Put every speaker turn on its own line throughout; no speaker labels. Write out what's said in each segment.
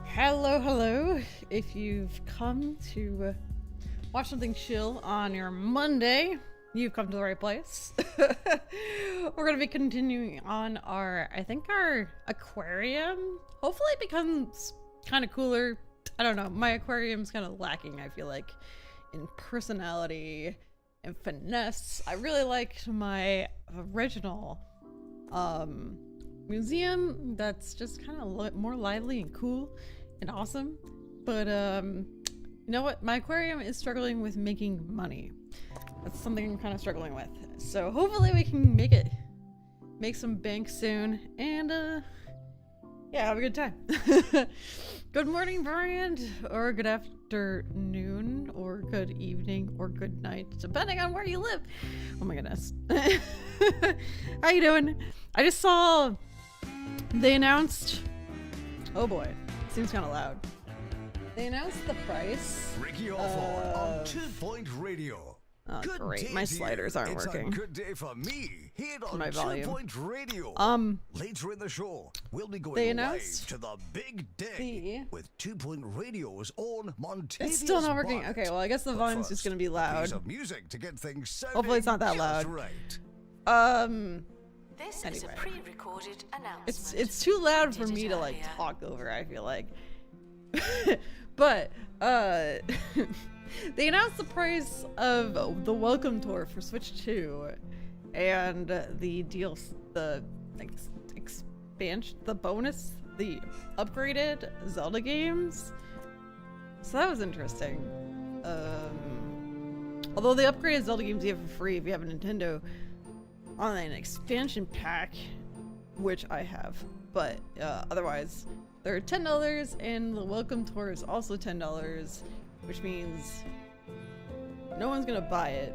Hello, hello. If you've come to watch something chill on your Monday, you've come to the right place. We're going to be continuing on our aquarium. Hopefully it becomes kind of cooler. I don't know. My aquarium's kind of lacking, I feel like, in personality and finesse. I really liked my original museum that's just kind of more lively and cool and awesome, but you know what, my aquarium is struggling with making money. That's something I'm kind of struggling with, so hopefully we can make some bank soon, and yeah, have a good time. Good morning, Brian, or good afternoon, or good evening, or good night, depending on where you live. Oh my goodness. How you doing? I just saw they announced, oh boy, seems kind of loud. They announced the price.
Ricky on 2 Point Radio.
Oh, good great. My sliders aren't working.
It's a good day for me here on
my
2
volume.
Point Radio. Later in the show, we'll be going live to the big day with 2 Point Radio's own Montavious.
It's still not working. Okay, well, I guess the volume's just gonna be loud.
Piece of music to get things sounding.
Hopefully it's not that loud.
Right.
This
anyway.
is a pre-recorded announcement.
It's too loud for me to like talk over, I feel like. But they announced the price of the welcome tour for Switch 2 and the deals, the expansion, the bonus, the upgraded Zelda games. So that was interesting. Although the upgraded Zelda games you have for free if you have a Nintendo online expansion pack, which I have, but otherwise they're $10, and the welcome tour is also $10, which means no one's gonna buy it,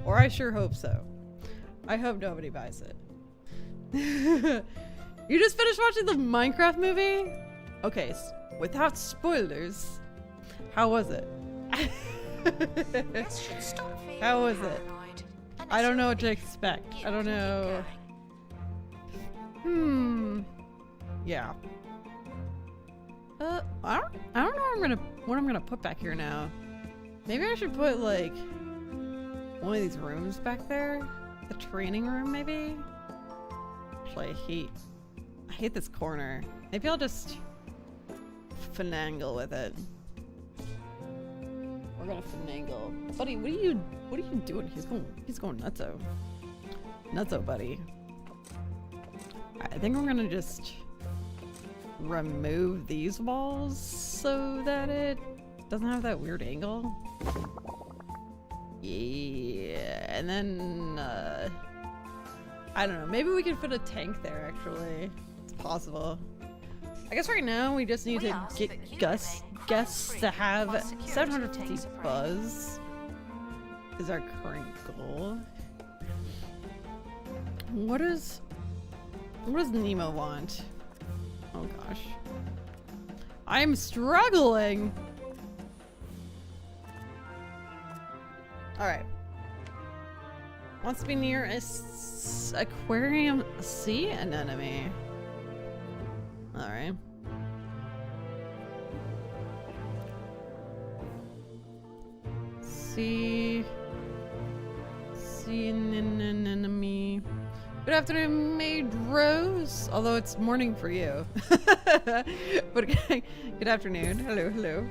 or I sure hope so. I hope nobody buys it. You just finished watching the Minecraft movie? Okay, without spoilers, how was it? How was it? I don't know what to expect. I don't know. I don't know what I'm gonna put back here now. Maybe I should put like one of these rooms back there. The training room, maybe. Actually, I hate this corner. Maybe I'll just finagle with it. We're gonna finagle, buddy. What are you doing? He's going nutso. Nutso, buddy. Alright, I think we're gonna just remove these walls so that it doesn't have that weird angle. Yeah, and then I don't know, maybe we can fit a tank there actually. It's possible. I guess right now we just need to get guests to have 750 buzz is our current goal. What does Nemo want? Oh gosh. I'm struggling! Alright. Wants to be near a aquarium sea anemone. Alright. Sea anemone. Good afternoon, Maid Rose. Although it's morning for you. But good afternoon. Hello, hello.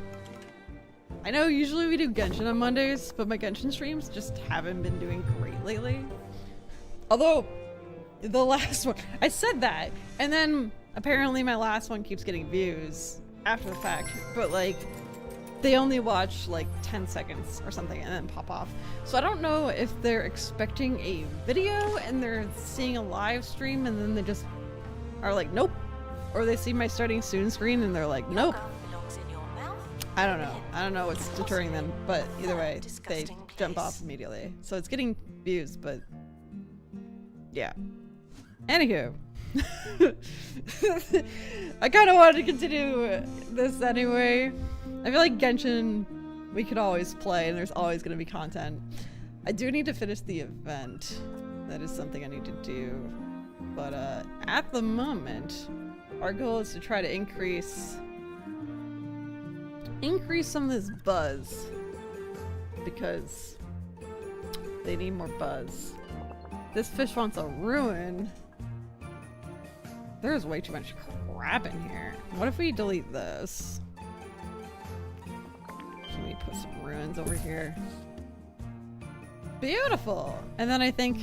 I know usually we do Genshin on Mondays, but my Genshin streams just haven't been doing great lately. Although, the last one, I said that, and then apparently my last one keeps getting views after the fact, but like, they only watch like 10 seconds or something and then pop off. So I don't know if they're expecting a video and they're seeing a live stream and then they just are like, nope. Or they see my starting soon screen and they're like, nope. I don't know. I don't know what's deterring them, but either way, they jump off immediately. So it's getting views, but yeah. Anywho. I kind of wanted to continue this anyway. I feel like Genshin, we could always play and there's always going to be content. I do need to finish the event. That is something I need to do. But at the moment, our goal is to try to increase some of this buzz. Because they need more buzz. This fish wants a ruin. There's way too much crap in here. What if we delete this? Can we put some ruins over here? Beautiful! And then I think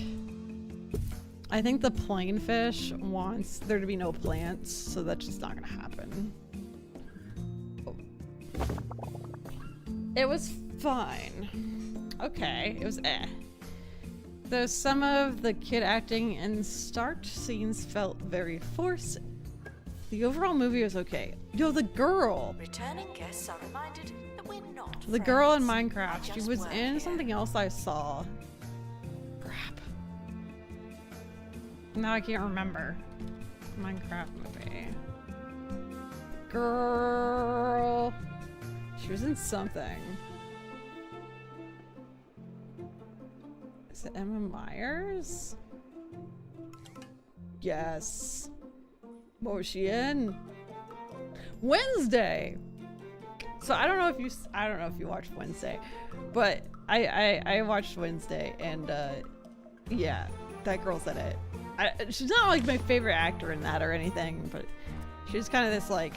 the plain fish wants there to be no plants, so that's just not gonna happen. Oh. It was fine. Okay, it was eh. Though some of the kid acting and start scenes felt very forced, the overall movie was okay. Yo, the girl!
Returning guests are reminded that we're not
The girl in Minecraft, she was in something else I saw. Crap. Now I can't remember. Minecraft movie. Girl. She was in something. Is it Emma Myers? Yes. What was she in? Wednesday. So I don't know if you watched Wednesday, but I watched Wednesday and yeah, that girl's in it. She's not like my favorite actor in that or anything, but she's kind of this like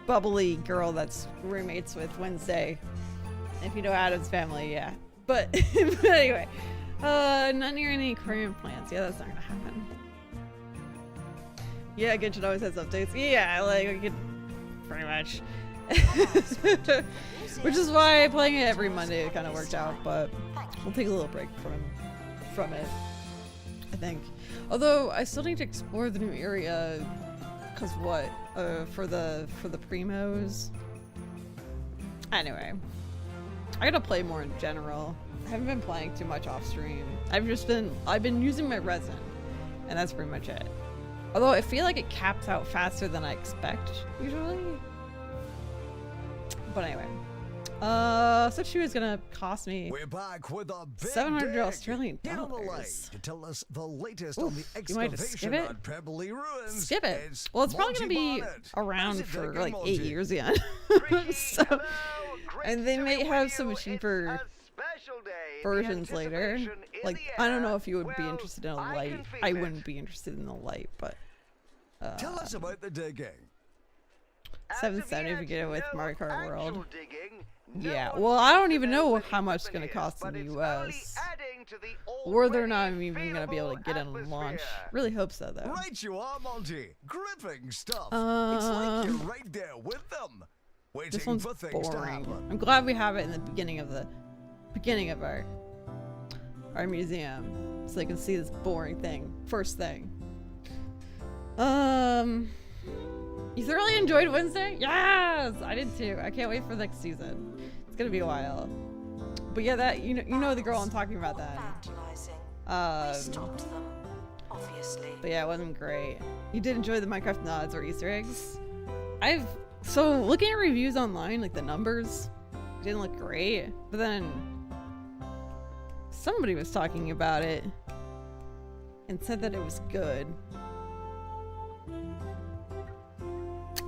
bubbly girl that's roommates with Wednesday. If you know Adam's Family, yeah. But, but anyway, not near any aquarium plants. Yeah, that's not gonna happen. Yeah, Genshin always has updates. Yeah, like we could pretty much. Which is why playing it every Monday kind of worked out, but we'll take a little break from it, I think. Although I still need to explore the new area, cause what? For the primos. Anyway, I gotta play more in general. I haven't been playing too much off stream. I've been using my resin, and that's pretty much it. Although I feel like it caps out faster than I expect usually. But anyway, So she was gonna cost me
We're back with a big
700
dig.
Australian
Get on the line
dollars.
to tell us the latest
Oof,
on the
you might just skip
excavation
it.
at Pebbly Ruins.
Skip it.
It's
Well, it's probably gonna
Monty
be
Bonnet.
around
How's it
for
going,
like
Monty?
8 years yet. So, and they may have some cheaper versions later. Like, I don't know if you would be interested in a light. I wouldn't be interested in the light, but
Tell us about the digging.
770 if you get it with Mario Kart World. Yeah, well, I don't even know how much it's gonna cost in the US. Or they're not even gonna be able to get in and launch. Really hope so, though.
Right you are, Monty. Gripping stuff. It's like you're right there with them. Waiting
This one's
for things to
boring.
happen.
I'm glad we have it in the beginning of our museum, so they can see this boring thing first thing. You thoroughly enjoyed Wednesday? Yes, I did too. I can't wait for next season. It's gonna be a while. But yeah, that you know the girl I'm talking about then.
We stopped them, obviously.
But yeah, it wasn't great. You did enjoy the Minecraft nods or Easter eggs? So looking at reviews online, like the numbers didn't look great, but then somebody was talking about it and said that it was good.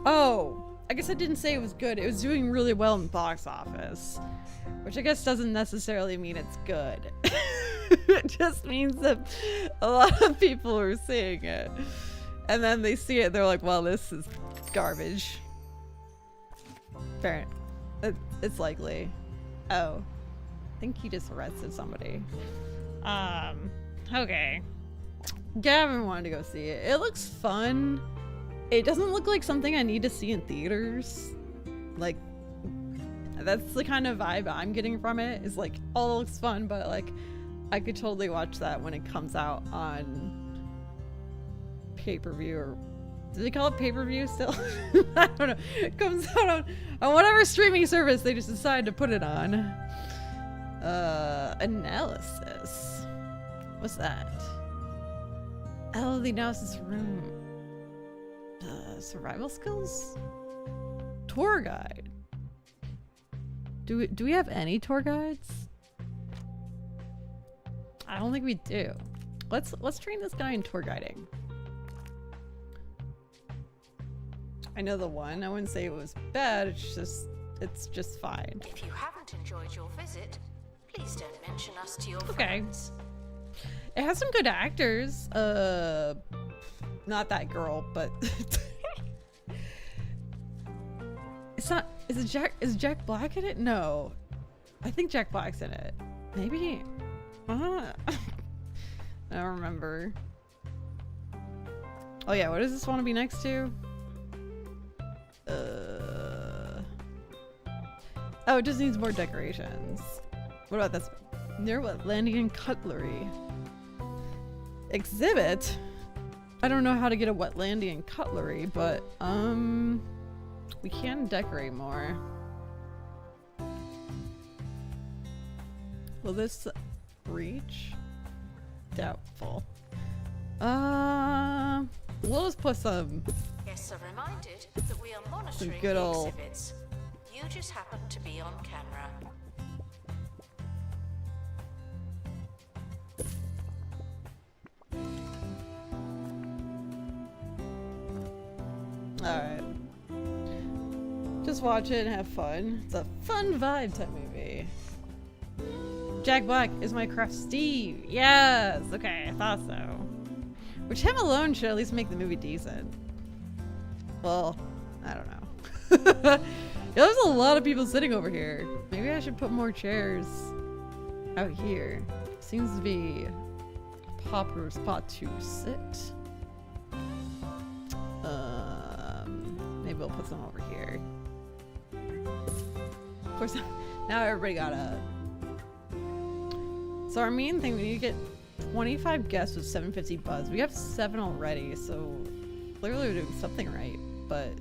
Oh, I guess I didn't say it was good. It was doing really well in the box office, which I guess doesn't necessarily mean it's good. It just means that a lot of people are seeing it, and then they see it, they're like, well, this is garbage. Fair. It's likely. Oh, I think he just arrested somebody. Okay. Gavin wanted to go see it. It looks fun. It doesn't look like something I need to see in theaters. Like, that's the kind of vibe I'm getting from it. Is like, all looks fun, but like, I could totally watch that when it comes out on pay-per-view, or do they call it pay-per-view still? I don't know. It comes out on whatever streaming service they just decide to put it on. Analysis. What's that? Oh, the analysis room. Survival skills? Tour guide. Do we have any tour guides? I don't think we do. Let's train this guy in tour guiding. I know the one. I wouldn't say it was bad. It's just fine.
If you haven't enjoyed your visit, please don't mention us to your friends.
It has some good actors. Not that girl, but it's not. Is Jack Black in it? No, I think Jack Black's in it. Maybe. I don't remember. Oh yeah, what does this want to be next to? Oh, it just needs more decorations. What about this? Near Wetlandian cutlery. Exhibit? I don't know how to get a Wetlandian cutlery, but we can decorate more. Will this reach? Doubtful. We'll just put some.
Guests are reminded that we are monitoring
good
the
old-
exhibits. You just happen to be on camera.
Alright. Just watch it and have fun. It's a fun vibe type movie. Jack Black is my crush Steve. Yes! Okay, I thought so. Which him alone should at least make the movie decent. Well, I don't know. Yeah, there's a lot of people sitting over here. Maybe I should put more chairs out here. Seems to be a popular spot to sit. Maybe we'll put some over here. Of course, now everybody got a. So our main thing, we need to get 25 guests with 750 buzz. We have 7 already, so clearly we're doing something right. But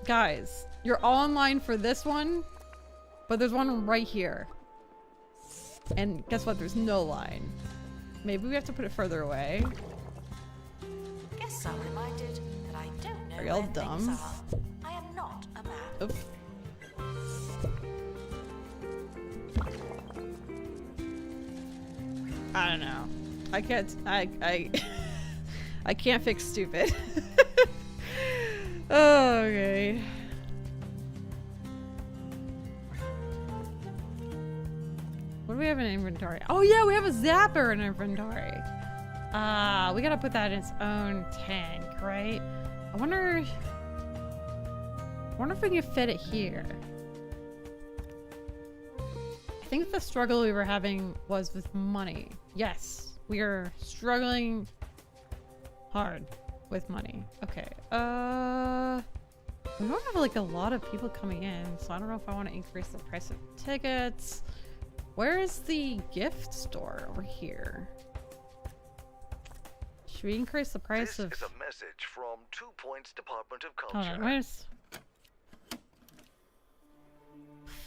guys, you're all in line for this one, but there's one right here. And guess what? There's no line. Maybe we have to put it further away.
Guests are reminded that I don't know
Are y'all
where
dumb?
things are. I am not a map.
Oops. I don't know. I can't. I can't fix stupid. Okay. What do we have in inventory? Oh yeah, we have a zapper in inventory. We gotta put that in its own tank, right? I wonder if we can fit it here. I think the struggle we were having was with money. Yes, we are struggling hard with money. Okay. We don't have like a lot of people coming in, so I don't know if I want to increase the price of tickets. Where is the gift store? Over here. Should we increase the price of...
This is a message from 2 Points Department of Culture.
Hold on, where's...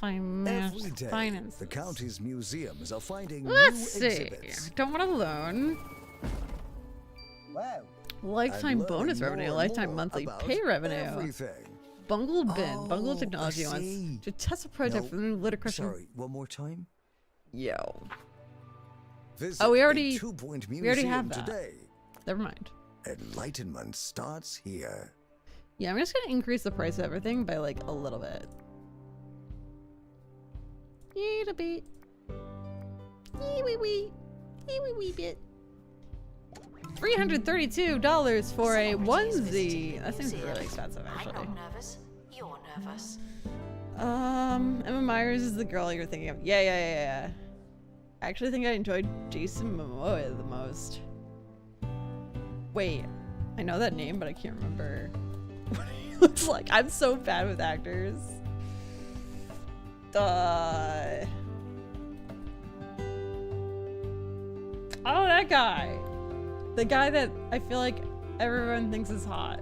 Every day,
Finances.
the county's museums are finding
Let's
new
see.
exhibits.
Don't want a loan.
Wow.
Lifetime
And
bonus
learn
revenue,
more
lifetime
and
monthly
more
pay
about
revenue.
Everything.
Bungled bin,
Oh,
Bungled technology
I
wants
see.
to test a prototype
No,
for the new ludicrous.
Sorry, one more time.
Yo.
Visit
Oh, we
the
already
2 Point
we already have
Museum
that.
today.
Never mind.
Enlightenment starts here.
Yeah, I'm just gonna increase the price of everything by like a little bit. Little bit. Wee bit. $332 for a onesie. That seems really expensive,
I'm
actually.
not nervous. You're nervous.
Emma Myers is the girl you're thinking of. Yeah. I actually think I enjoyed Jason Momoa the most. Wait, I know that name, but I can't remember what he looks like. I'm so bad with actors. Oh, that guy. The guy that I feel like everyone thinks is hot.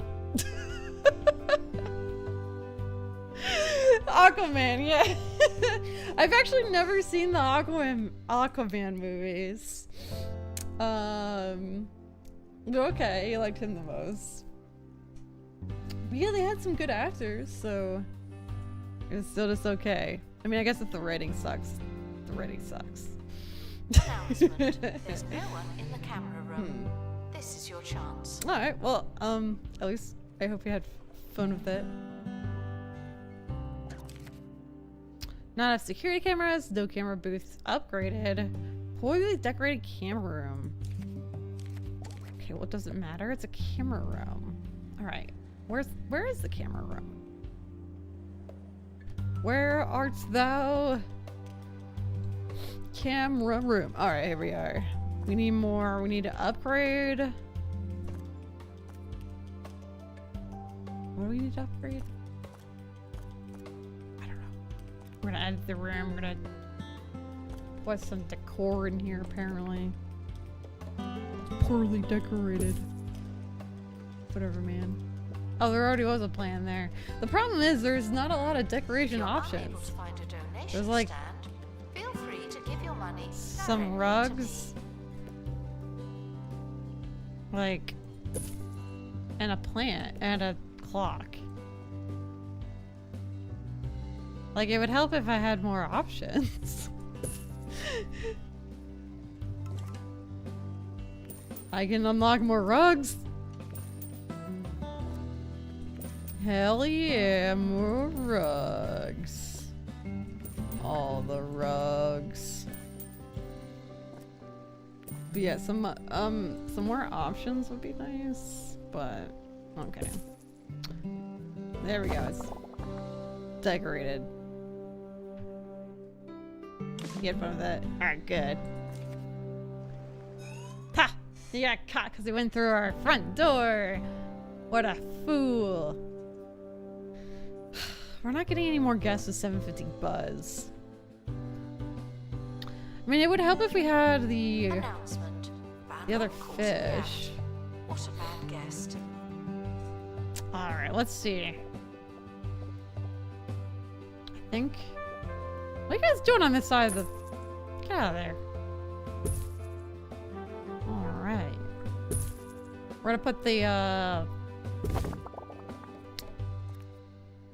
Aquaman, yeah. I've actually never seen the Aquaman movies. Okay, I liked him the most. But yeah, they had some good actors, so it was still just okay. I mean, I guess if the writing sucks, the writing sucks.
Announcement. There's no one in the camera room. This is your chance.
Alright, well, at least I hope you had fun with it. Not enough security cameras, no camera booths upgraded. Poorly decorated camera room. Okay, well, does it matter? It's a camera room. Alright, where is the camera room? Where art thou? Camera room. Alright, here we are. We need more. We need to upgrade. What do we need to upgrade? I don't know. We're gonna add the room. We're gonna put some decor in here, apparently. It's poorly decorated. Whatever, man. Oh, there already was a plan there. The problem is there's not a lot of decoration options. There's like
feel free to give your money
some rugs, like, and a plant and a clock. Like, it would help if I had more options. I can unlock more rugs. Hell yeah, more rugs. All the rugs. But yeah, some more options would be nice, but okay. There we go. It's decorated. You had fun with it? Alright, good. Ha! You got caught because he went through our front door. What a fool. We're not getting any more guests with 750 buzz. I mean, it would help if we had the other fish.
What a bad guest.
Alright, let's see. I think... What are you guys doing on this side of the... Get out of there. Alright. We're gonna put the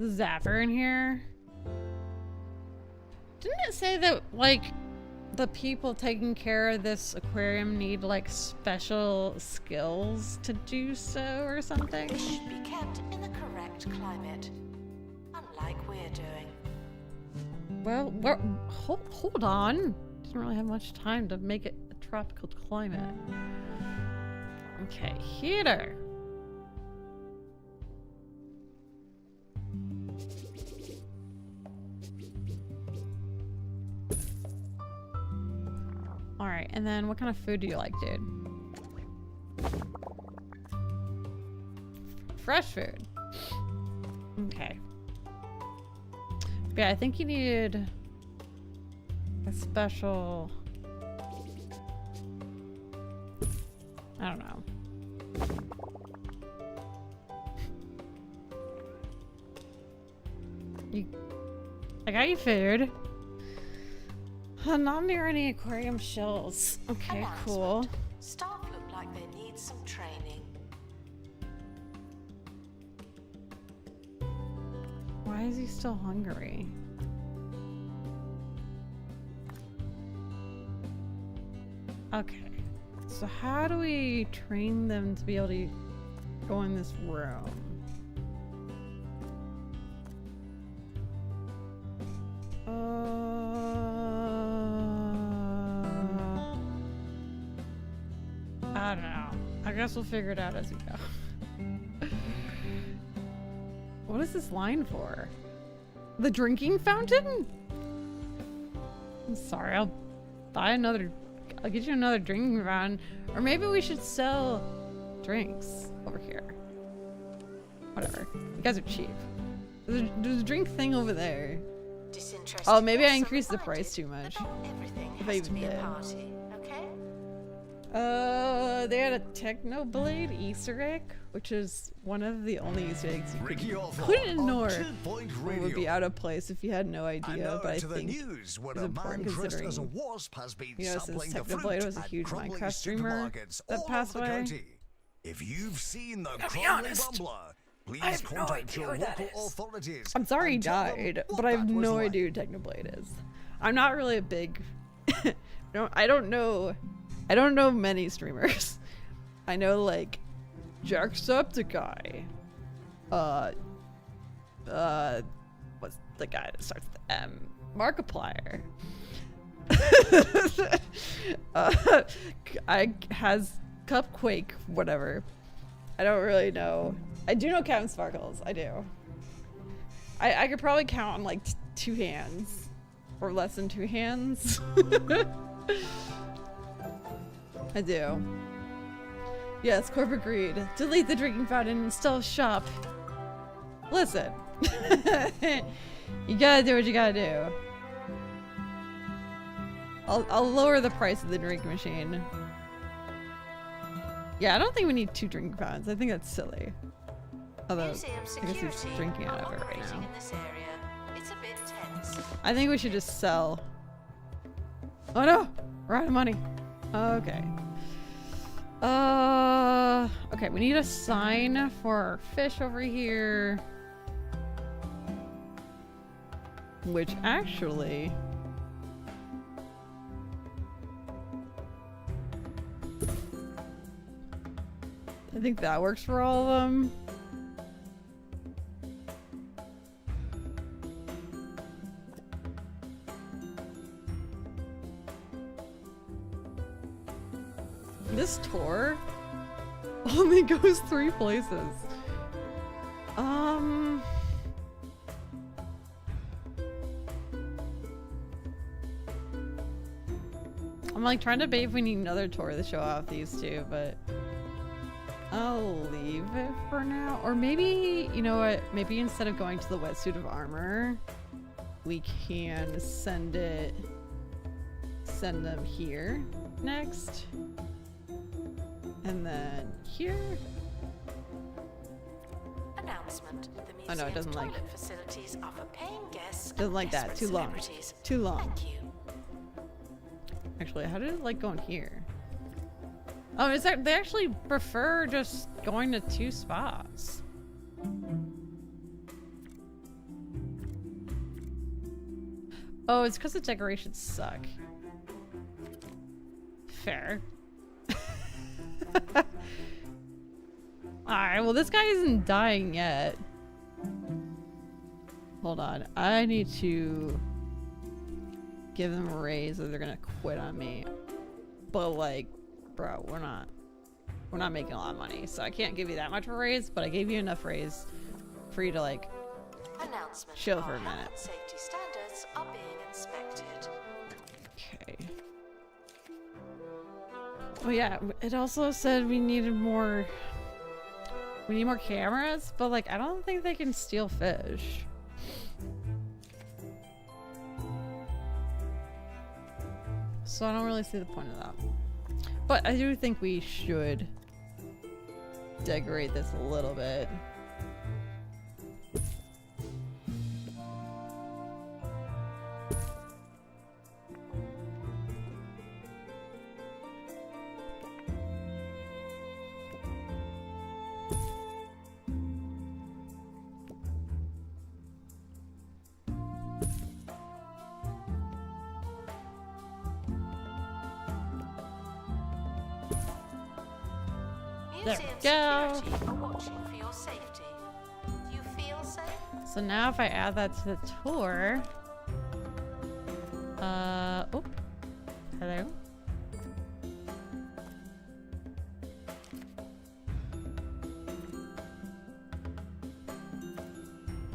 zapper in here. Didn't it say that, like, the people taking care of this aquarium need like special skills to do so or something?
This should be kept in the correct climate, unlike we're doing.
Well, hold on. Didn't really have much time to make it a tropical climate. Okay, heater. Alright, and then what kind of food do you like, dude? Fresh food. Okay. Yeah, I think you need a special... I don't know. I got you food. Not near any aquarium shells. Okay, cool.
Staff look like they need some training.
Why is he still hungry? Okay. So how do we train them to be able to go in this room? I don't know. I guess we'll figure it out as we go. What is this line for? The drinking fountain? I'm sorry, I'll get you another drinking fountain. Or maybe we should sell drinks over here. Whatever. You guys are cheap. There's a drink thing over there. Oh, maybe I increased the price too much.
Everything
If I
has to
even
be a
did.
party, okay?
They had a Technoblade Easter egg, which is one of the only Easter eggs you couldn't ignore. It would be out of place if you had no idea, but I think it's important considering, you know, since Technoblade was a huge Minecraft streamer that passed away.
If you've seen the crawling rumbler, please contact your local authorities.
I'm sorry he died, but I have no idea who Technoblade is. I'm not really a big... I don't know many streamers. I know, like, Jacksepticeye. What's the guy that starts with M? Markiplier. I has Cupquake, whatever. I don't really know. I do know Captain Sparkles. I do. I could probably count on like 2 hands, or less than 2 hands. I do. Yes, corporate greed. Delete the drinking fountain and install shop. Listen. You gotta do what you gotta do. I'll lower the price of the drink machine. Yeah, I don't think we need 2 drinking fountains. I think that's silly. Although, I guess he's drinking out of it right now.
It's a bit tense.
I think we should just sell. Oh no! We're out of money. Okay. Okay, we need a sign for our fish over here. Which actually... I think that works for all of them. This tour only goes 3 places. I'm like trying to debate if we need another tour to show off these 2, but I'll leave it for now. Or maybe, you know what, maybe instead of going to the wetsuit of armor, we can send them here next. And then here.
Announcement. The
Oh no, it doesn't like.
Facilities offer paying guests.
Doesn't like that. Too long. Too long.
Thank you.
Actually, how did it like going here? Oh, is that they actually prefer just going to 2 spots? Oh, it's because the decorations suck. Fair. Alright, well this guy isn't dying yet. Hold on. I need to give them a raise or they're gonna quit on me. But like, bro, we're not making a lot of money, so I can't give you that much of a raise, but I gave you enough raise for you to like chill for a minute.
Safety standards are being inspected.
Okay. Oh yeah, it also said we need more cameras, but like I don't think they can steal fish. So I don't really see the point of that. But I do think we should decorate this a little bit. There we go.
Security are watching for your safety. Do you feel safe?
So now if I add that to the tour, oh, hello.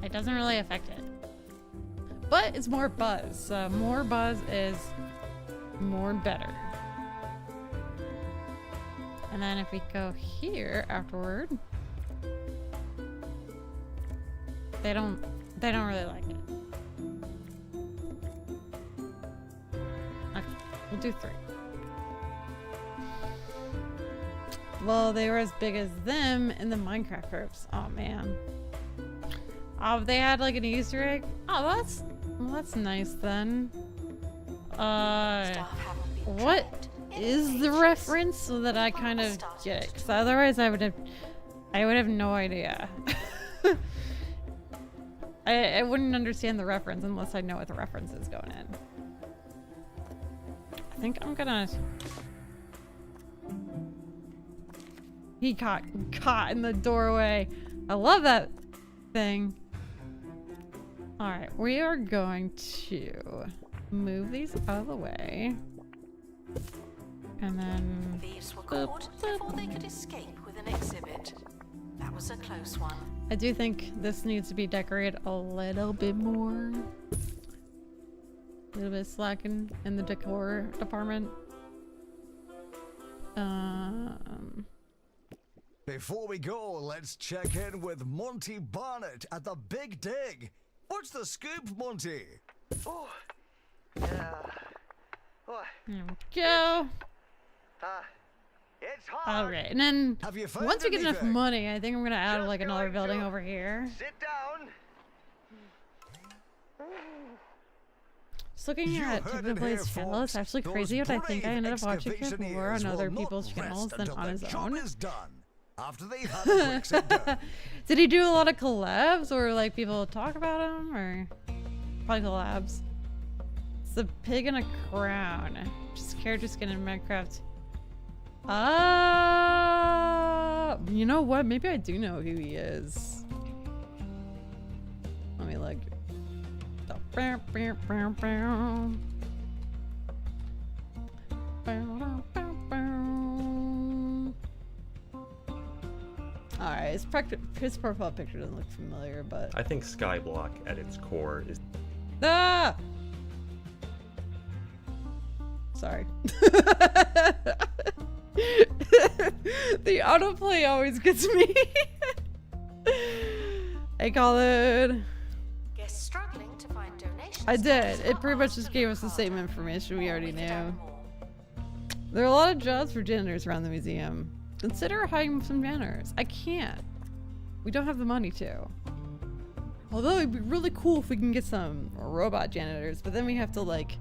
It doesn't really affect it, but it's more buzz. So more buzz is more better. And then if we go here afterward, they don't really like it. Okay, we'll do 3. Well, they were as big as them in the Minecraft groups. Oh man. Oh, they had like an Easter egg. Oh, that's nice then. What is the reference so that I kind of get it? Because otherwise I would have no idea. I wouldn't understand the reference unless I know what the reference is going in. I think I'm gonna... He got caught in the doorway. I love that thing. Alright, we are going to move these out of the way. And then...
Thieves were caught before they could escape with an exhibit. That was a close one.
I do think this needs to be decorated a little bit more. A little bit slacking in the decor department.
Before we go, let's check in with Monty Barnett at the Big Dig. What's the scoop, Monty?
Oh, yeah. Oh,
There we go.
it's hard.
Alright, and then
Have you found
once we get enough
anything?
money, I think I'm gonna add
Just
like another
going
building
to
over here.
Sit down.
Just looking
You
at
heard
Typical
it
Plays
here,
channel, it's
folks.
actually
Those
crazy what I think I
brave
ended up watching it more on
excavationeers
other
will
people's
not
channels
rest
than
until
on
the
his
job
own.
is done. After they've had the bricks and dirt.
Did he do a lot of collabs or like people talk about him or probably collabs? It's a pig in a crown. Just character skin in Minecraft. You know what? Maybe I do know who he is. Let me look. Alright, his profile picture doesn't look familiar, but...
I think Skyblock at its core is...
Ah! Sorry. The autoplay always gets me. Hey, Colin.
Guests struggling to find donations.
I did. It pretty much just gave us the same information we already knew. There are a lot of jobs for janitors around the museum. Consider hiring some janitors. I can't. We don't have the money to. Although it'd be really cool if we can get some robot janitors, but then we have to like...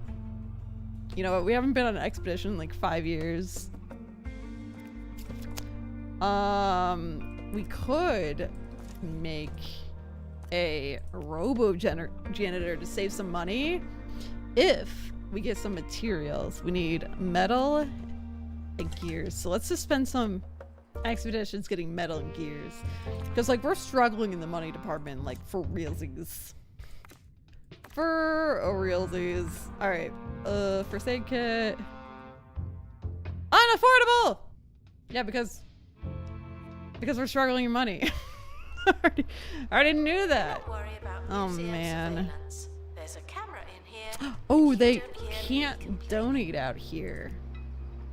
You know what? We haven't been on an expedition in like 5 years. We could make a janitor to save some money if we get some materials. We need metal and gears. So let's just spend some expeditions getting metal and gears. Because, like, we're struggling in the money department, like, for realsies. For realsies. Alright. First aid kit. Unaffordable! Yeah, because we're struggling in money. I already knew that.
Don't worry about
Oh,
museum
man.
surveillance. There's a camera in here.
Oh,
If
they
you don't hear
can't
anything,
donate out here.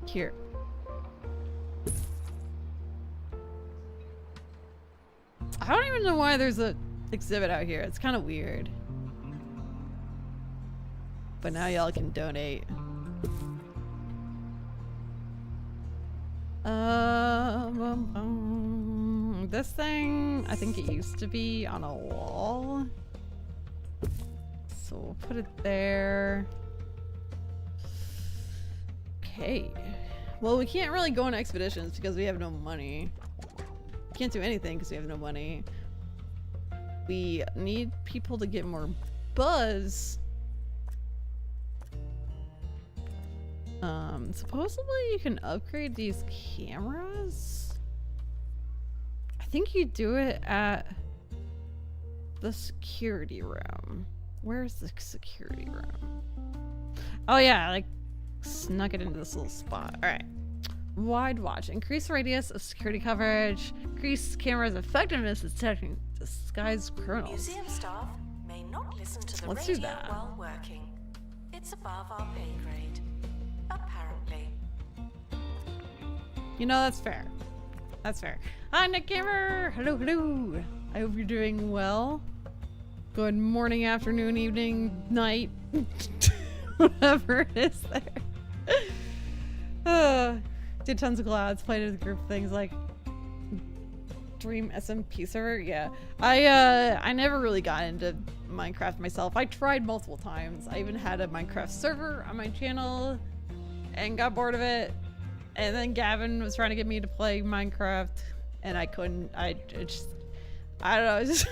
Here. I don't even know why there's a exhibit out here. It's kind of weird. But now y'all can donate. This thing, I think it used to be on a wall. So we'll put it there. Okay. Well, we can't really go on expeditions because we have no money. We can't do anything because we have no money. We need people to get more buzz. Supposedly you can upgrade these cameras. I think you do it at the security room. Where's the security room? Oh yeah, I like snuck it into this little spot. Alright. Wide watch. Increase radius of security coverage. Increase camera's effectiveness at detecting disguised criminals.
Museum staff may not listen to the
Let's do
radio
that.
while working. It's above our pay grade. Apparently.
You know, that's fair. That's fair. Hi, Nick Gamer! Hello, hello! I hope you're doing well. Good morning, afternoon, evening, night. Whatever it is there. Did tons of clouds, played with a group of things like Dream SMP server. Yeah. I never really got into Minecraft myself. I tried multiple times. I even had a Minecraft server on my channel and got bored of it. And then Gavin was trying to get me to play Minecraft and I couldn't. I don't know. It's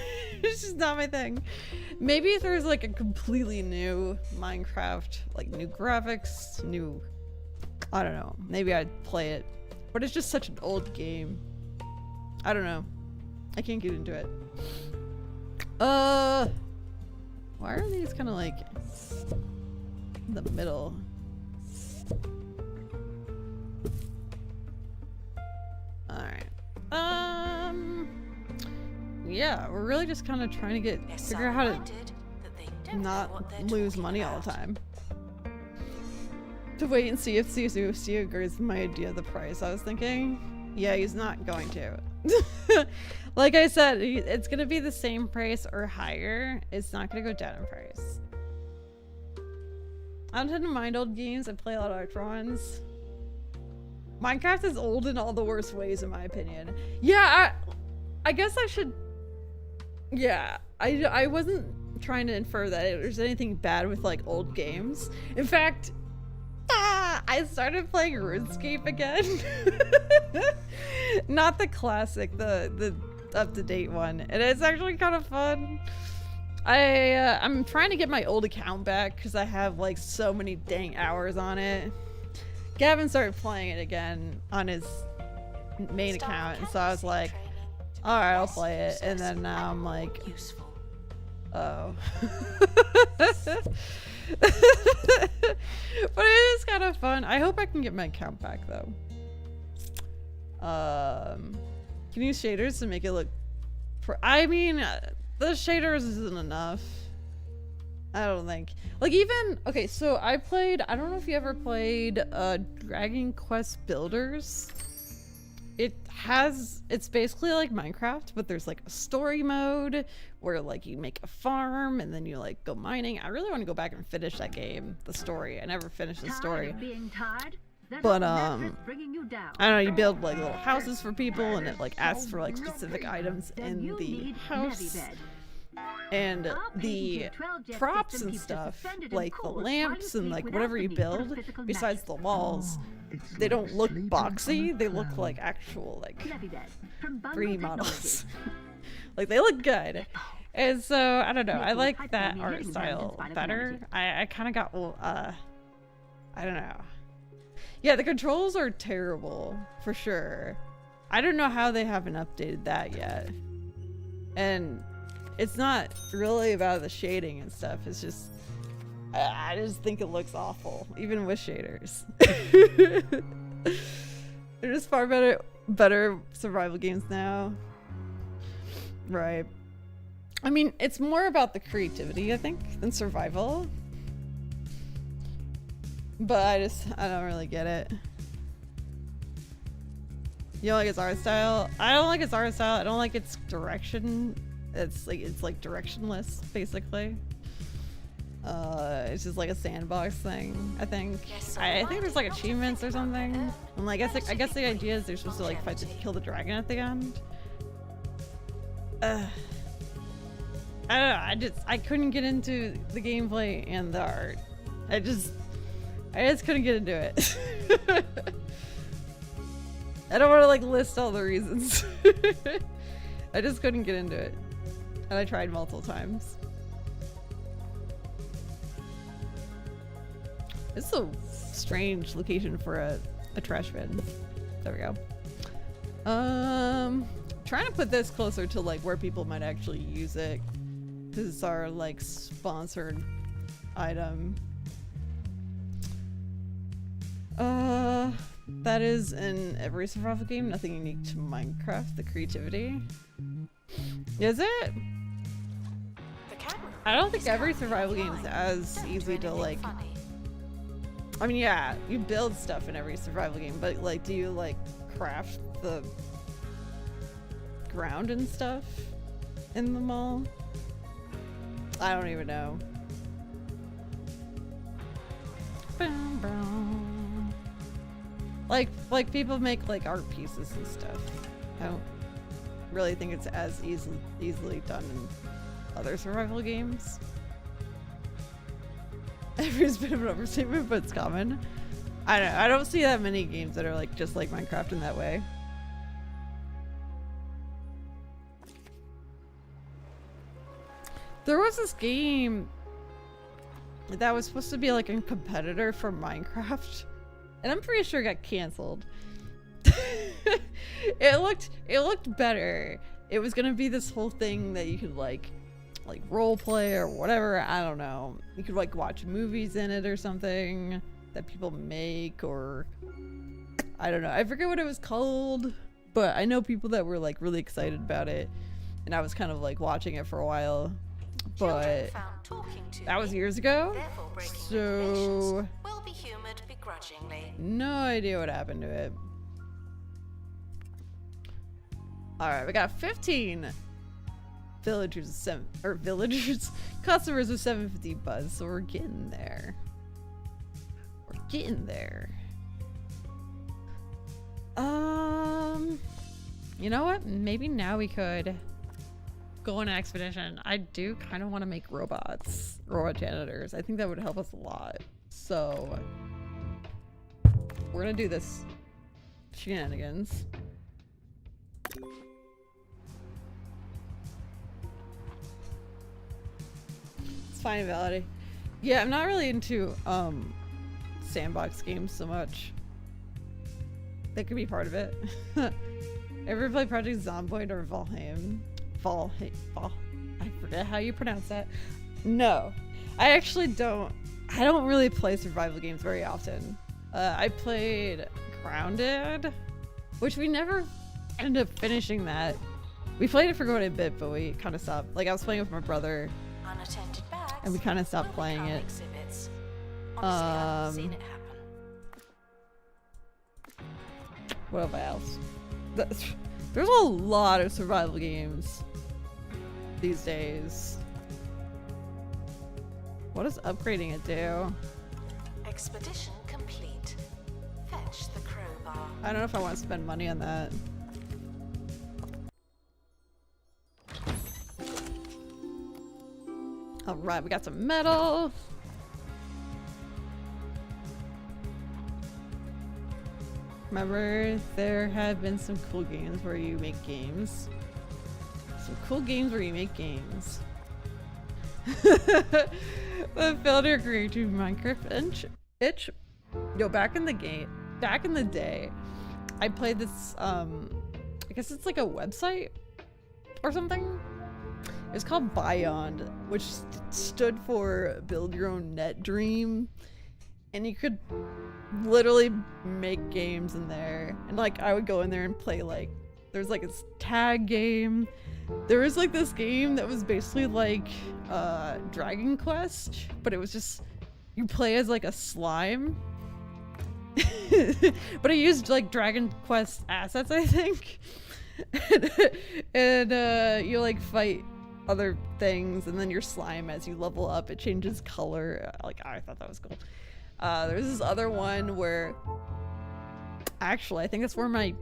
just not my thing. Maybe if there's like a completely new Minecraft, like new graphics, new, I don't know. Maybe I'd play it. But it's just such an old game. I don't know. I can't get into it. Why are these kind of like in the middle? Alright. Yeah, we're really just kind of trying to figure out how to not lose money all the time. To wait and see if CSU agrees with my idea of the price. I was thinking, yeah, he's not going to. Like I said, it's gonna be the same price or higher. It's not gonna go down in price. I don't tend to mind old games. I play a lot of retro ones. Minecraft is old in all the worst ways, in my opinion. Yeah, I guess I should. Yeah, I wasn't trying to infer that there's anything bad with like old games. In fact, I started playing RuneScape again. Not the classic, the up-to-date one, and it's actually kind of fun. I'm trying to get my old account back because I have like so many dang hours on it. Gavin started playing it again on his main account, and so I was like, alright, I'll play it, and then now I'm like, oh. But it is kind of fun. I hope I can get my account back though. Can use shaders to make it look I mean, the shaders isn't enough. I don't think. Like even, okay, so I don't know if you ever played Dragon Quest Builders. It's basically like Minecraft, but there's like a story mode where like you make a farm and then you like go mining. I really want to go back and finish that game, the story. I never finished the story. But I don't know, you build like little houses for people and it like asks for like specific items in the house. And the props and stuff, like the lamps and like whatever you build besides the walls, they don't look boxy, they look like actual like 3D models. Like they look good. And so I don't know, I like that art style better. I kind of got I don't know. Yeah, the controls are terrible, for sure. I don't know how they haven't updated that yet. And it's not really about the shading and stuff. It's just, I just think it looks awful, even with shaders. They're just far better survival games now. Right. I mean, it's more about the creativity, I think, than survival. But I don't really get it. You don't like its art style? I don't like its art style. I don't like its direction. It's like directionless, basically. It's just like a sandbox thing, I think. I think there's like achievements or something. And like, I guess the idea is they're supposed to like kill the dragon at the end. I don't know, I couldn't get into the gameplay and the art. I just couldn't get into it. I don't want to like list all the reasons. I just couldn't get into it. And I tried multiple times. This is a strange location for a trash bin. There we go. Trying to put this closer to like where people might actually use it. This is our like sponsored item. That is in every survival game, nothing unique to Minecraft, the creativity. Is it? I don't think every survival game is as easy to like, I mean, yeah, you build stuff in every survival game, but like, do you like craft the ground and stuff in them all? I don't even know. Like people make like art pieces and stuff. I don't really think it's as easily done in other survival games. Every's been an overstatement, but it's common. I don't see that many games that are like just like Minecraft in that way. There was this game that was supposed to be like a competitor for Minecraft, and I'm pretty sure it got canceled. It looked better. It was gonna be this whole thing that you could like role play or whatever. I don't know. You could like watch movies in it or something that people make, or I don't know. I forget what it was called, but I know people that were like really excited about it, and I was kind of like watching it for a while. But that was years ago, so
will be humored begrudgingly.
No idea what happened to it. All right, we got 15 villagers, customers with 750 buzz, so we're getting there. We're getting there. You know what? Maybe now we could go on an expedition. I do kind of want to make robot janitors. I think that would help us a lot. So we're gonna do this shenanigans. It's fine, validity. Yeah, I'm not really into sandbox games so much. That could be part of it. Ever play Project Zomboid or Valheim? I forget how you pronounce that. No, I actually don't. I don't really play survival games very often. I played Grounded, which we never ended up finishing that. We played it for quite a bit, but we kind of stopped. Like I was playing with my brother, and we kind of stopped playing it. What else? There's a lot of survival games these days. What does upgrading it do?
Expedition complete. Fetch the crowbar.
I don't know if I want to spend money on that. All right, we got some metal. Remember, there have been some cool games where you make games. Some cool games where you make games. The failure creative Minecraft itch. Yo, back in the back in the day, I played this, I guess it's like a website or something. It was called Beyond, which stood for Build Your Own Net Dream. And you could literally make games in there. And like, I would go in there and play like, there's like this tag game. There was like this game that was basically like Dragon Quest, but it was just, you play as like a slime. But I used like Dragon Quest assets, I think. and you like fight other things, and then your slime, as you level up, it changes color. Like, I thought that was cool. There's this other one where, actually, I think that's where my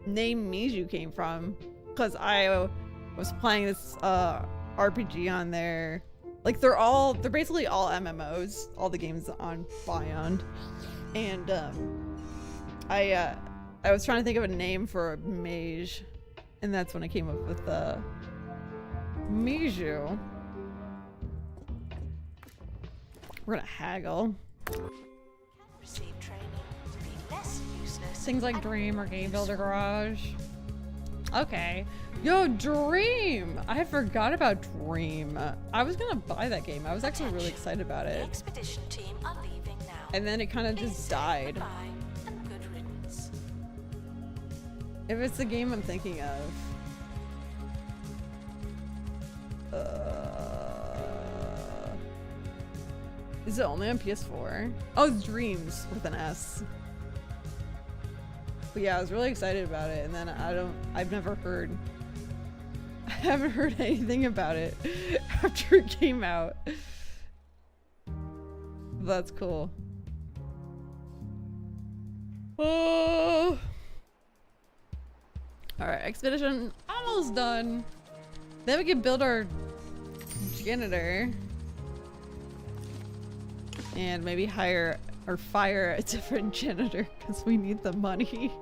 name Mijou came from, because I was playing this RPG on there. Like, they're basically all MMOs, all the games on Beyond. And I was trying to think of a name for Mijou, and that's when I came up with Mijou. We're gonna haggle.
Receive training to be less useless.
Things like Dream or Game Builder Garage. Okay. Yo, Dream! I forgot about Dream. I was gonna buy that game. I was actually really excited about
The
it.
expedition team are leaving now.
And then it kind of
Please
just
say
died.
goodbye and good riddance.
If it's the game I'm thinking of. Is it only on PS4? Oh, it's Dreams with an S. But yeah, I was really excited about it, and then I've never heard, I haven't heard anything about it after it came out. That's cool. Oh. Alright, expedition almost done. Then we can build our janitor. And maybe hire or fire a different janitor because we need the money.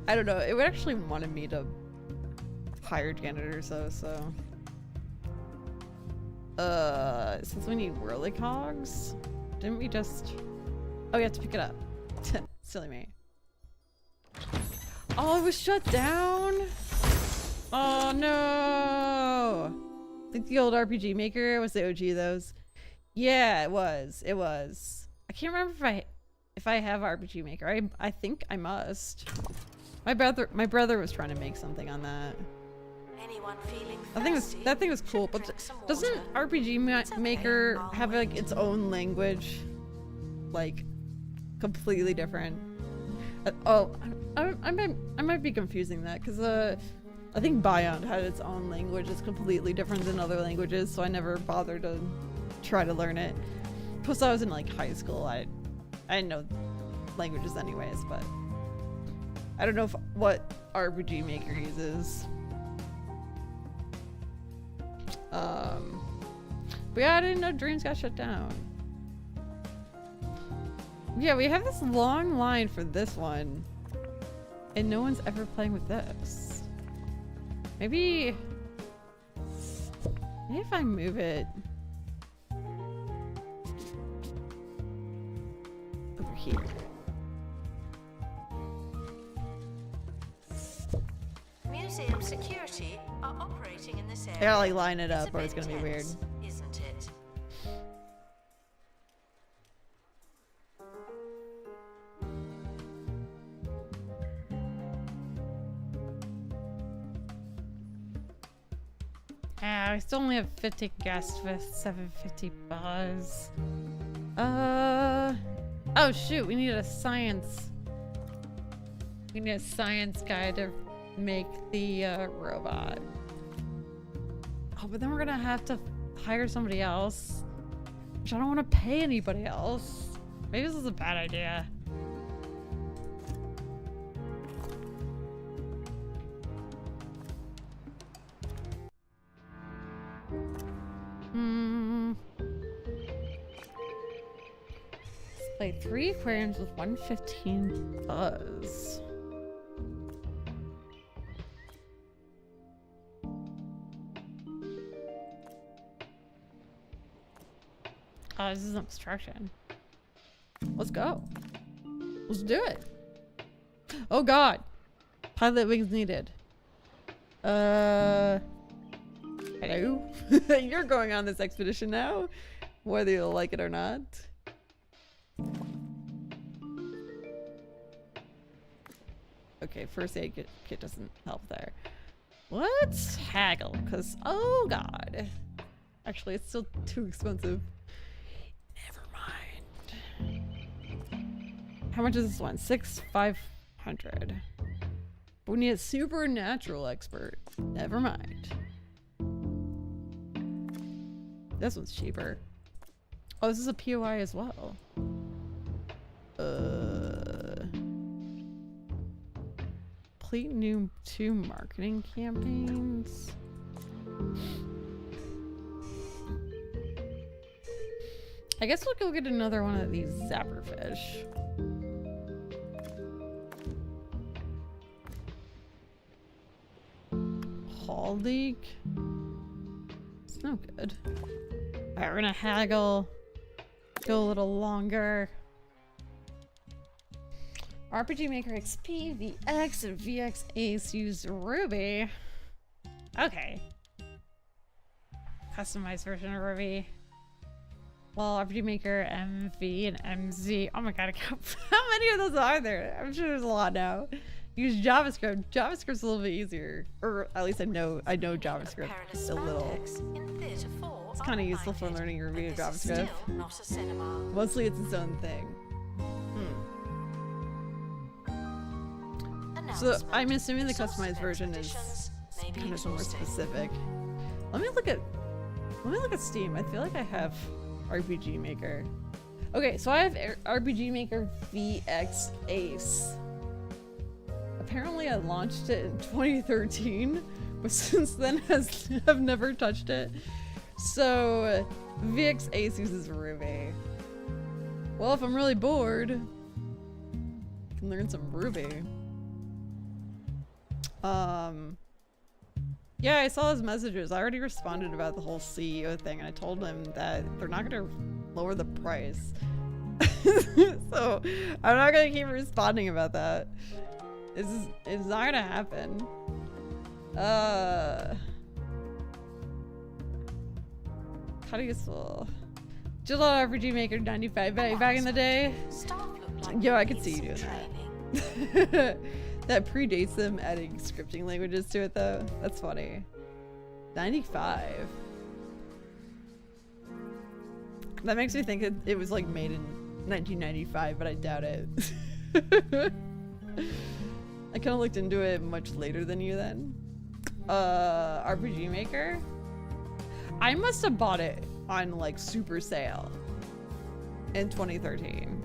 I don't know. It would actually wanted me to hire janitors though, so. Since we need whirly cogs, didn't we just? Oh, you have to pick it up. Silly me. Oh, it was shut down. Oh no! I think the old RPG Maker was the OG of those. Yeah, it was. It was. I can't remember if I have RPG Maker. I think I must. My brother was trying to make something on that.
Anyone feeling
That thing was cool, but doesn't RPG Maker have like its own language, like completely different? Oh, I might be confusing that because I think Beyond had its own language. It's completely different than other languages, so I never bothered to try to learn it. Plus, I was in like high school. I didn't know languages anyways, but I don't know what RPG Maker uses. But yeah, I didn't know Dreams got shut down. Yeah, we have this long line for this one, and no one's ever playing with this. Maybe if I move it over here.
Museum security are operating in this area.
I gotta like line it up
a
or it's
bit
gonna be weird.
tense, isn't it?
Ah, we still only have 50 guests with 750 buzz. Oh shoot, we need a science guy to make the robot. Oh, but then we're gonna have to hire somebody else, which I don't want to pay anybody else. Maybe this is a bad idea. Let's play 3 aquariums with 115 buzz. Oh, this is an obstruction. Let's go. Let's do it. Oh god. Pilot wings needed. Hello? You're going on this expedition now, whether you'll like it or not. Okay, first aid kit doesn't help there. Let's haggle, because, oh god. Actually, it's still too expensive. Never mind. How much is this one? 6,500. We need a supernatural expert. Never mind. This one's cheaper. Oh, this is a POI as well. Complete new 2 marketing campaigns. I guess we'll go get another one of these zapperfish. Haul leak. It's no good. Alright, we're gonna haggle. Go a little longer. RPG Maker XP, VX, and VX Ace use Ruby. Okay. Customized version of Ruby. Well, RPG Maker, MV, and MZ. Oh my god, how many of those are there? I'm sure there's a lot now. Use JavaScript. JavaScript's a little bit easier. Or at least I know JavaScript a little. It's kind of useful for learning Ruby and JavaScript. Mostly it's its own thing. So I'm assuming the customized version is kind of more specific. Let me look at Steam. I feel like I have RPG Maker. Okay, so I have RPG Maker VX Ace. Apparently I launched it in 2013, but since then have never touched it. So VX Ace uses Ruby. Well, if I'm really bored, I can learn some Ruby. Yeah, I saw his messages. I already responded about the whole CEO thing, and I told him that they're not gonna lower the price. So I'm not gonna keep responding about that. It's not gonna happen. How useful. Just a lot of RPG Maker 95 back in the day. Yo, I could see you doing that. That predates them adding scripting languages to it though. That's funny. 95. That makes me think it was like made in 1995, but I doubt it. I kind of looked into it much later than you then. RPG Maker? I must have bought it on like super sale in 2013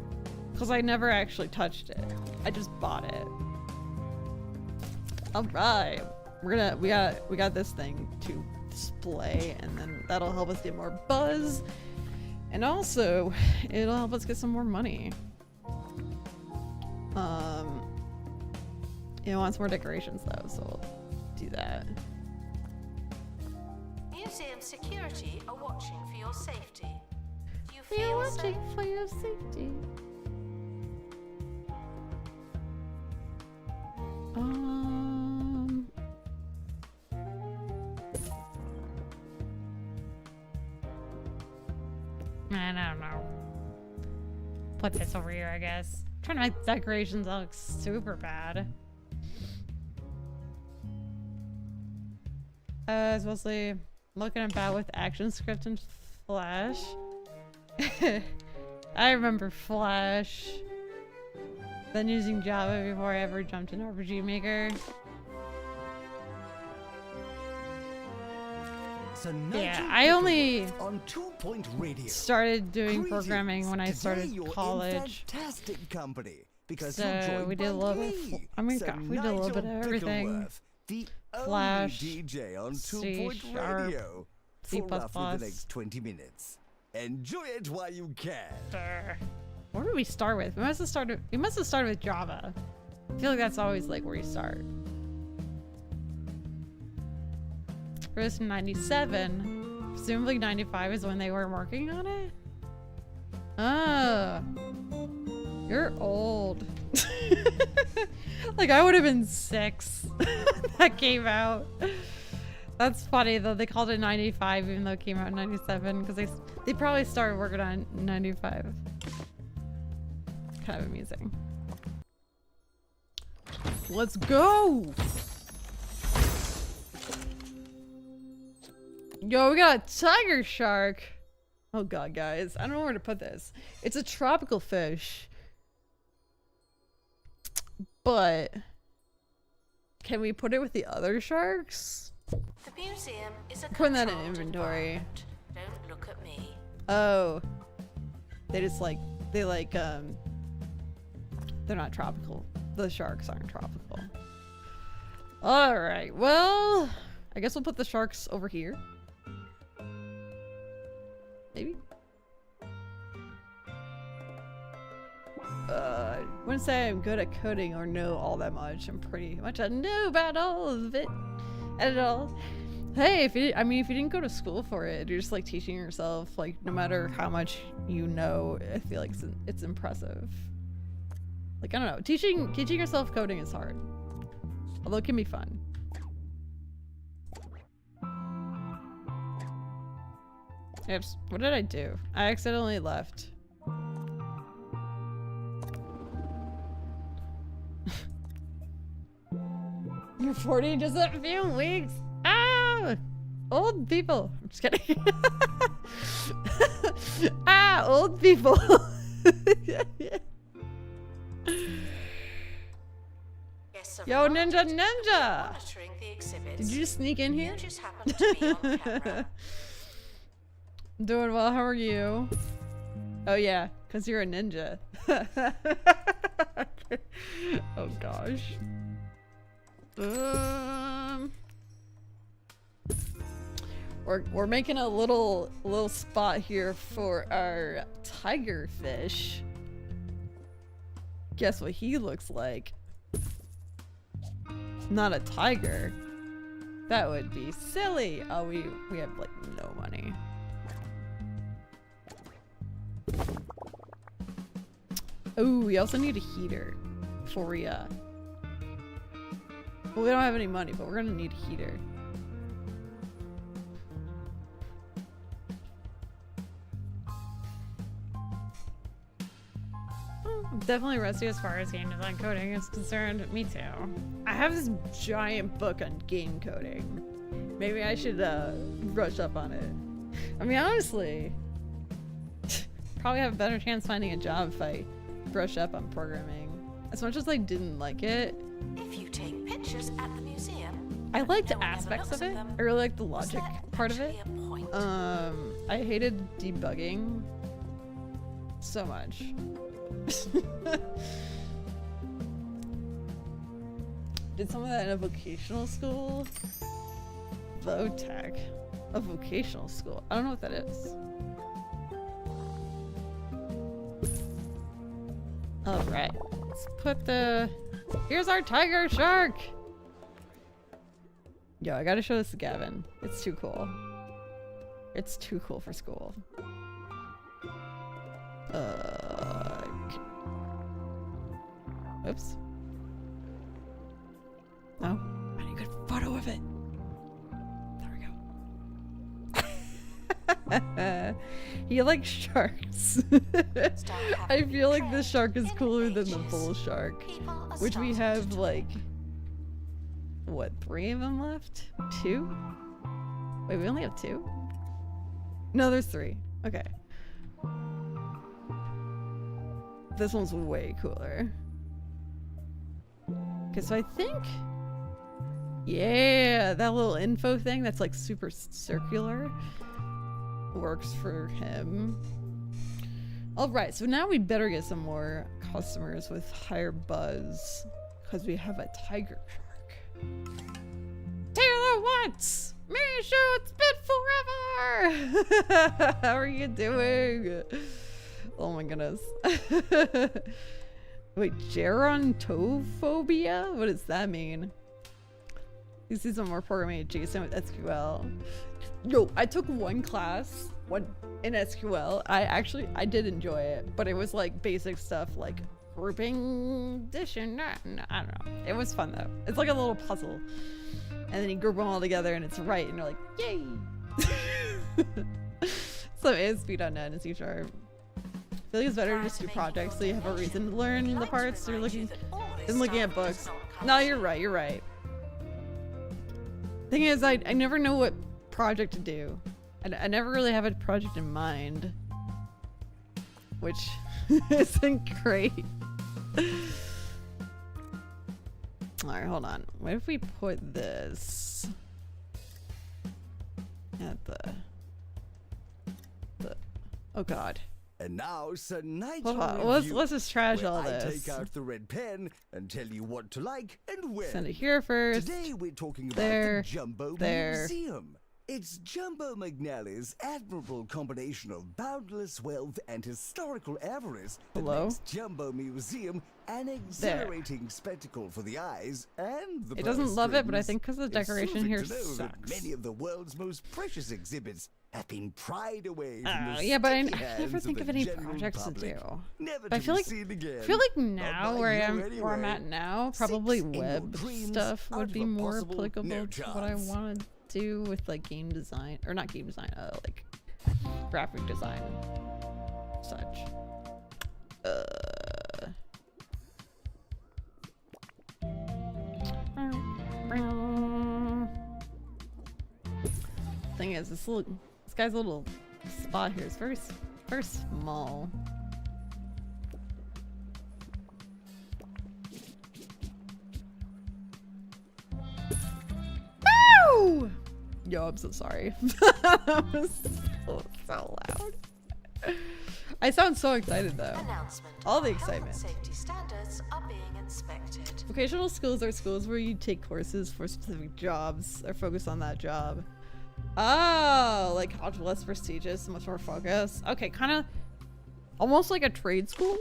because I never actually touched it. I just bought it. All right, we got this thing to display, and then that'll help us get more buzz, and also it'll help us get some more money. It wants more decorations though, so we'll do that.
Museum security are watching for your safety. Do you
They're
feel
watching
safe?
for your safety. I don't know. Put this over here, I guess. I'm trying to make decorations look super bad. I was mostly looking about with ActionScript and Flash. I remember Flash. Then using Java before I ever jumped in RPG Maker. Yeah, I only
on 2-Point Radio.
started doing programming when I started college.
Fantastic company because
So we did a little bit. I mean, God, we did a little bit of everything.
The
Flash,
only DJ on
C#,
2-Point Radio
C++.
for roughly the next 20 minutes. Enjoy it while you can.
Where did we start with? We must have started with Java. I feel like that's always like where you start. Released in 97. Presumably 95 is when they were working on it. Oh. You're old. Like I would have been 6 that came out. That's funny though. They called it 95 even though it came out in 97 because they probably started working on 95. Kind of amusing. Let's go. Yo, we got a tiger shark. Oh god, guys. I don't know where to put this. It's a tropical fish. But can we put it with the other sharks?
The museum is a
Putting that in
controlled
inventory.
environment. Don't look at me.
Oh. They just like they're not tropical. The sharks aren't tropical. Alright, well, I guess we'll put the sharks over here. Maybe? I wouldn't say I'm good at coding or know all that much. I'm pretty much a know about all of it. At all. Hey, if you didn't go to school for it, you're just like teaching yourself, like no matter how much you know, I feel like it's impressive. Like, I don't know, teaching yourself coding is hard. Although it can be fun. Oops, what did I do? I accidentally left. You're 40 in just a few weeks. Ah! Old people. I'm just kidding. Ah, old people. Yo, Ninja Ninja! Did you just sneak in here?
You just happened to be on camera.
Doing well, how are you? Oh yeah, because you're a ninja. Oh gosh. We're making a little spot here for our tiger fish. Guess what he looks like? Not a tiger. That would be silly. Oh, we have like no money. Oh, we also need a heater for ya. Well, we don't have any money, but we're gonna need a heater. I'm definitely rusty as far as game design coding is concerned. Me too. I have this giant book on game coding. Maybe I should brush up on it. I mean, honestly, probably have a better chance finding a job if I brush up on programming. As much as I didn't like it,
If you take pictures at the museum,
I liked
no one ever
aspects
looks
of
at
it.
them.
I really liked the
is
logic
that
part of it.
actually a point?
I hated debugging so much. Did some of that in a vocational school? Votech. A vocational school. I don't know what that is. Alright. Let's put the... Here's our tiger shark! Yo, I gotta show this to Gavin. It's too cool. It's too cool for school. Oops. No, I need a good photo of it. There we go. He likes sharks. I feel like this shark is cooler than the bull shark, which we have like, what, 3 of them left? 2? Wait, we only have 2? No, there's 3. Okay. This one's way cooler. Okay, so I think... Yeah, that little info thing that's like super circular works for him. Alright, so now we better get some more customers with higher buzz. Because we have a tiger shark. Taylor Watts! Mijou, it's been forever! How are you doing? Oh my goodness. Wait, gerontophobia? What does that mean? This is some more programming adjacent with SQL. Yo, I took one class in SQL. I did enjoy it, but it was like basic stuff like grouping this and that. And I don't know. It was fun though. It's like a little puzzle. And then you group them all together and it's right. And you're like, yay. So ASP.NET and C#. I feel like it's better to just do projects so you have a reason to learn the parts you're looking at books. No, you're right. You're right. Thing is, I never know what project to do. I never really have a project in mind, which isn't great. Alright, hold on. What if we put this at the oh god.
And now, Sir Nigel.
Hold on. Let's just trash all
I
this.
take out the red pen and tell you what to like and where.
Send it here first.
Today we're talking about the Jumbo Museum. It's Jumbo McNally's admirable combination of boundless wealth and historical avarice that makes Jumbo Museum an exhilarating spectacle for the eyes and the
It doesn't love it, but I think because the decoration here sucks.
Many of the world's most precious exhibits have been pried away from the
yeah, but I
sticky
never
hands
think
of
of
the
any
general
projects to
public.
do.
Never
But I
to
feel
be
like
seen again.
now
Not
where
by
I am,
you
where I'm
anyway.
at now, probably
6 in your
web
dreams
stuff
out
would
of
be
a
more
possible
applicable
no
to what I
chance.
want to do with like game design, or not game design, like graphic design, such. Thing is, this guy's little spot here is very small. Woo! Yo, I'm so sorry. That was so loud. I sound so excited though. All the excitement.
Safety standards are being inspected.
Vocational schools are schools where you take courses for specific jobs or focus on that job. Oh, like college less prestigious, much more focused. Okay, kind of almost like a trade school.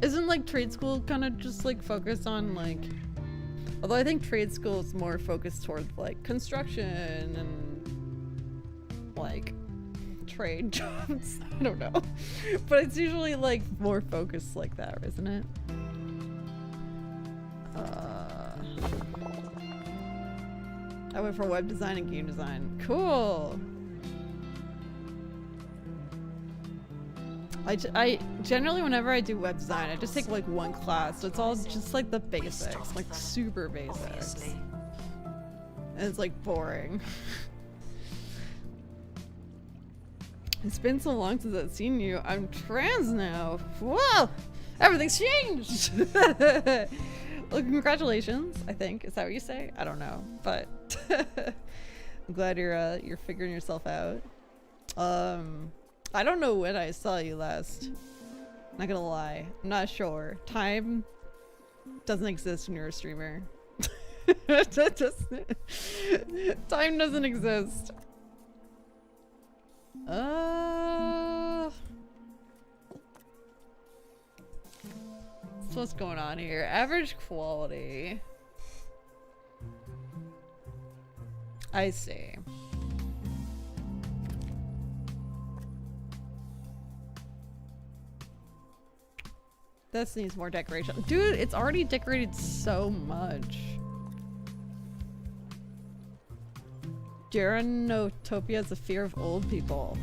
Isn't like trade school kind of just like focused on like, although I think trade school is more focused towards like construction and like trade jobs. I don't know, but it's usually like more focused like that, isn't it? I went for web design and game design. Cool. I generally, whenever I do web design, I just take like one class, so it's all just like the basics, like super basics. And it's like boring. It's been so long since I've seen you. I'm trans now. Whoa! Everything's changed! Well, congratulations, I think. Is that what you say? I don't know, but I'm glad you're figuring yourself out. I don't know when I saw you last. Not gonna lie, I'm not sure. Time doesn't exist when you're a streamer. Time doesn't exist. So what's going on here? Average quality. I see. This needs more decoration. Dude, it's already decorated so much. Geronotopia is a fear of old people.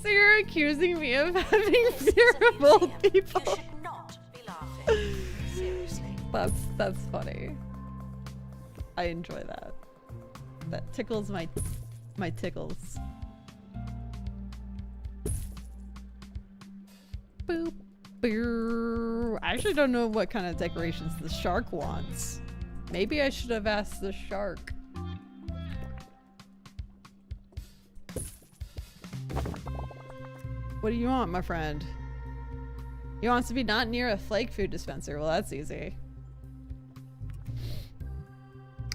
So you're accusing me of having fear of old people?
You should not be laughing. Seriously.
That's funny. I enjoy that. That tickles my tickles. Boop. Boo. I actually don't know what kind of decorations the shark wants. Maybe I should have asked the shark. What do you want, my friend? He wants to be not near a flake food dispenser. Well, that's easy.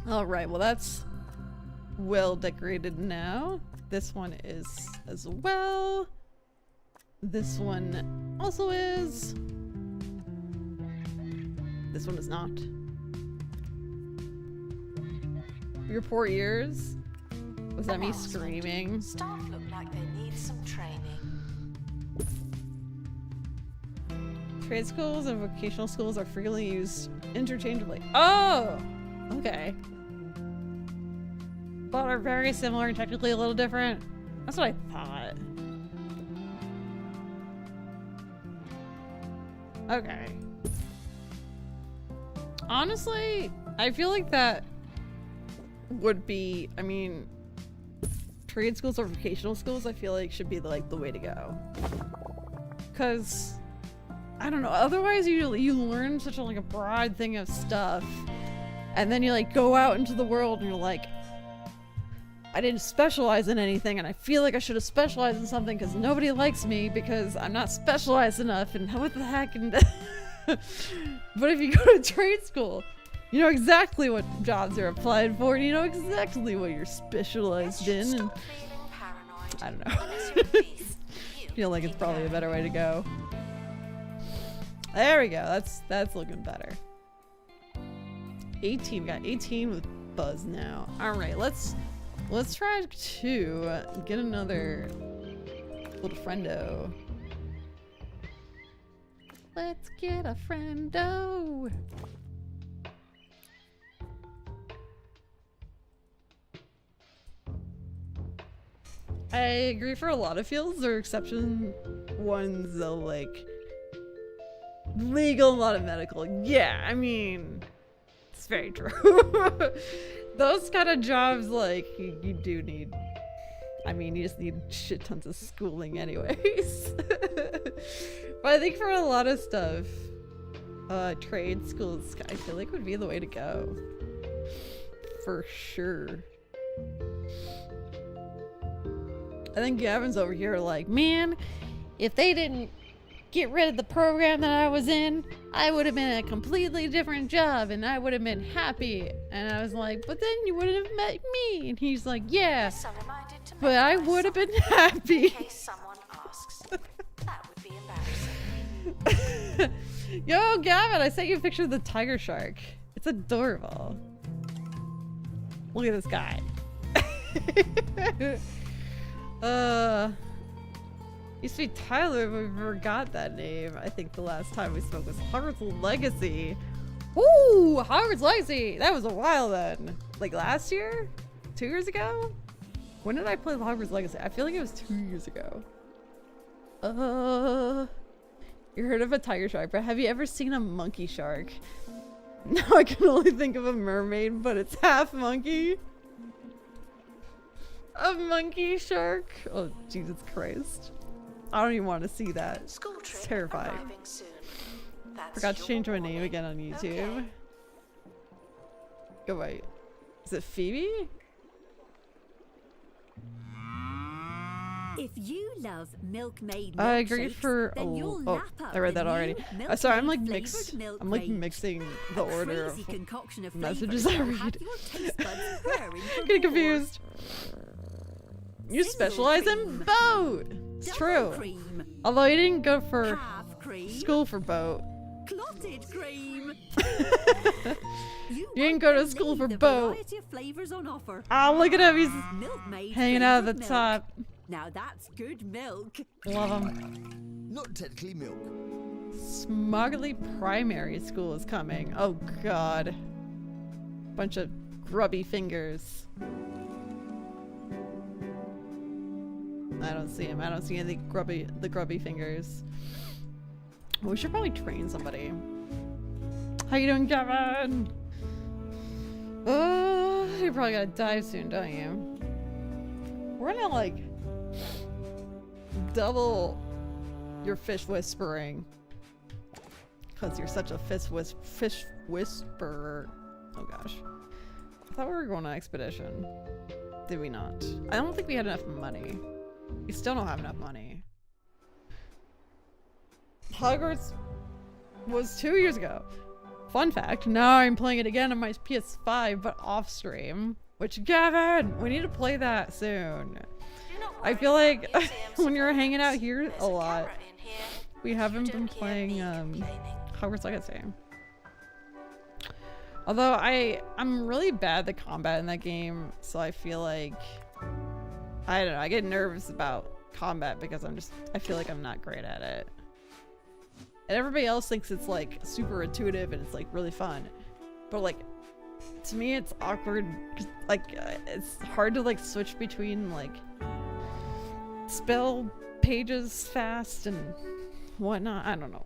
Alright, well that's well decorated now. This one is as well. This one also is. This one is not. Your poor ears? Was that me screaming?
Staff look like they need some training.
Trade schools and vocational schools are frequently used interchangeably. Oh! Okay. But are very similar and technically a little different. That's what I thought. Okay. Honestly, I feel like that would be, I mean, trade schools or vocational schools, I feel like should be the way to go. Cause, I don't know, otherwise you learn such a broad thing of stuff, and then you like go out into the world and you're like, I didn't specialize in anything and I feel like I should have specialized in something because nobody likes me because I'm not specialized enough, and what the heck, and but if you go to trade school, you know exactly what jobs you're applying for, and you know exactly what you're specialized in, and I don't know. I feel like it's probably a better way to go. There we go. That's looking better. 18. We got 18 with Buzz now. All right, let's try to get another little friendo. Let's get a friendo. I agree for a lot of fields. There are exception ones though, like legal, a lot of medical. Yeah, I mean, it's very true. Those kind of jobs, like, you do need, I mean, you just need shit tons of schooling anyways. But I think for a lot of stuff, trade schools, I feel like would be the way to go. For sure. I think Gavin's over here like, man, if they didn't get rid of the program that I was in, I would have been in a completely different job and I would have been happy. And I was like, but then you wouldn't have met me. And he's like, yeah, but I would have been happy.
In case someone asks, that would be embarrassing.
Yo, Gavin, I sent you a picture of the tiger shark. It's adorable. Look at this guy. Used to be Tyler, but we forgot that name. I think the last time we spoke was Hogwarts Legacy. Ooh, Hogwarts Legacy! That was a while then. Like last year? 2 years ago? When did I play Hogwarts Legacy? I feel like it was 2 years ago. You heard of a tiger shark, but have you ever seen a monkey shark? Now I can only think of a mermaid, but it's half monkey. A monkey shark? Oh, Jesus Christ. I don't even want to see that. It's terrifying. Forgot to change my name again on YouTube. Okay. Go wait. Is it Phoebe?
If you love milk-made
I agree for a oh, I read that already. Sorry, I'm like mixing the order of messages I read. Getting confused. You specialize in boat. It's true. Although you didn't go for school for boat.
Clotted cream.
You didn't go to school for boat. Oh, look at him. He's hanging out at the top.
Now that's good milk.
Love him.
Not technically milk.
Smogly Primary School is coming. Oh god. Bunch of grubby fingers. I don't see him. I don't see any grubby fingers. We should probably train somebody. How you doing, Kevin? Oh, you probably gotta die soon, don't you? We're gonna like double your fish whispering. Cause you're such a fish whisperer. Oh gosh. I thought we were going on expedition. Did we not? I don't think we had enough money. We still don't have enough money. Hogwarts was 2 years ago. Fun fact, now I'm playing it again on my PS5, but off stream. Which, Gavin, we need to play that soon. I feel like when you're hanging out here a lot, we haven't been playing Hogwarts Legacy. Although I'm really bad at the combat in that game, so I feel like, I don't know, I get nervous about combat because I feel like I'm not great at it. And everybody else thinks it's like super intuitive and it's like really fun. But like, to me it's awkward. Like, it's hard to like switch between like spell pages fast and whatnot. I don't know.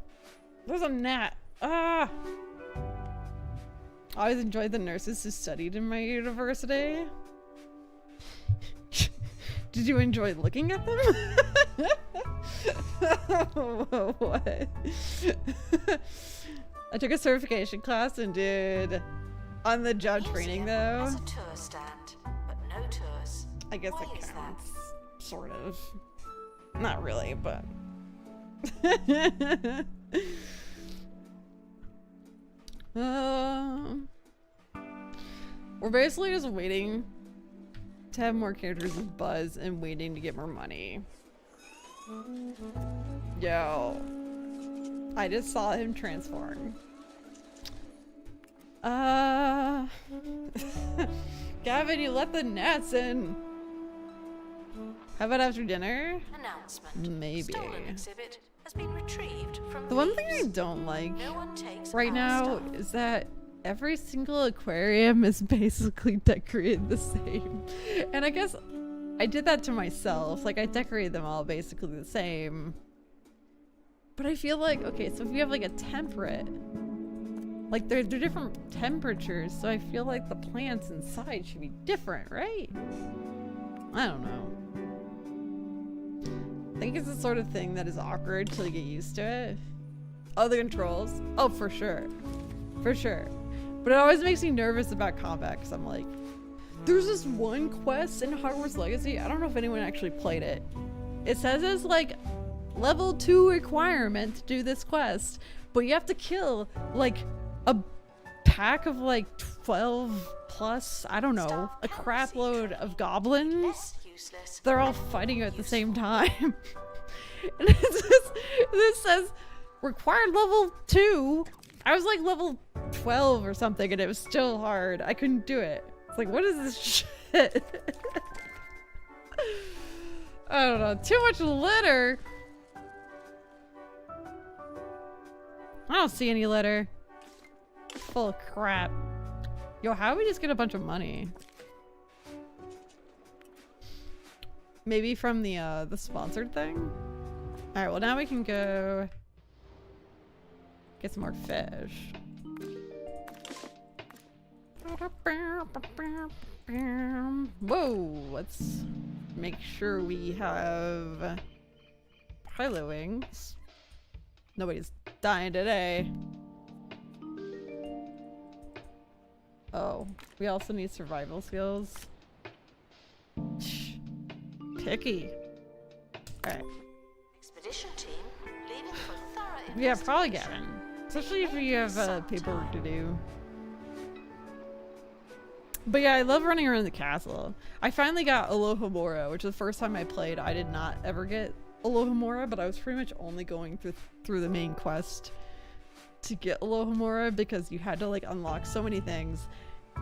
There's a gnat. Ah! I always enjoyed the nurses who studied in my university. Did you enjoy looking at them? What? I took a certification class and did on the job training though.
Has a tour stand, but no tours.
I guess
Why
it
is that?
counts. Sort of. Not really, but. We're basically just waiting to have more characters with Buzz and waiting to get more money. Yo. I just saw him transform. Gavin, you let the gnats in. How about after dinner?
Announcement.
Maybe.
Stolen exhibit has been retrieved from
The one thing I
thieves.
don't like
No one takes
right
our
now
stuff.
is that every single aquarium is basically decorated the same. And I guess I did that to myself. Like, I decorated them all basically the same. But I feel like, okay, so if you have like a temperate, like they're different temperatures, so I feel like the plants inside should be different, right? I don't know. I think it's the sort of thing that is awkward till you get used to it. Oh, the controls. Oh, for sure. For sure. But it always makes me nervous about combat because I'm like, there's this one quest in Hogwarts Legacy. I don't know if anyone actually played it. It says it's like level 2 requirement to do this quest, but you have to kill like a pack of like 12 plus, I don't know, a crap load of goblins.
Less useless.
They're all fighting you at the same time. And this says required level 2. I was like level 12 or something and it was still hard. I couldn't do it. It's like, what is this shit? I don't know. Too much litter. I don't see any litter. Full of crap. Yo, how do we just get a bunch of money? Maybe from the sponsored thing? Alright, well now we can go get some more fish. Whoa, let's make sure we have pilot wings. Nobody's dying today. Oh, we also need survival skills. Picky. Alright.
Expedition team leaving for thorough
Yeah, probably
investigation.
Gavin. Especially if you have paperwork to do. But yeah, I love running around the castle. I finally got Alohomora, which is the first time I played. I did not ever get Alohomora, but I was pretty much only going through the main quest to get Alohomora because you had to like unlock so many things.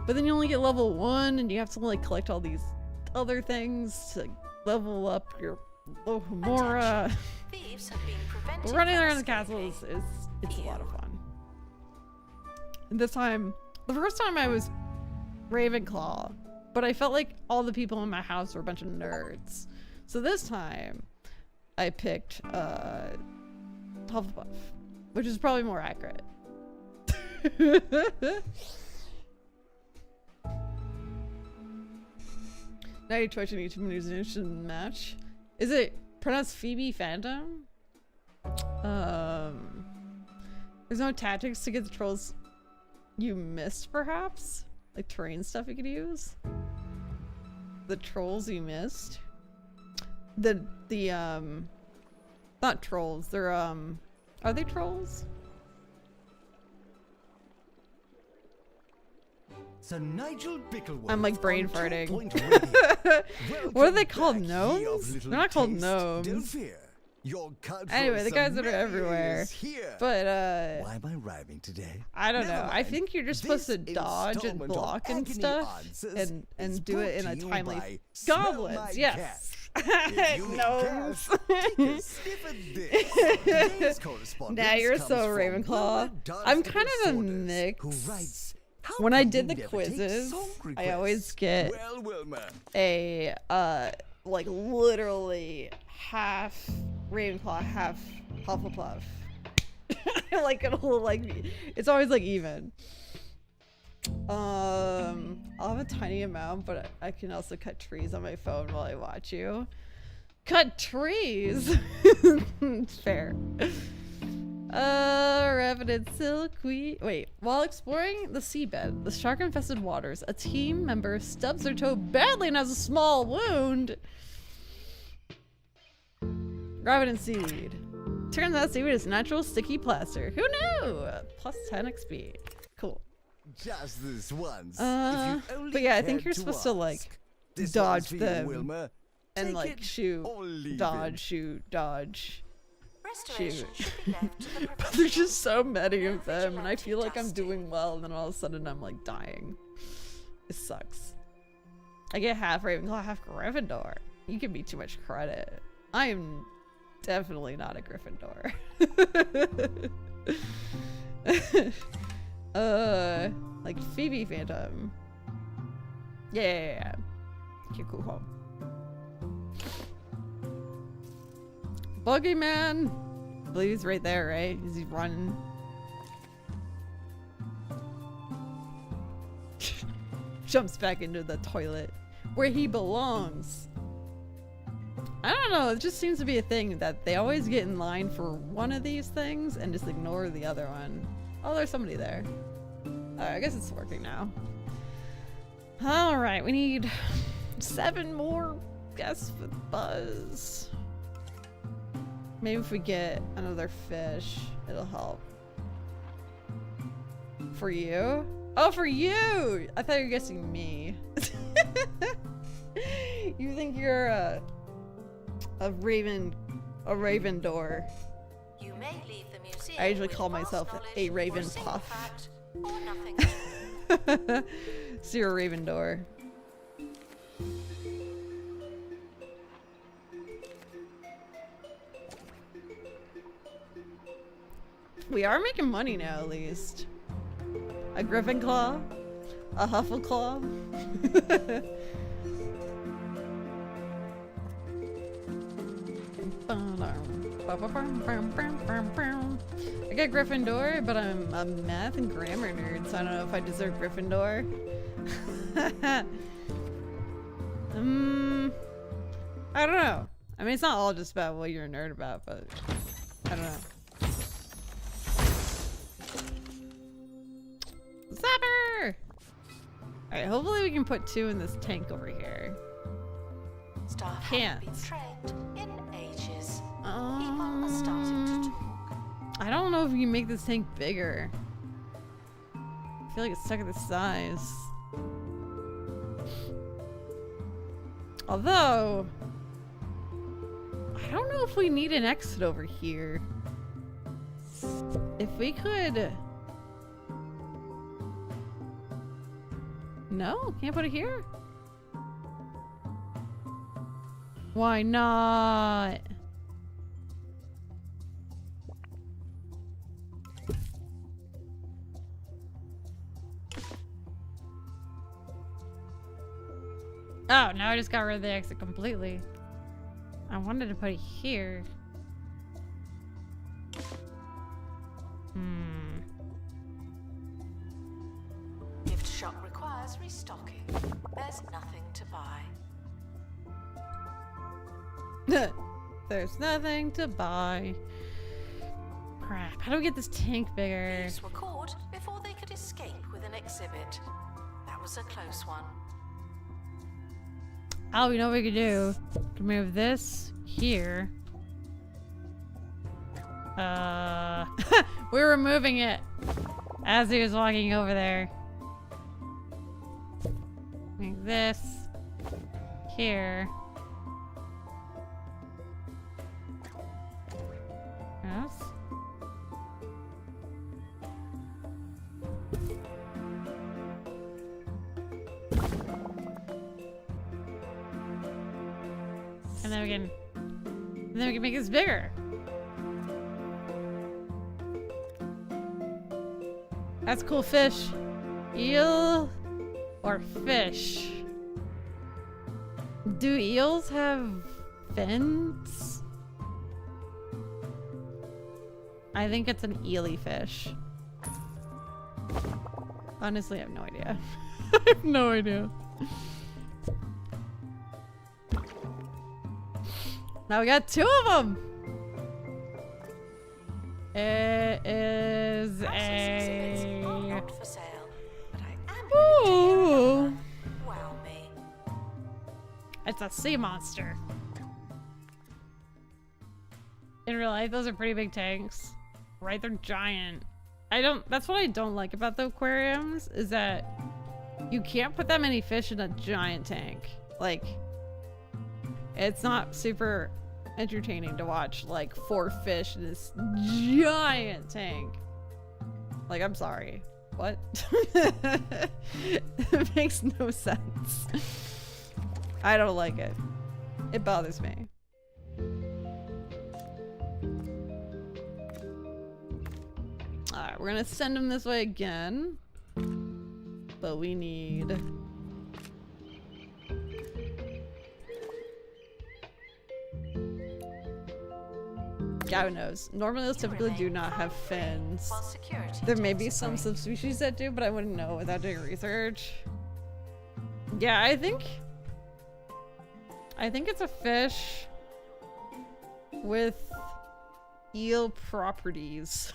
But then you only get level 1 and you have to like collect all these other things to level up your Alohomora.
Thieves have been prevented
But running
from
around the castle
escaping.
it's a lot of fun. And this time, the first time I was Ravenclaw, but I felt like all the people in my house were a bunch of nerds. So this time, I picked Hufflepuff, which is probably more accurate. Now you're twitching each musician match. Is it pronounced Phoebe Phantom? There's no tactics to get the trolls you missed, perhaps? Like terrain stuff you could use? The trolls you missed? Not trolls, they're, are they trolls?
Sir Nigel Bickleworth
I'm like brain
on
farting.
2 Point Radio.
What are they
Welcome
called,
back, ye
gnomes?
of little
They're not called
taste.
gnomes.
Don't fear. Your cultural
Anyway, the guys that are
sommelier
everywhere.
is here.
But,
Why am I rhyming today?
I don't
Never
know. I
mind.
think you're just supposed to
This
dodge and
installment of
block and
Agony
stuff
Answers
and
is
do it in a
brought to you
timely
by Smell
goblins.
My
Yes.
Cash. If you need
Nose.
cash, take a sniff at this. Today's correspondence
Now you're
comes
so
from
Ravenclaw.
Wilma
I'm
Dunstable
kind of a
Saunders,
mix.
who writes, "How
When I
come
did
you
the
never take
quizzes,
song
I always
requests?"
get
Well, Wilma,
a like literally half Ravenclaw, half Hufflepuff. Like it'll like it's always like even. I'll have a tiny amount, but I can also cut trees on my phone while I watch you. Cut trees. Fair. Revenant Silkweed. Wait, while exploring the seabed, the shark-infested waters, a team member stubs their toe badly and has a small wound. Revenant Seed. Turns out seaweed is natural sticky plaster. Who knew? Plus 10 XP. Cool.
just this once. If you only
But yeah, I think
cared
you're supposed to like
ask. This
dodge
one's for you,
them
Wilma.
and
Take
like
it
shoot,
or leave
dodge,
it.
shoot, dodge.
Restoration
Shoot.
should be left to the
But there's just so
professionals.
many
No
of them, and I
vigilante
feel like I'm
dusting.
doing well, and then all of a sudden I'm like dying. It sucks. I get half Ravenclaw, half Gryffindor. You give me too much credit. I am definitely not a Gryffindor. Like Phoebe Phantom. Yeah. Okay, cool. Boogeyman! I believe he's right there, right? Is he running? Jumps back into the toilet where he belongs. I don't know, it just seems to be a thing that they always get in line for one of these things and just ignore the other one. Oh, there's somebody there. I guess it's working now. Alright, we need 7 more guests with Buzz. Maybe if we get another fish, it'll help. For you? Oh, for you! I thought you were guessing me. You think you're a Ravendor.
You may leave the museum
I usually
with
call
vast
myself
knowledge
a
or
Raven
single
Puff.
fact, or nothing.
So you're a Ravendor. We are making money now, at least. A Gryffindor, a Huffleclaw. I got Gryffindor, but I'm a math and grammar nerd, so I don't know if I deserve Gryffindor. I don't know. I mean, it's not all just about what you're a nerd about, but I don't know. Zapper! Alright, hopefully we can put 2 in this tank over here.
Staff
Can't.
haven't been trained in ages. People are starting to talk.
I don't know if we can make this tank bigger. I feel like it's stuck at this size. Although, I don't know if we need an exit over here. If we could... No? Can't put it here? Why not? Oh, now I just got rid of the exit completely. I wanted to put it here.
Gift shop requires restocking. There's nothing to buy.
There's nothing to buy. Crap. How do we get this tank bigger?
Thieves were caught before they could escape with an exhibit. That was a close one.
Oh, you know what we could do? We can move this here. We were moving it as he was walking over there. Like this here. Yes. And then we can make this bigger. That's cool fish. Eel or fish? Do eels have fins? I think it's an eely fish. Honestly, I have no idea. I have no idea. Now we got 2 of them. It is a.
Not for sale, but I am
Ooh.
wow me.
It's a sea monster. In real life, those are pretty big tanks, right? They're giant. That's what I don't like about the aquariums, is that you can't put that many fish in a giant tank. Like, it's not super entertaining to watch like 4 fish in this giant tank. Like, I'm sorry. What? It makes no sense. I don't like it. It bothers me. Alright, we're gonna send him this way again. But we need... God knows. Normally those typically do not have fins. There may be some subspecies that do, but I wouldn't know without doing research. Yeah, I think it's a fish with eel properties.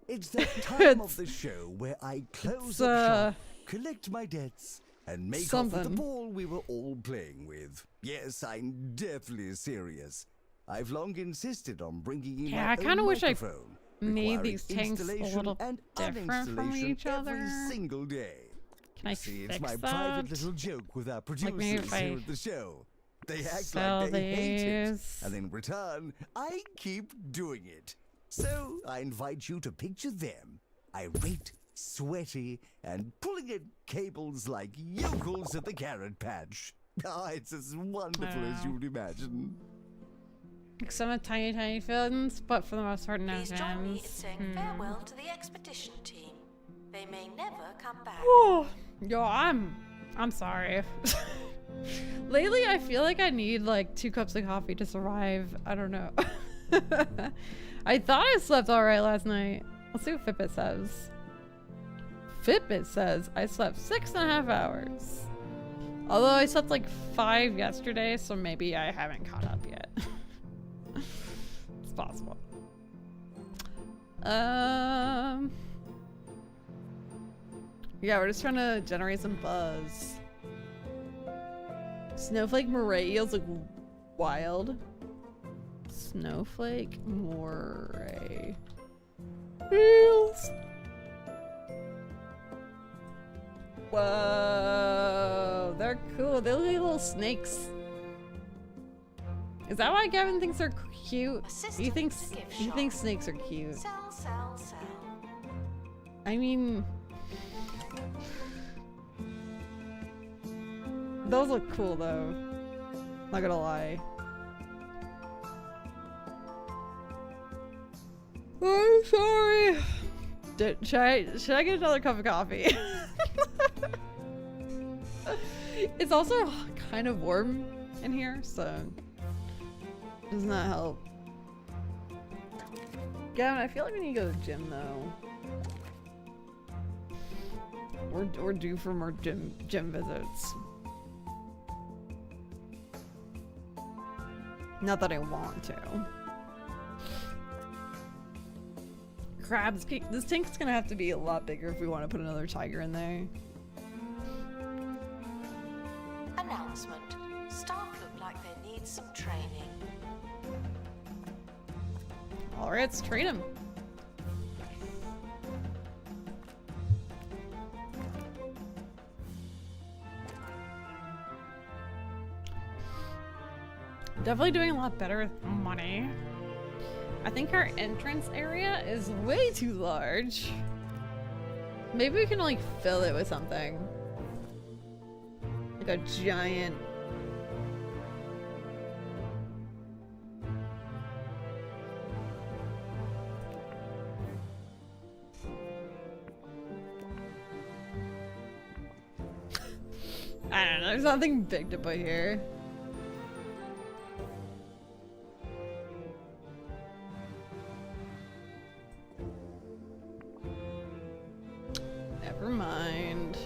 It's that time of the show where I close up shop, collect my debts, and make off with the ball we were all playing with. Yes, I'm definitely serious. I've long insisted on bringing in my own microphone,
made these tanks a little
and
different from each other.
Every single day.
Can I
See,
fix
it's my
that?
private little joke with our producers
maybe if
here
I
at the show. They act
sell
like they hate it,
these.
and in return, I keep doing it. So I invite you to picture them, irate, sweaty, and pulling at cables like yokels at the carrot patch. Ah, it's as wonderful as you'd imagine.
Some have tiny, tiny fins, but for the most part, no fins.
Please join me in saying farewell to the expedition team. They may never come back.
Oh, yo, I'm sorry. Lately, I feel like I need like 2 cups of coffee to survive. I don't know. I thought I slept all right last night. Let's see what Fitbit says. Fitbit says I slept 6.5 hours. Although I slept like 5 yesterday, so maybe I haven't caught up yet. It's possible. Yeah, we're just trying to generate some buzz. Snowflake moray eels look wild. Snowflake moray eels. Whoa, they're cool. They look like little snakes. Is that why Gavin thinks they're cute? He thinks snakes are cute.
Sell.
I mean, those look cool though. Not gonna lie. I'm sorry. Should I get another cup of coffee? It's also kind of warm in here, so does not help. Gavin, I feel like we need to go to the gym though. We're due for more gym visits. Not that I want to. Crabs. This tank's gonna have to be a lot bigger if we want to put another tiger in there.
Announcement. Staff look like they need some training.
Alright, let's train him. Definitely doing a lot better with money. I think our entrance area is way too large. Maybe we can like fill it with something. Like a giant I don't know, there's nothing big to put here. Never mind.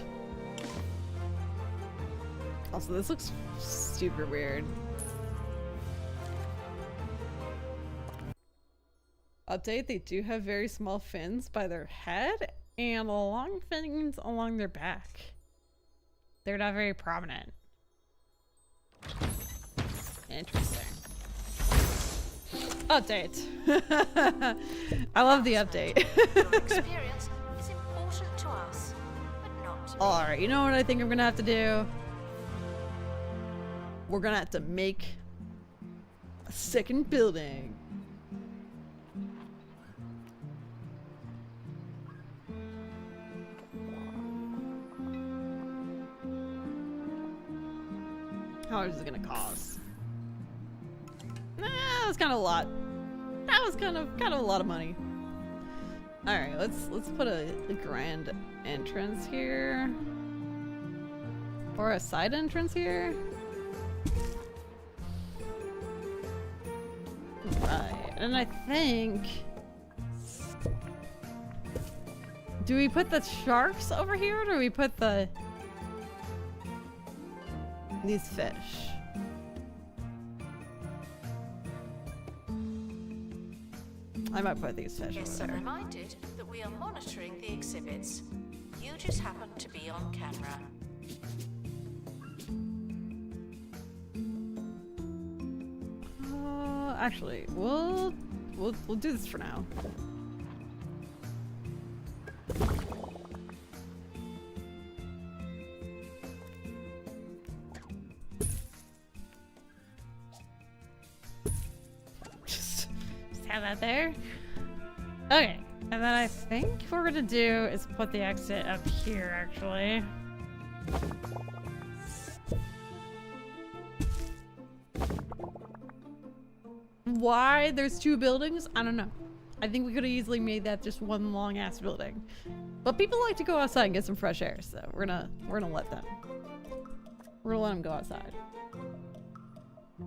Also, this looks super weird. Update, they do have very small fins by their head and long fins along their back. They're not very prominent. Interesting. Update. I love the update.
Your experience is important to us, but not to me.
Alright, you know what I think I'm gonna have to do? We're gonna have to make a second building. How much is it gonna cost? Nah, that was kind of a lot. That was kind of a lot of money. All right, let's put a grand entrance here, or a side entrance here. Right, and I think, do we put the sharks over here, or do we put these fish? I might put these fish
Yes,
over
I'm
there.
reminded that we are monitoring the exhibits. You just happen to be on camera.
Actually, we'll do this for now. Just have that there. Okay, and then I think what we're gonna do is put the exit up here, actually. Why there's two buildings? I don't know. I think we could have easily made that just one long ass building. But people like to go outside and get some fresh air, so we're gonna let them. We're gonna let them go outside.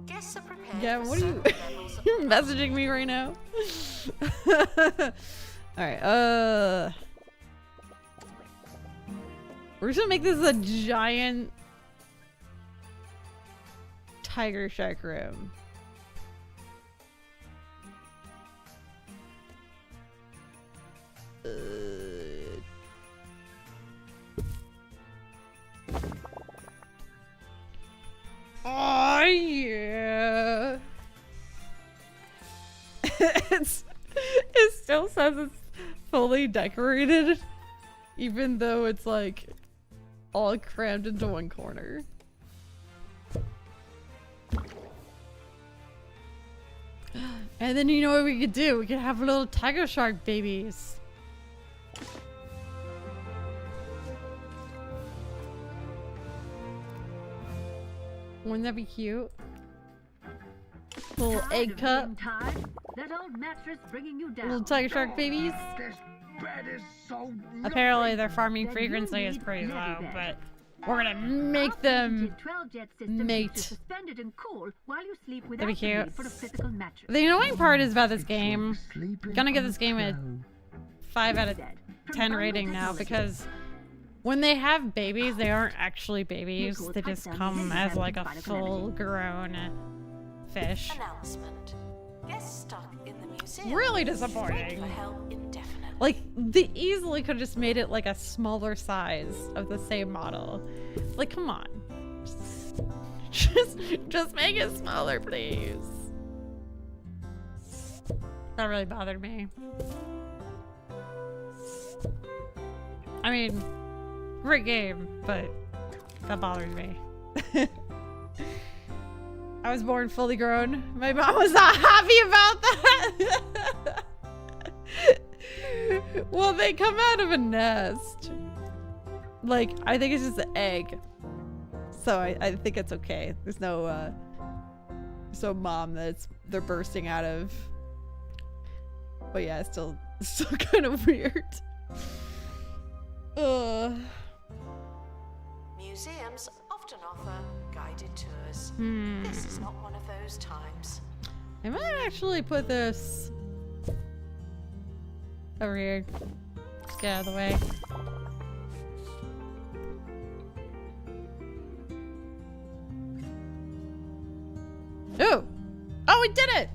Guests are prepared.
Yeah,
for
what are you
certain levels of
you're messaging me right now? Alright, we're just gonna make this a giant tiger shark room. Oh yeah. It still says it's fully decorated, even though it's like all crammed into one corner. And then you know what we could do? We could have little tiger shark babies. Wouldn't that be cute? Little egg cup.
That old mattress bringing you down.
Little tiger shark babies.
This bed is so
Apparently their farming frequency is pretty low, but we're gonna make them mate. That'd be cute. The annoying part is about this game, I'm gonna give this game a 5 out of 10 rating now, because when they have babies, they aren't actually babies. They just come as like a full-grown fish.
announcement. Guests stuck in the museum.
Really
Wait
disappointing.
for help indefinitely.
Like, they easily could have just made it like a smaller size of the same model. Like, come on. Just make it smaller, please. That really bothered me. I mean, great game, but that bothers me. I was born fully grown. My mom was not happy about that. Well, they come out of a nest. Like, I think it's just an egg. So I think it's okay. There's no mom that they're bursting out of. But yeah, it's still kind of weird.
Museums often often offer guided tours.
Hmm.
This is not one of those times.
I might actually put this over here. Just get out of the way. Oh! Oh, we did it!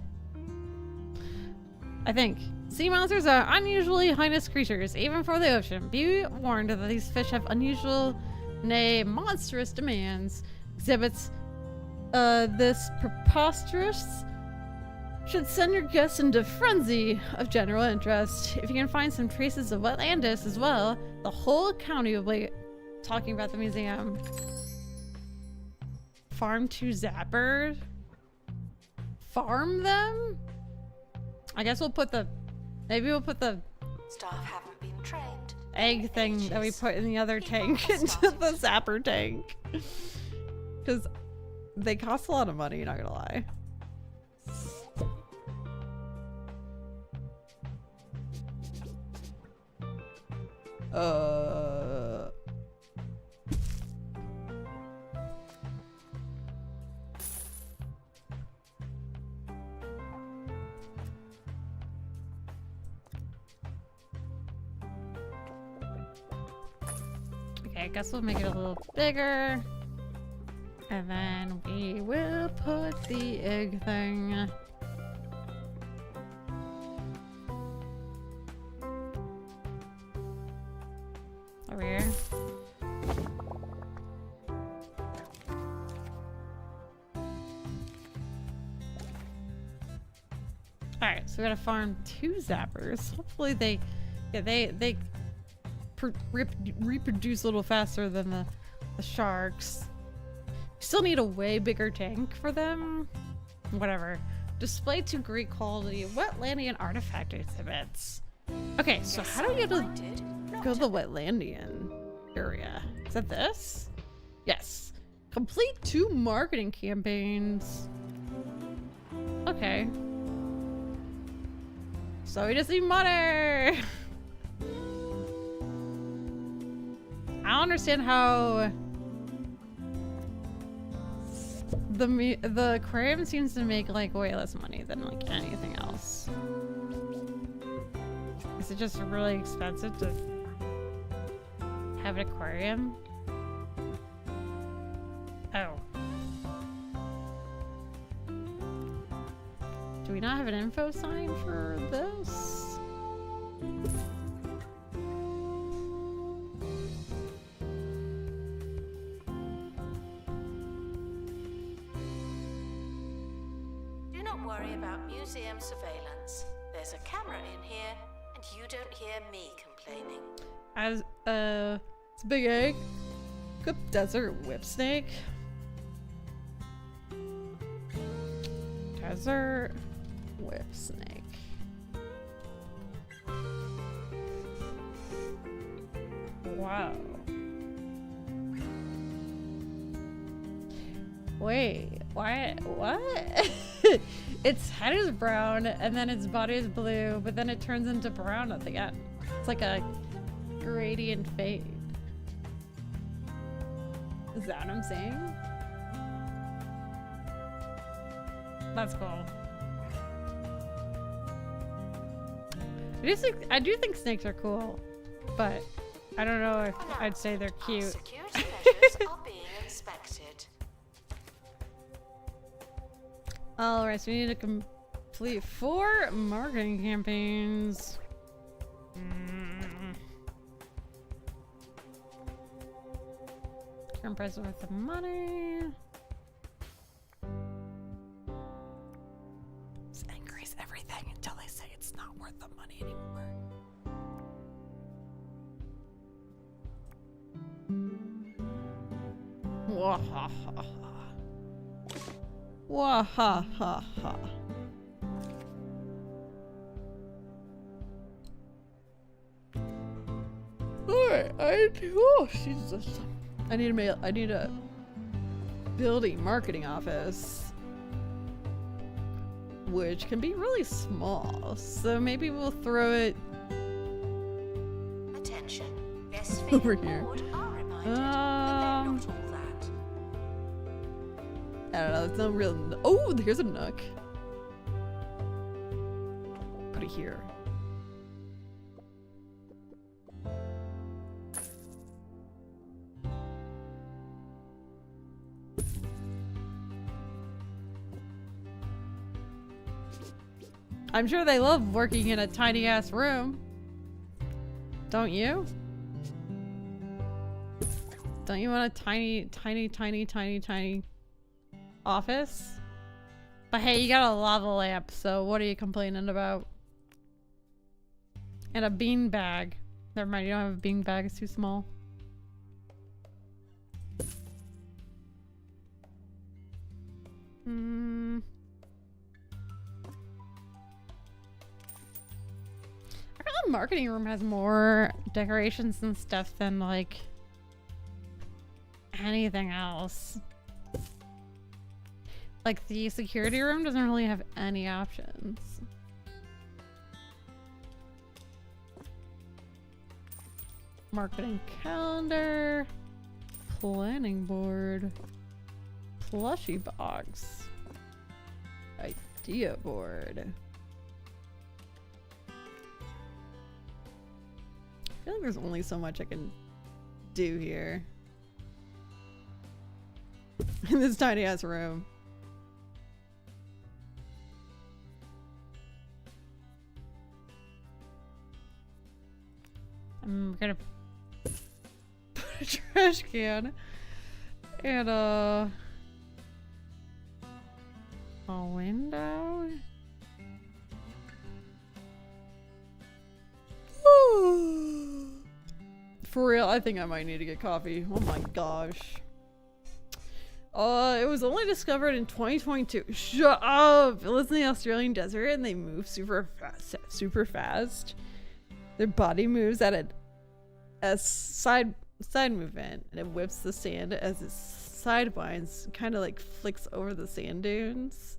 I think. Sea monsters are unusually heinous creatures, even for the ocean. Be warned that these fish have unusual, nay, monstrous demands. Exhibits this preposterous should send your guests into frenzy of general interest. If you can find some traces of Atlantis as well, the whole county will be talking about the museum. Farm 2 zappers? Farm them? I guess we'll put the... Maybe we'll put the
Staff haven't been trained.
egg thing that we put in the other tank into the zapper tank. Because they cost a lot of money, not gonna lie. Okay, I guess we'll make it a little bigger. And then we will put the egg thing. Over here. Alright, so we gotta farm 2 zappers. Hopefully they reproduce a little faster than the sharks. Still need a way bigger tank for them. Whatever. Display to great quality Wetlandian artifact exhibits. Okay, so how do we get to go to the Wetlandian area? Is that this? Yes. Complete 2 marketing campaigns. Okay. So we just need money. I don't understand how the aquarium seems to make like way less money than like anything else. Is it just really expensive to have an aquarium? Oh. Do we not have an info sign for this?
Do not worry about museum surveillance. There's a camera in here, and you don't hear me complaining.
As it's a big egg. Good desert whip snake. Desert whip snake. Wow. Wait, why? What? Its head is brown and then its body is blue, but then it turns into brown at the end. It's like a gradient fade. Is that what I'm saying? That's cool. I do think snakes are cool, but I don't know if I'd say they're cute.
Security measures are being inspected.
Alright, so we need to complete 4 marketing campaigns. Current price worth of money. Just increase everything until they say it's not worth the money anymore. Wahaha. Wahaha. Alright, oh Jesus. I need a building marketing office, which can be really small. So maybe we'll throw it
Attention. Guests
over
feeling
here.
bored are reminded that they're not all that.
I don't know. It's no real. Oh, here's a nook. Put it here. I'm sure they love working in a tiny ass room. Don't you? Don't you want a tiny office? But hey, you got a lava lamp, so what are you complaining about? And a bean bag. Never mind, you don't have a bean bag, it's too small. I feel the marketing room has more decorations and stuff than like anything else. Like the security room doesn't really have any options. Marketing calendar, planning board, plushie box, idea board. I feel like there's only so much I can do here. In this tiny ass room. I'm gonna put a trash can and a window. For real, I think I might need to get coffee. Oh my gosh. It was only discovered in 2022. Shut up! It lives in the Australian desert and they move super fast. Their body moves at a side movement, and it whips the sand as it sidewinds, kind of like flicks over the sand dunes.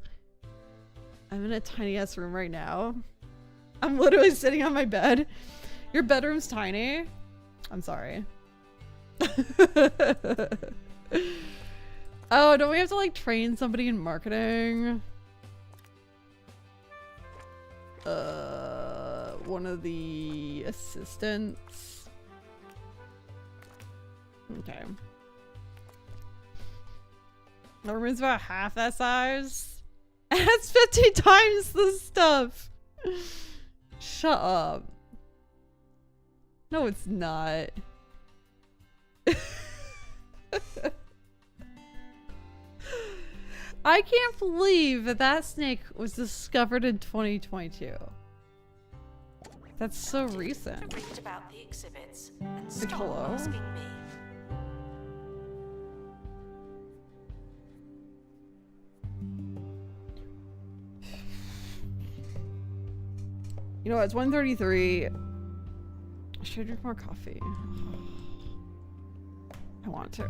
I'm in a tiny ass room right now. I'm literally sitting on my bed. Your bedroom's tiny. I'm sorry. Oh, don't we have to like train somebody in marketing? One of the assistants. Okay. The room's about half that size. That's 50 times the stuff. Shut up. No, it's not. I can't believe that that snake was discovered in 2022. That's so recent.
Read about the exhibits and
Like,
stop
hello?
asking me.
You know what? It's 1:33. Should I drink more coffee? I want to.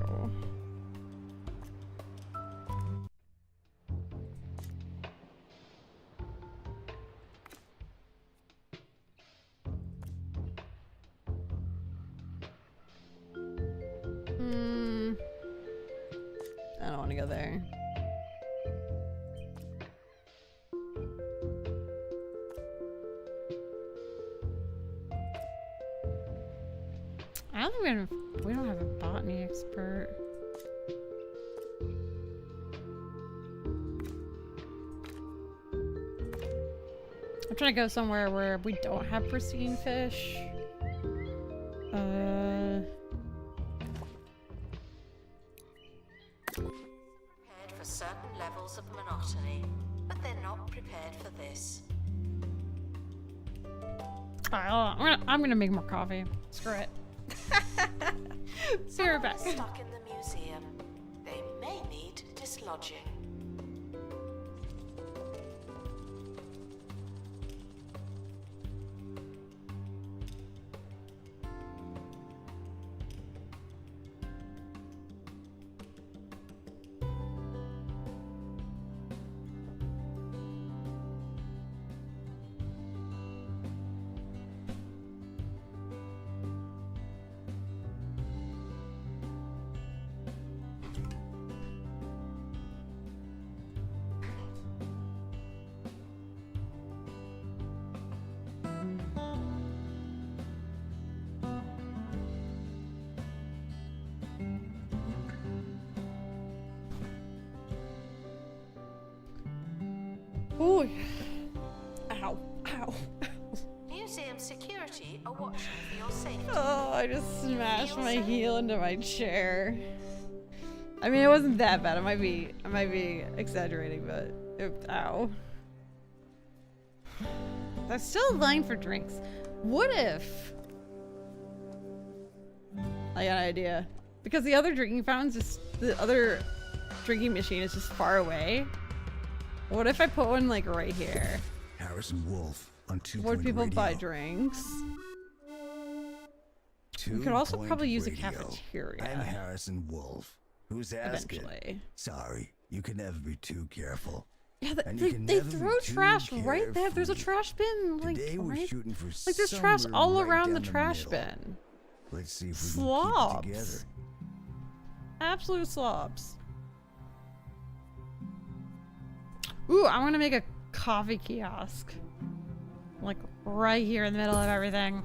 I don't want to go there. I don't think we don't have a botany expert. I'm trying to go somewhere where we don't have pristine fish.
Prepared for certain levels of monotony, but they're not prepared for this.
I'm gonna make more coffee. Screw it. See her back.
Stuck in the museum. They may need dislodging.
Ooh. Ow. Ow.
Museum security are watching for your safety.
Oh, I just smashed my heel into my chair. I mean, it wasn't that bad. I might be exaggerating, but ow. There's still a line for drinks. What if? I got an idea. Because the other drinking the other drinking machine is just far away. What if I put one like right here?
Harrison Wolf on 2
Would people
radio.
buy drinks? We could also probably use a cafeteria.
I'm Harrison Wolf. Who's asking?
Eventually.
Sorry, you can never be too careful.
Yeah,
And you can
they
never be
throw
too
trash right there. There's a
carefree.
trash bin, like,
Today we're
right?
shooting for
Like, there's trash
somewhere
all
right
around the
down
trash
middle.
bin.
Let's see if we
Slobs.
can keep it together.
Absolute slobs. Ooh, I want to make a coffee kiosk. Like, right here in the middle of everything.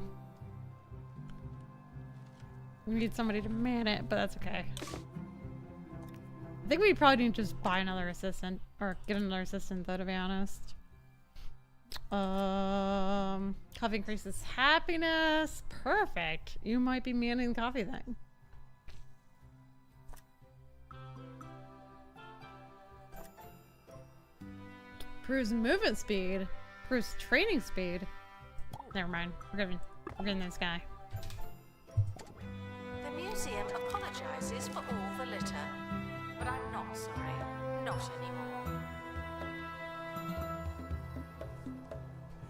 We need somebody to man it, but that's okay. I think we probably need to just buy another assistant. Or get another assistant, though, to be honest. Coffee increases happiness. Perfect. You might be manning the coffee thing. Improves movement speed. Improves training speed. Never mind. We're getting this guy.
The museum apologizes for all the litter, but I'm not sorry. Not anymore.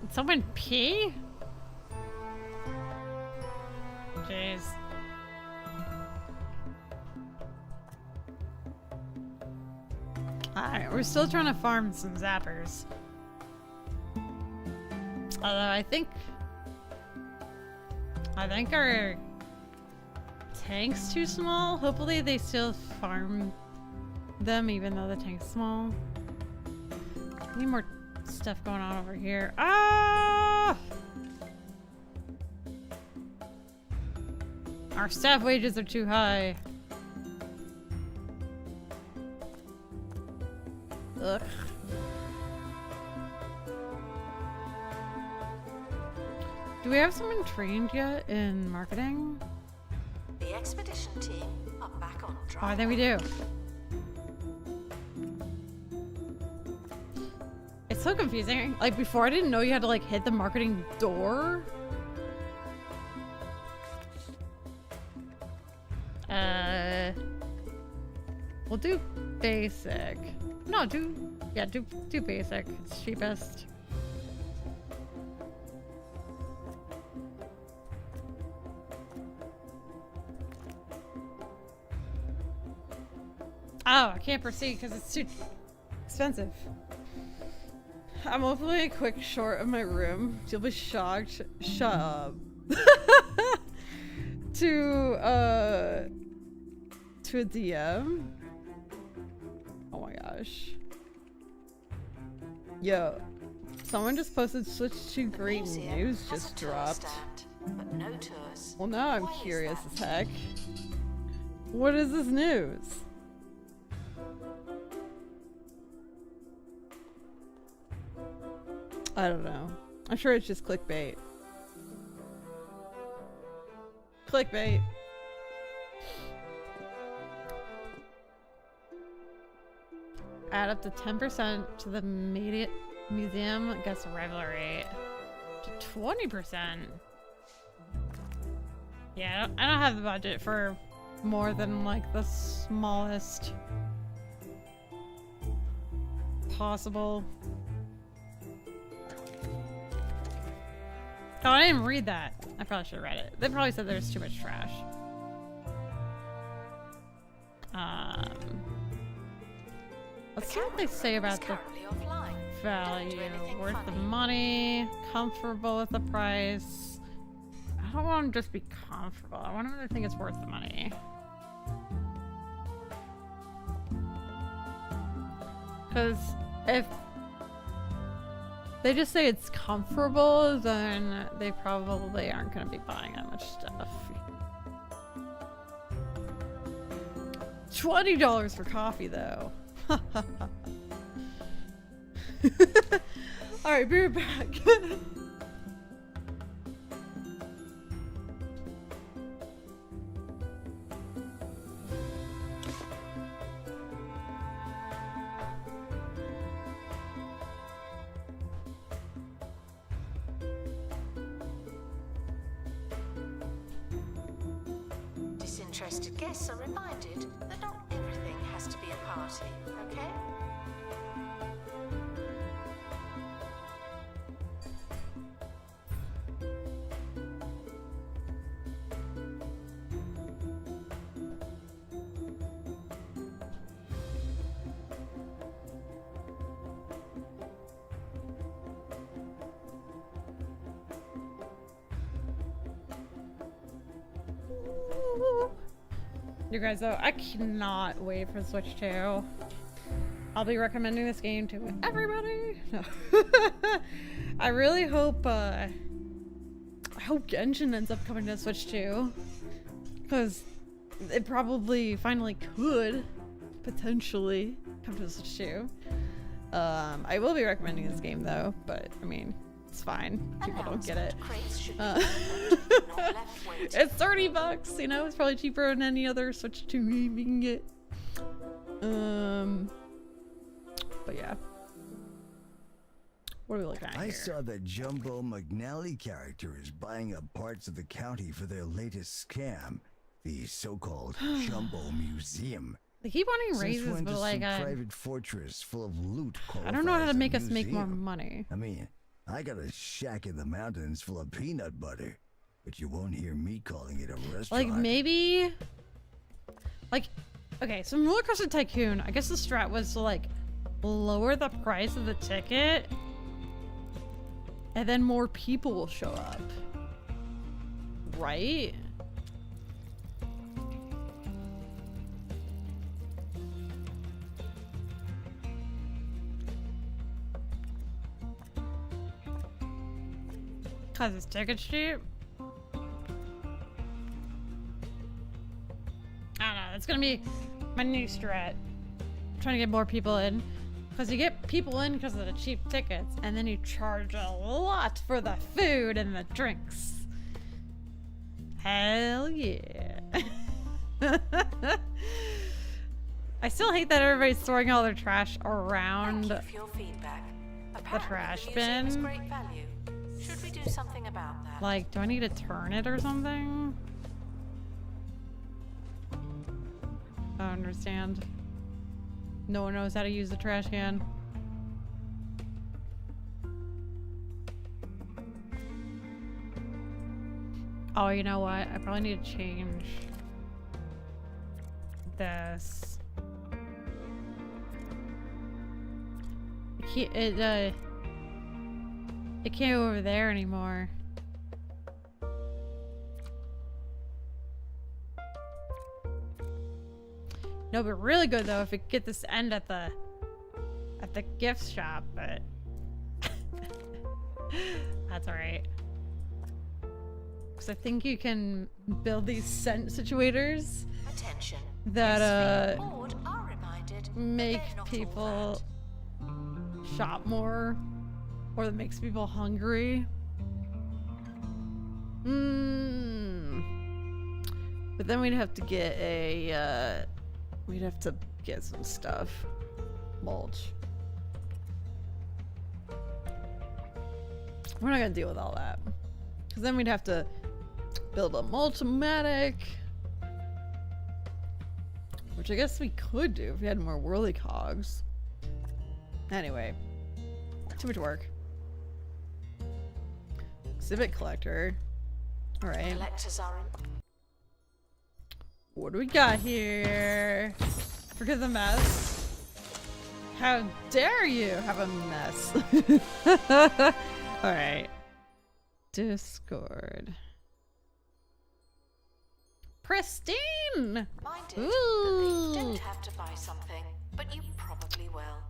Did someone pee? Jeez. Alright, we're still trying to farm some zappers. Although I think our tank's too small. Hopefully they still farm them even though the tank's small. Need more stuff going on over here. Ah! Our staff wages are too high. Ugh. Do we have someone trained yet in marketing?
The expedition team are back on track.
Oh, I think we do. It's so confusing. Like before I didn't know you had to like hit the marketing door. We'll do basic. No, do basic. It's cheapest. Oh, I can't proceed because it's too expensive. I'm hopefully a quick short of my room. You'll be shocked. Shut up. to a DM. Oh my gosh. Yo, someone just posted switch to great
Museum
news
has
just
a tour
dropped.
stand, but no tours.
Well, now I'm
Why is
curious
that?
as heck. What is this news? I don't know. I'm sure it's just clickbait. Clickbait. Add up to 10% to the museum guest arrival rate. To 20%. Yeah, I don't have the budget for more than like the smallest possible. Oh, I didn't read that. I probably should have read it. They probably said there's too much trash. Let's see what they say about the
Currently offline.
value.
Don't do anything
Worth the
funny.
money. Comfortable with the price. I don't want them to just be comfortable. I want them to think it's worth the money. Because if they just say it's comfortable, then they probably aren't going to be buying that much stuff. $20 for coffee, though. Alright, be right back.
Disinterested guests are reminded that not everything has to be a party, okay?
You guys, though, I cannot wait for Switch 2. I'll be recommending this game to everybody. No. I really hope, I hope Genshin ends up coming to Switch 2. Because it probably finally could, potentially, come to Switch 2. I will be recommending this game, though, but, I mean, it's fine. People don't get it. It's $30, you know? It's probably cheaper than any other Switch 2 game you can get. But yeah. What are we looking at here?
I saw that Jumbo McNally character is buying up parts of the county for their latest scam, the so-called Jumbo Museum.
They keep wanting raises, but like,
private fortress full of loot.
I don't know how to make us make more money.
I mean, I got a shack in the mountains full of peanut butter, but you won't hear me calling it a restaurant.
Like maybe, like, okay, so in Roller Coaster Tycoon, I guess the strat was to like lower the price of the ticket, and then more people will show up, right? Cause it's ticket cheap. I don't know. It's gonna be my new strat. Trying to get more people in, because you get people in because of the cheap tickets, and then you charge a lot for the food and the drinks. Hell yeah! I still hate that everybody's throwing all their trash around
Thank you for your feedback.
the trash
the museum is
bin.
great value. Should we do something about that?
Like, do I need to turn it or something? I don't understand. No one knows how to use the trash can. Oh, you know what? I probably need to change this. It can't go over there anymore. No, but really good though if it get this to end at the gift shop, but that's alright. Because I think you can build these scent situators
Attention.
that
Board are reminded that
make
they're not all
people shop more, or that makes people hungry. But then we'd have to get a we'd have to get some stuff. Mulch. We're not gonna deal with all that, because then we'd have to build a mulch-o-matic, which I guess we could do if we had more whirly cogs. Anyway, too much work. Exhibit collector. All right.
Collectors are
What do we got here? Forget the mess. How dare you have a mess? All right. Discord. Pristine.
reminded that they
Ooh.
don't have to buy something, but you probably will.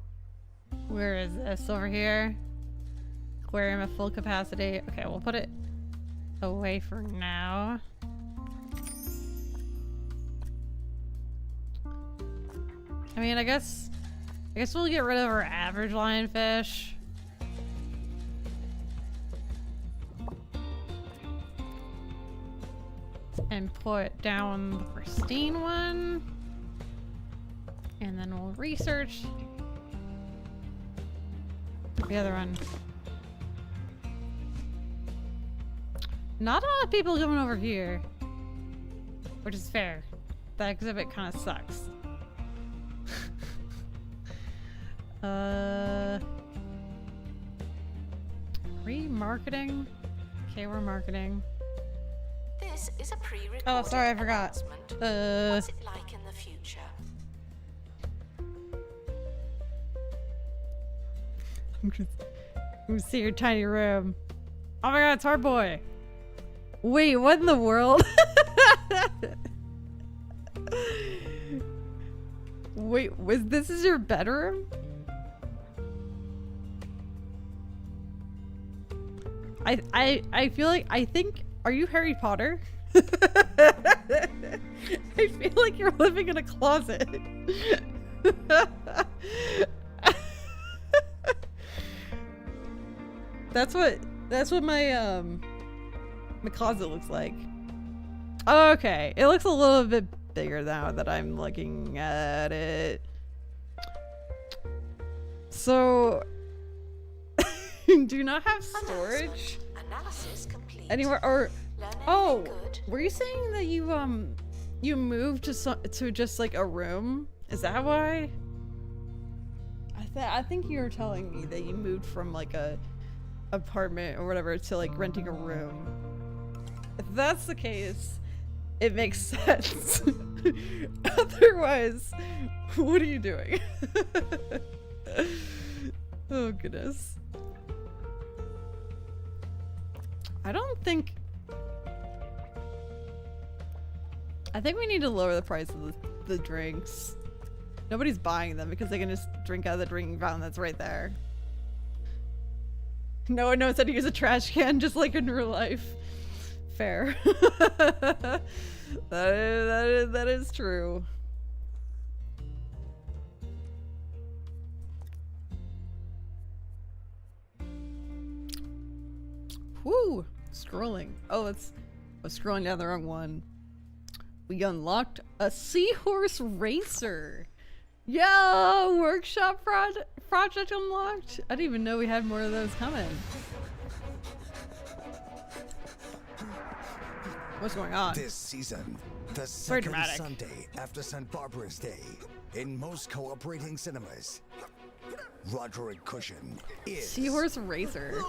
Where is this? Over here? Aquarium at full capacity. Okay, we'll put it away for now. I mean, I guess we'll get rid of our average lionfish. and put down the pristine one. And then we'll research the other one. Not a lot of people coming over here, which is fair. That exhibit kind of sucks. Remarketing. Okay, we're marketing.
This is a pre-recorded
Oh, sorry, I forgot.
announcement. What's it like in the future?
I'm gonna see your tiny room. Oh my god, it's our boy. Wait, what in the world? Wait, this is your bedroom? I feel like, I think, are you Harry Potter? I feel like you're living in a closet. That's what my my closet looks like. Okay, it looks a little bit bigger now that I'm looking at it. So, do you not have storage
Analysis complete. anywhere?
Or
Learn
oh,
anything good?
were you saying that you moved to just like a room? Is that why? I think you were telling me that you moved from like a apartment or whatever to like renting a room. If that's the case, it makes sense. Otherwise, what are you doing? Oh goodness. I think we need to lower the price of the drinks. Nobody's buying them because they can just drink out of the drinking fountain that's right there. No one knows how to use a trash can, just like in real life. Fair. that is true. Whoo! Scrolling. Oh, I was scrolling down the wrong one. We unlocked a seahorse racer. Yo! Workshop project unlocked? I didn't even know we had more of those coming. What's going on?
This season, the
Very
second
dramatic.
Sunday after St. Barbara's Day, in most cooperating cinemas, Roderick Cushion is
Seahorse racer.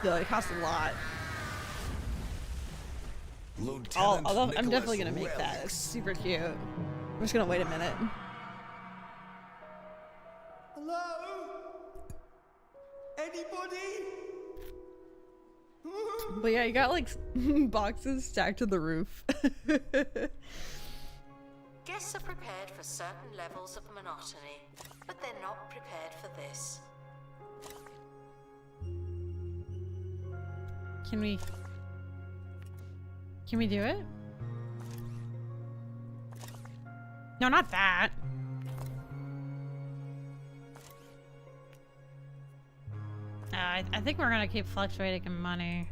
Yeah, it costs a lot.
Lieutenant
I'm definitely gonna
Nicholas
make that. It's
Relics.
super cute. I'm just gonna wait a minute.
Hello? Anybody?
But yeah, you got like boxes stacked to the roof.
Guests are prepared for certain levels of monotony, but they're not prepared for this.
Can we do it? No, not that. I think we're gonna keep fluctuating in money.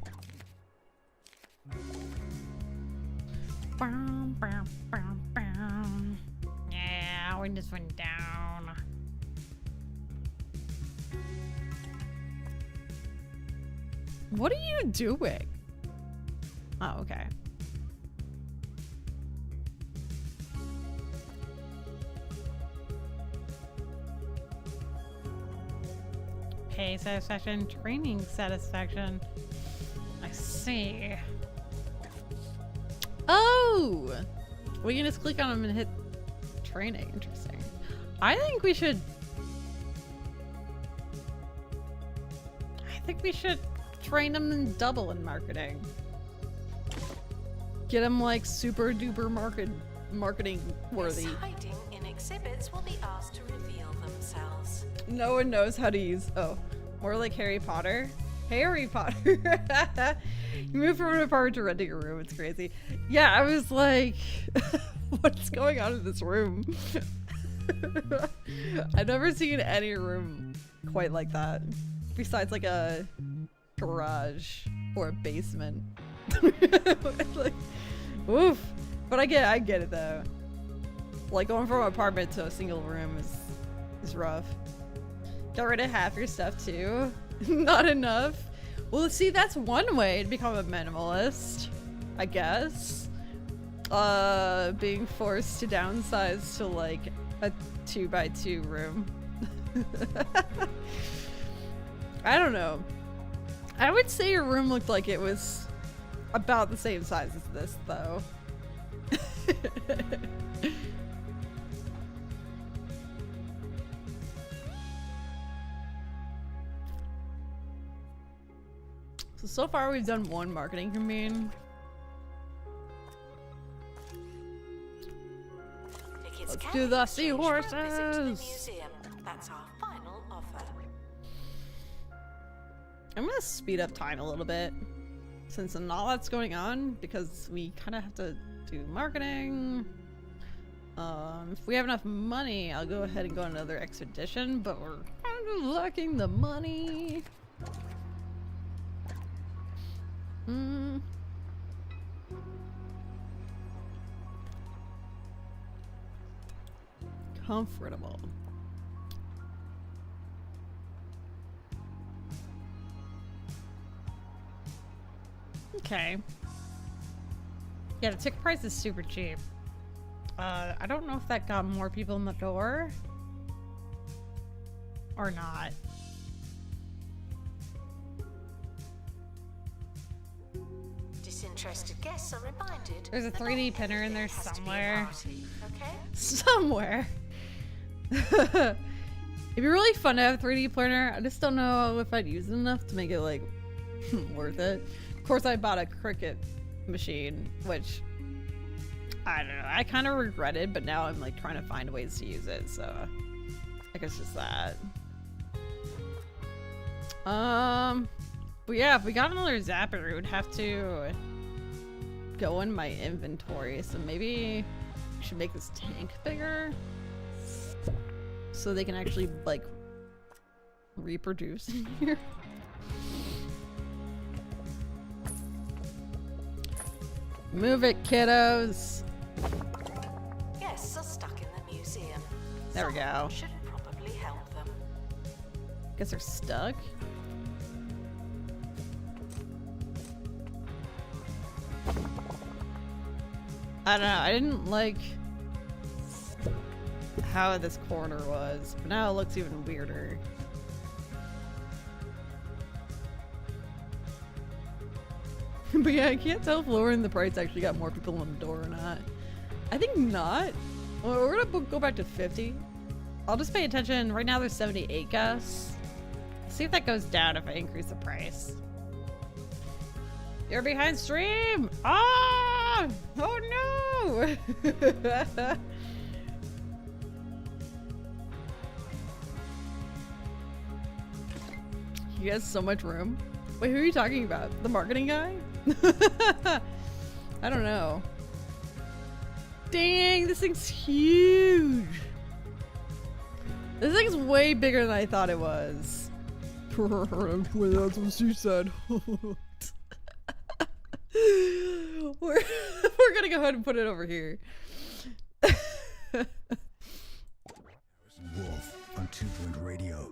Yeah, we just went down. What are you doing? Oh, okay. Pay satisfaction, training satisfaction. I see. Oh! We can just click on them and hit training. Interesting. I think we should train them in double in marketing. Get them like super duper marketing worthy.
Guests hiding in exhibits will be asked to reveal themselves.
No one knows how to use. Oh, more like Harry Potter. Harry Potter. You move from an apartment to renting a room. It's crazy. Yeah, I was like, what's going on in this room? I've never seen any room quite like that. Besides like a garage or a basement. Like, Oof. But I get it though. Like going from an apartment to a single room is rough. Get rid of half your stuff too. Not enough. Well, see, that's one way to become a minimalist, I guess. Being forced to downsize to like a 2x2 room. I don't know. I would say your room looked like it was about the same size as this, though. So far we've done one marketing campaign. Let's do the seahorses!
That's our final offer.
I'm gonna speed up time a little bit since not that's going on because we kind of have to do marketing. If we have enough money, I'll go ahead and go on another expedition, but we're kind of lacking the money. Comfortable. Okay. Yeah, the ticket price is super cheap. I don't know if that got more people in the door or not.
Disinterested guests are reminded.
There's a 3D printer in there somewhere.
Okay?
Somewhere. It'd be really fun to have a 3D printer. I just don't know if I'd use it enough to make it like worth it. Of course, I bought a Cricut machine, which I don't know. I kind of regretted, but now I'm like trying to find ways to use it. So I guess just that. But yeah, if we got another zapper, it would have to go in my inventory. So maybe I should make this tank bigger so they can actually like reproduce in here. Move it, kiddos.
Guests are stuck in the museum.
There we go.
Should probably help them.
Guess they're stuck. I don't know, I didn't like how this corner was, but now it looks even weirder. But yeah, I can't tell if lowering the price actually got more people in the door or not. I think not. Well, we're gonna go back to 50. I'll just pay attention. Right now there's 78 guests. See if that goes down if I increase the price. You're behind stream! Ah! Oh no! You guys so much room. Wait, who are you talking about? The marketing guy? I don't know. Dang, this thing's huge. This thing's way bigger than I thought it was. That's what she said. We're gonna go ahead and put it over here.
Wolf on Two Point Radio.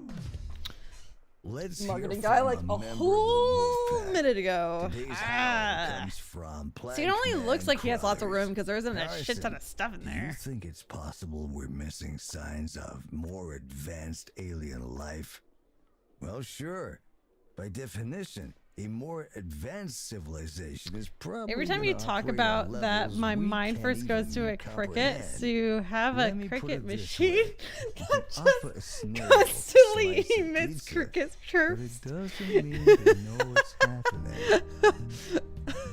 Let's
marketing guy like a whole minute ago. See, it only looks like he has lots of room because there isn't a shit ton of stuff in there.
You think it's possible we're missing signs of more advanced alien life? Well, sure. By definition, a more advanced civilization is probably
every time you talk about that, my mind first goes to a cricket. So you have a cricket machine that just constantly emits cricket chirps.
But it doesn't mean they know what's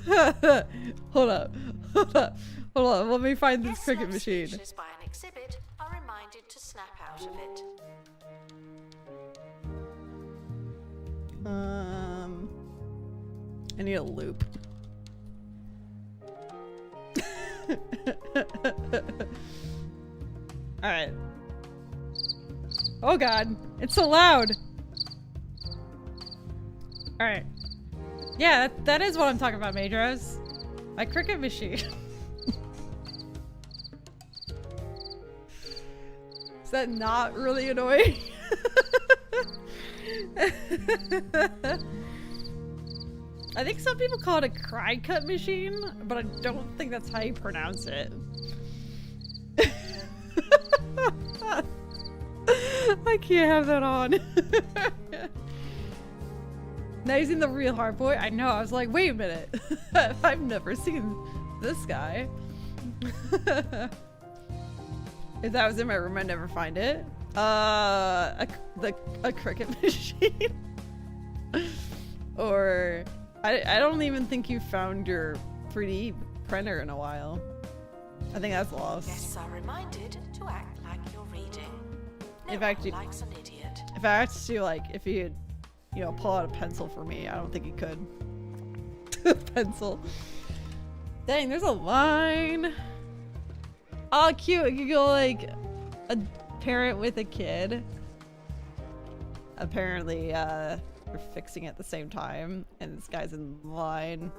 happening.
Hold up. Let me find this cricket machine.
Guests by an exhibit are reminded to snap out of it.
I need a loop. Alright. Oh god, it's so loud! Alright. Yeah, that is what I'm talking about, Majors. My cricket machine. Is that not really annoying? I think some people call it a cry cut machine, but I don't think that's how you pronounce it. I can't have that on. Now he's in the real hard boy. I know. I was like, wait a minute. I've never seen this guy. If that was in my room, I'd never find it. A cricket machine. Or I don't even think you found your 3D printer in a while. I think that's lost.
Guests are reminded to act like you're reading. No
In fact,
one likes an idiot.
if I asked you, like, if you'd, you know, pull out a pencil for me, I don't think you could. Pencil. Dang, there's a line. Oh, cute. You could go like a parent with a kid. Apparently, they're fixing it at the same time, and this guy's in line.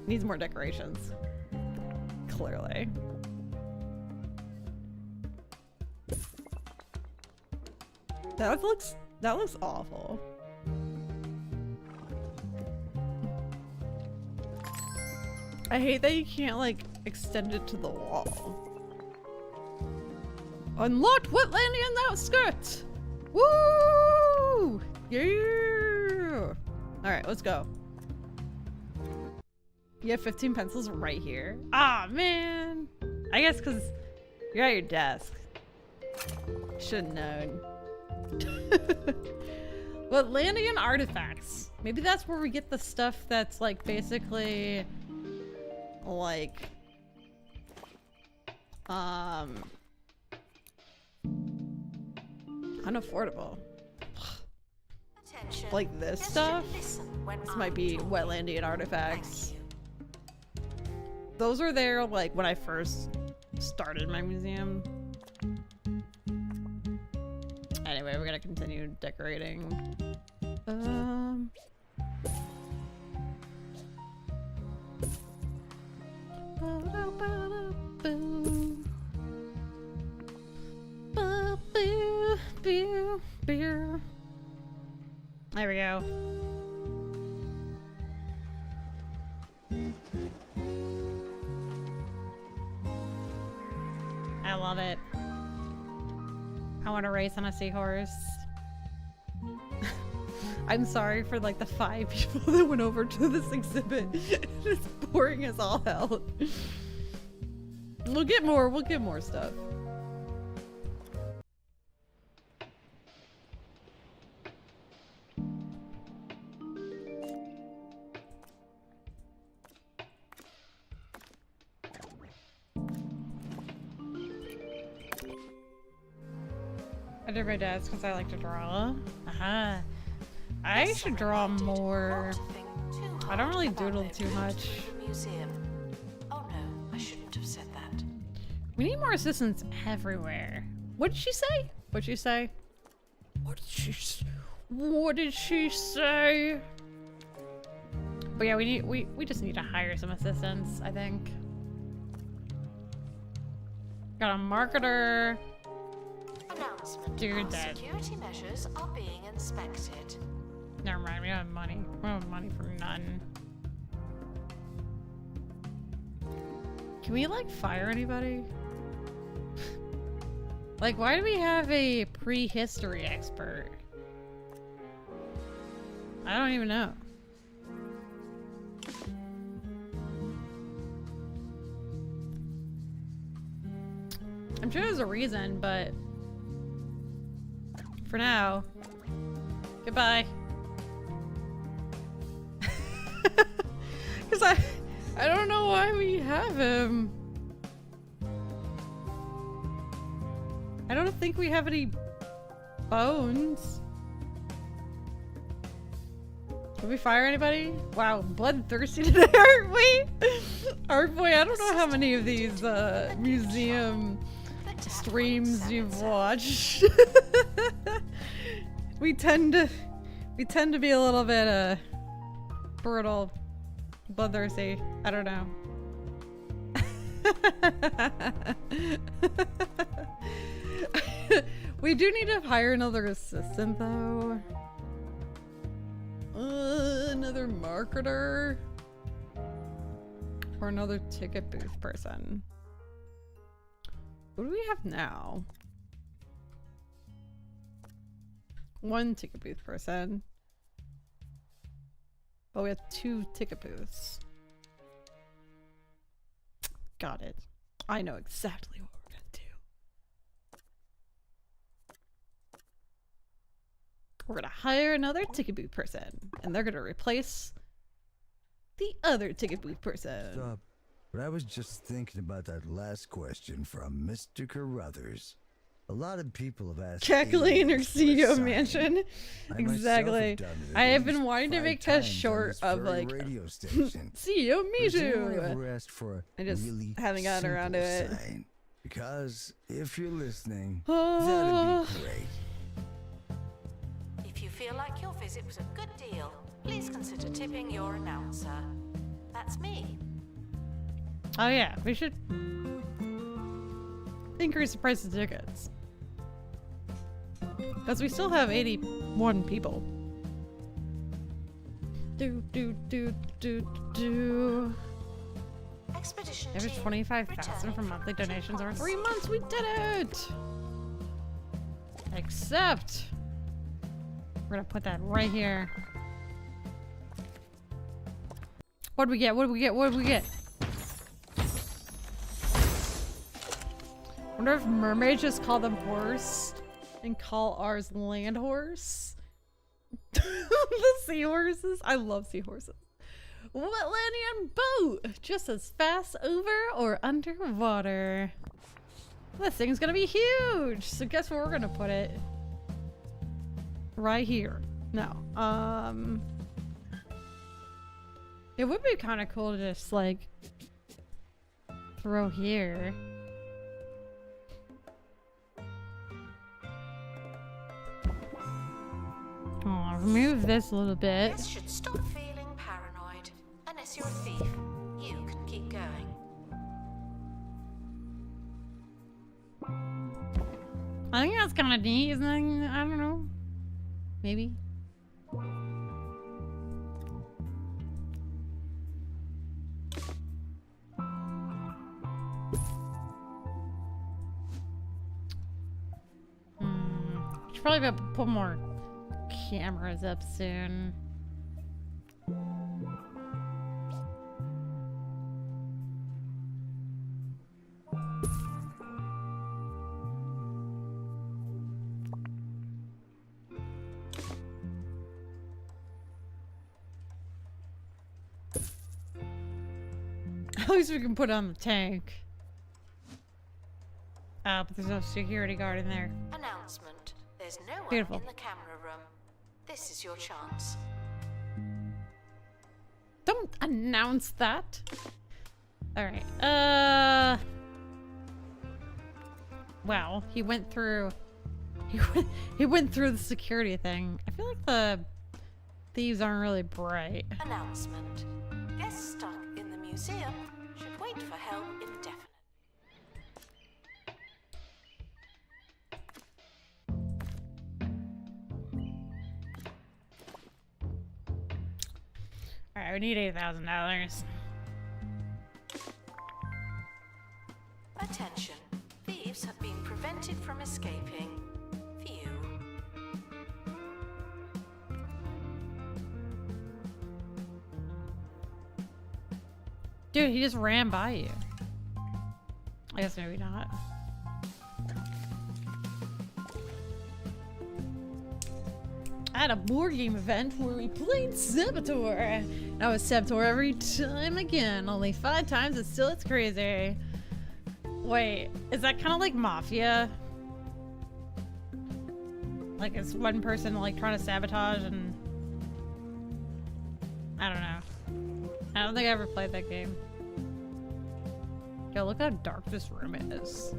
Needs more decorations. Clearly. That looks awful. I hate that you can't like extend it to the wall. Unlocked Wetlandian outskirts! Woo! Yeah! Alright, let's go. You have 15 pencils right here. Ah, man! I guess because you're at your desk. Should've known. Wetlandian artifacts. Maybe that's where we get the stuff that's like basically like unaffordable.
Attention.
Like this
Guests
stuff?
should listen when
This
I'm
might be
talking.
Wetlandian artifacts.
Thank you.
Those were there like when I first started my museum. Anyway, we're gonna continue decorating. There we go. I love it. I want to race on a seahorse. I'm sorry for like the 5 people that went over to this exhibit. It's boring as all hell. We'll get more stuff. I did my dad's because I like to draw. Aha. I should draw more. I don't really doodle too much.
Museum. Oh no, I shouldn't have said that.
We need more assistants everywhere. What did she say? What'd she say? What did she say? But yeah, we just need to hire some assistants, I think. Got a marketer.
Announcement.
Dude,
Our
that-
security measures are being inspected.
Never mind, we don't have money. We don't have money for none. Can we like fire anybody? Like, why do we have a prehistory expert? I don't even know. I'm sure there's a reason, but for now, goodbye. Because I don't know why we have him. I don't think we have any bones. Did we fire anybody? Wow, bloodthirsty today, aren't we? Art boy, I don't know how many of these museum streams you've watched. we tend to be a little bit brutal, bloodthirsty. I don't know. We do need to hire another assistant though. Another marketer. Or another ticket booth person. What do we have now? One ticket booth person. Oh, we have 2 ticket booths. Got it. I know exactly what we're gonna do. We're gonna hire another ticket booth person, and they're gonna replace the other ticket booth person.
Stop. But I was just thinking about that last question from Mr. Carruthers. A lot of people have asked
Kathleen or
aliens for a
CEO
sign.
Mansion.
I
Exactly.
myself have done it
I
at
have been
least
wanting to
5
make a
times on
short
this
of
very
like
radio station.
CEO
Has anyone
Mijou.
ever asked for a
I just
really
haven't gotten around to
simple
it.
sign? Because if you're listening,
Oh.
that'd be great.
If you feel like your visit was a good deal, please consider tipping your announcer. That's me.
Oh yeah, we should increase the price of tickets. Because we still have 81 people. Do.
Expedition
Average
team
25,000 for
returning
monthly
from
donations over 3
Japan.
months. We did it! Except we're gonna put that right here. What do we get? What do we get? What do we get? Wonder if mermaids just call them horse and call ours land horse. The seahorses. I love seahorses. Wetlandian boat, just as fast over or underwater. This thing's gonna be huge. So guess where we're gonna put it? Right here. No. It would be kind of cool to just like throw here. Oh, remove this a little bit.
This should stop feeling paranoid. Unless you're a thief, you can keep going.
I think that's kind of neat, isn't it? I don't know. Maybe. Should probably be able to put more cameras up soon. At least we can put on the tank. But there's no security guard in there.
Announcement. There's no one
Beautiful.
in the camera room. This is your chance.
Don't announce that. Alright. Well, he went through he went through the security thing. I feel like the thieves aren't really bright.
Announcement. Guests stuck in the museum should wait for help indefinitely.
Alright, we need $8,000.
Attention. Thieves have been prevented from escaping. Phew.
Dude, he just ran by you. I guess maybe not. At a board game event where we played Saboteur. I was Saboteur every time again. Only 5 times and still it's crazy. Wait, is that kind of like Mafia? Like it's one person like trying to sabotage and... I don't know. I don't think I ever played that game. Yo, look how dark this room is.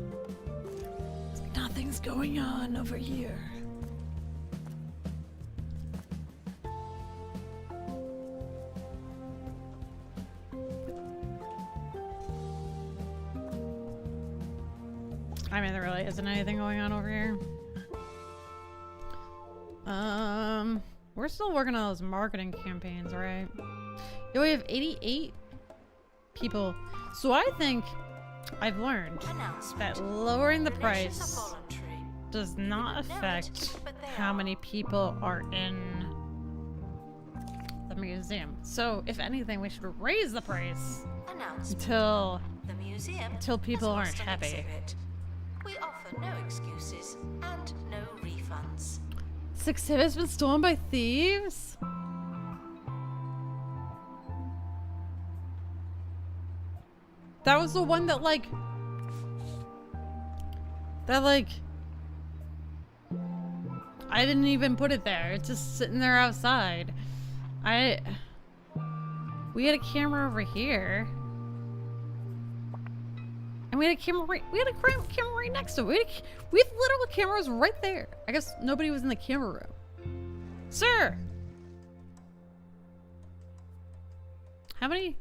Nothing's going on over here. I mean, there really isn't anything going on over here. We're still working on those marketing campaigns, right? Yeah, we have 88 people. So I think I've learned that lowering the price does not affect how many people are in the museum. So if anything, we should raise the price until people aren't happy.
We offer no excuses and no refunds.
This exhibit's been stolen by thieves? That was the one that like I didn't even put it there. It's just sitting there outside. We had a camera over here. And we had a camera right next to it. We had literal cameras right there. I guess nobody was in the camera room. Sir! How many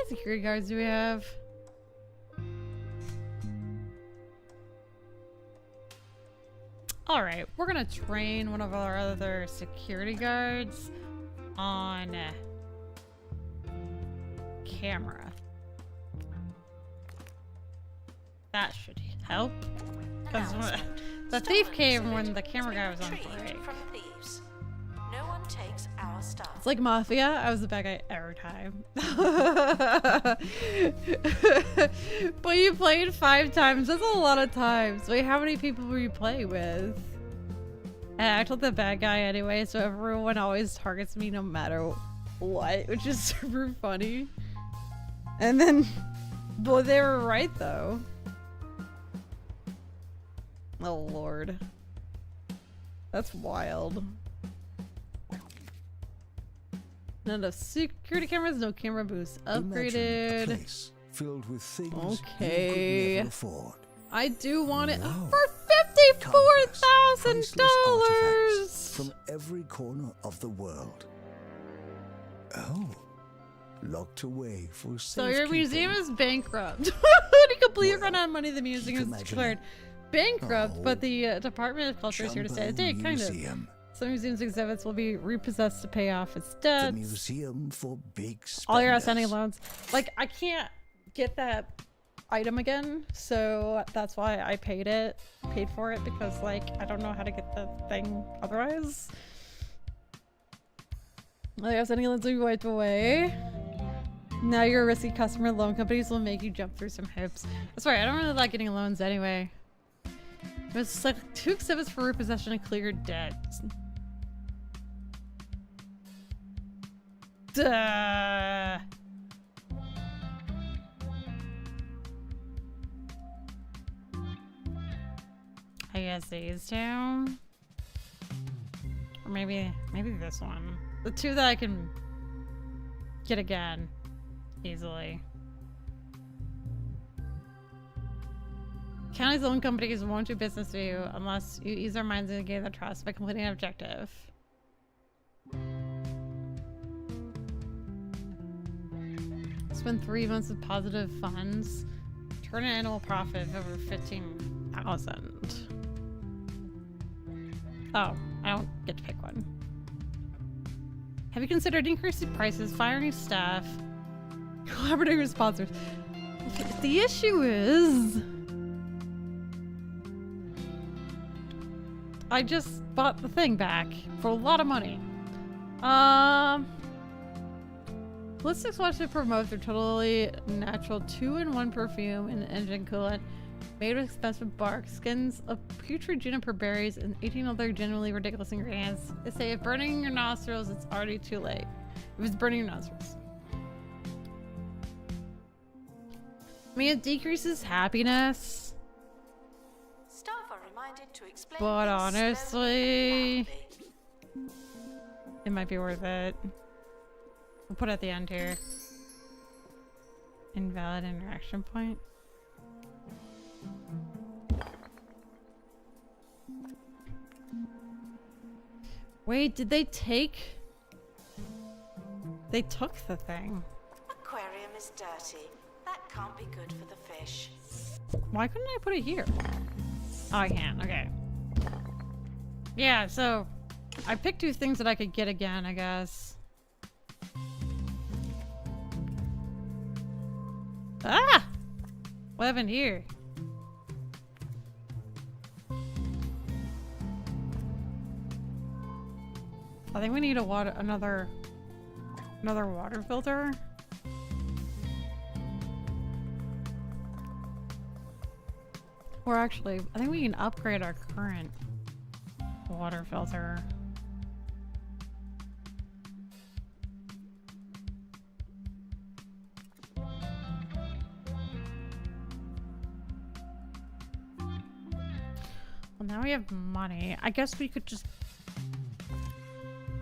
security guards do we have? Alright, we're gonna train one of our other security guards on camera. That should help. Because the thief came when the camera guy was on break.
No one takes our stuff.
It's like Mafia. I was the bad guy every time. But you played 5 times. That's a lot of times. Wait, how many people were you playing with? I told the bad guy anyway, so everyone always targets me no matter what, which is super funny. And then, boy, they were right though. Oh lord. That's wild. None of security cameras, no camera boosts upgraded.
A place filled with things
okay.
you could never afford.
I do want it
Wow.
for $54,000
from every corner of the world. Oh, locked away for
So your museum is bankrupt. To completely run out of money, the museum is declared bankrupt, but the Department of Culture is here to stay. It did, kind of. Some museums' exhibits will be repossessed to pay off its debts.
The museum for big spenders.
All your outstanding loans. Like, I can't get that item again, so that's why I paid for it, because like I don't know how to get the thing otherwise. All your outstanding loans will be wiped away. Now you're a risky customer. Loan companies will make you jump through some hoops. That's right, I don't really like getting loans anyway. It's like 2 exhibits for repossession and clear debt. Duh. I guess these 2. Or maybe this one. The 2 that I can get again easily. County's loan companies won't do business with you unless you ease their minds and gain their trust by completing an objective. Spend 3 months with positive funds. Turn an annual profit of over 15,000. Oh, I don't get to pick one. Have you considered increasing prices, firing staff, collaborating with sponsors? The issue is, I just bought the thing back for a lot of money. Ballistics wants to promote their totally natural 2-in-1 perfume and engine coolant made with expensive bark, skins of putrid juniper berries, and 18 other genuinely ridiculous ingredients. They say if burning your nostrils, it's already too late. If it's burning your nostrils. I mean, it decreases happiness.
Staff are reminded to explain
But
things
honestly,
slowly.
it might be worth it. We'll put it at the end here. Invalid interaction point. Wait, did they take? They took the thing.
Aquarium is dirty. That can't be good for the fish.
Why couldn't I put it here? Oh, I can. Okay. Yeah, so I picked 2 things that I could get again, I guess. Ah! What happened here? I think we need another water filter. Or actually, I think we can upgrade our current water filter. Well, now we have money. I guess we could just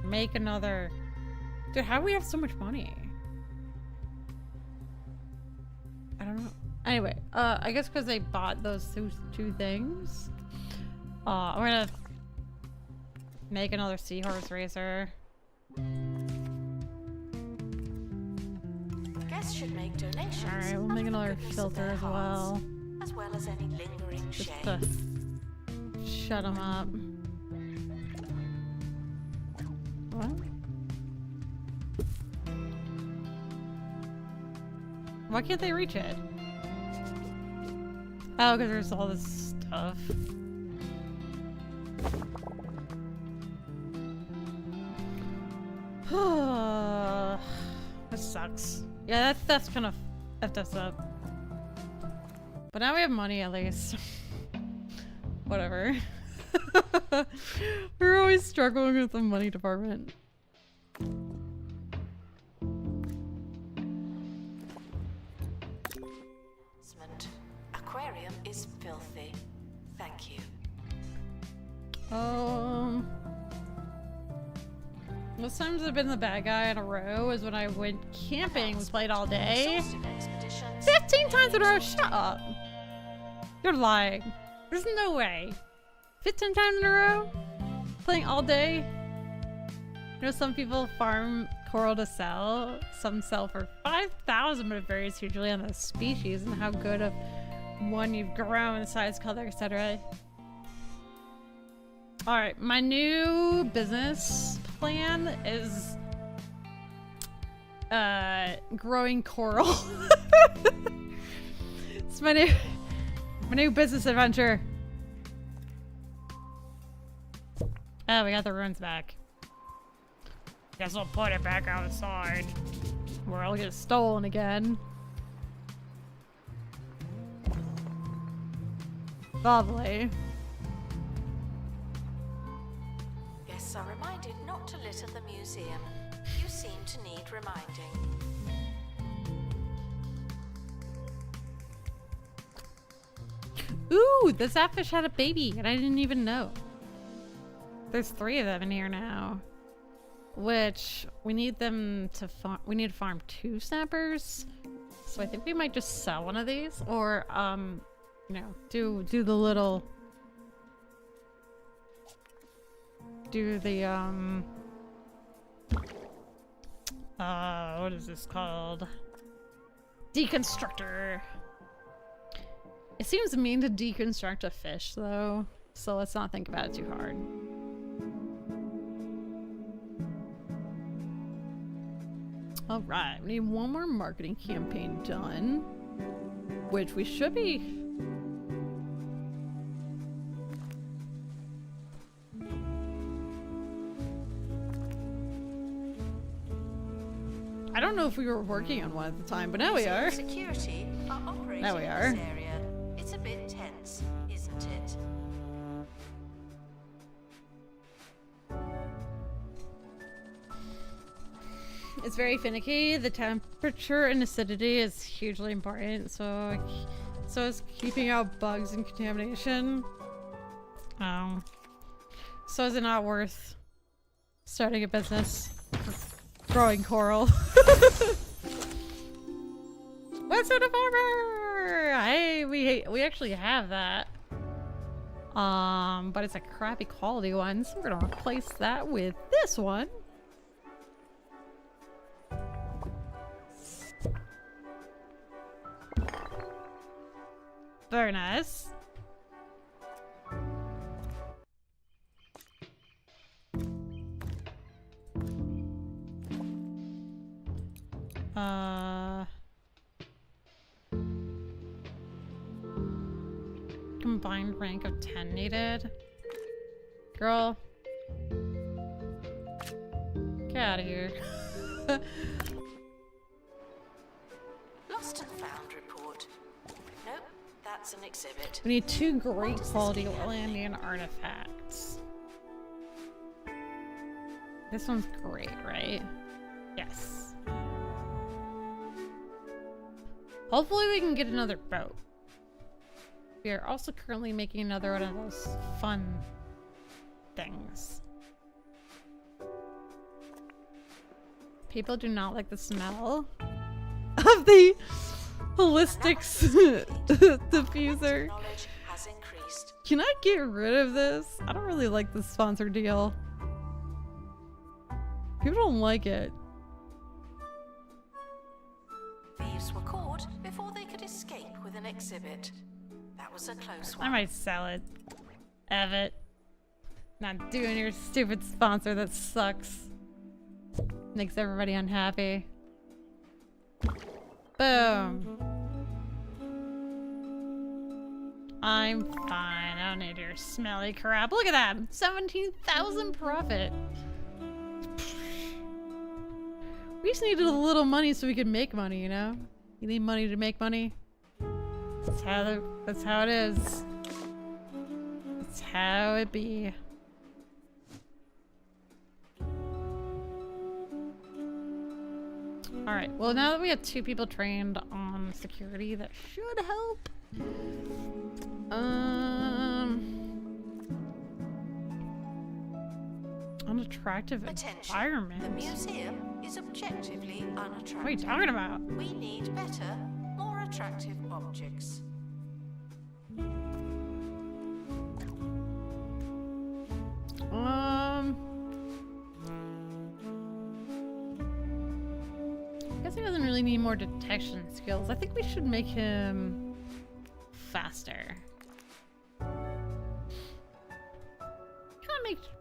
make another... Dude, how do we have so much money? I don't know. Anyway, I guess because they bought those 2 things. I'm gonna make another seahorse racer.
Guests should make donations.
Alright, we'll make another filter as well.
As well as any lingering
Just
shame.
to shut them up. What? Why can't they reach it? Oh, because there's all this stuff. This sucks. Yeah, that's kind of effed us up. But now we have money at least. Whatever. We're always struggling with the money department.
Aquarium is filthy. Thank you.
Most times I've been the bad guy in a row is when I went camping. We played all day. 15 times in a row. Shut up. You're lying. There's no way. 15 times in a row? Playing all day? You know, some people farm coral to sell. Some sell for 5,000, but it varies hugely on the species and how good of one you've grown, size, color, etc. Alright, my new business plan is growing coral. It's my new business adventure. Oh, we got the ruins back. Guess we'll put it back outside. Or I'll get stolen again. Lovely.
Guests are reminded not to litter the museum. You seem to need reminding.
Ooh, the sapfish had a baby and I didn't even know. There's 3 of them in here now. Which we need them to farm. We need to farm 2 snappers. So I think we might just sell one of these or you know, do the little what is this called? Deconstructor. It seems mean to deconstruct a fish though, so let's not think about it too hard. Alright, we need one more marketing campaign done, which we should be. I don't know if we were working on one at the time, but now we are.
Security are operating
Now we
in
are.
this area. It's a bit tense, isn't it?
It's very finicky. The temperature and acidity is hugely important, so is keeping out bugs and contamination. So is it not worth starting a business for growing coral? What's with a farmer? Hey, we actually have that. But it's a crappy quality one, so we're gonna replace that with this one. Very nice. Combined rank of 10 needed. Girl. Get out of here.
Lost and found report. Nope, that's an exhibit.
We need 2 great quality Orlandian artifacts. This one's great, right? Yes. Hopefully we can get another boat. We are also currently making another one of those fun things. People do not like the smell of the holistics diffuser. Can I get rid of this? I don't really like the sponsor deal. People don't like it.
Thieves were caught before they could escape with an exhibit. That was a close one.
I might sell it. Have it. Not doing your stupid sponsor that sucks. Makes everybody unhappy. Boom. I'm fine. I don't need your smelly crap. Look at that. 17,000 profit. We just needed a little money so we could make money, you know? You need money to make money. That's how it is. That's how it be. Alright, well now that we have 2 people trained on security, that should help. Unattractive environment.
The museum is objectively unattractive.
What are you talking about?
We need better, more attractive objects.
I guess he doesn't really need more detection skills. I think we should make him faster.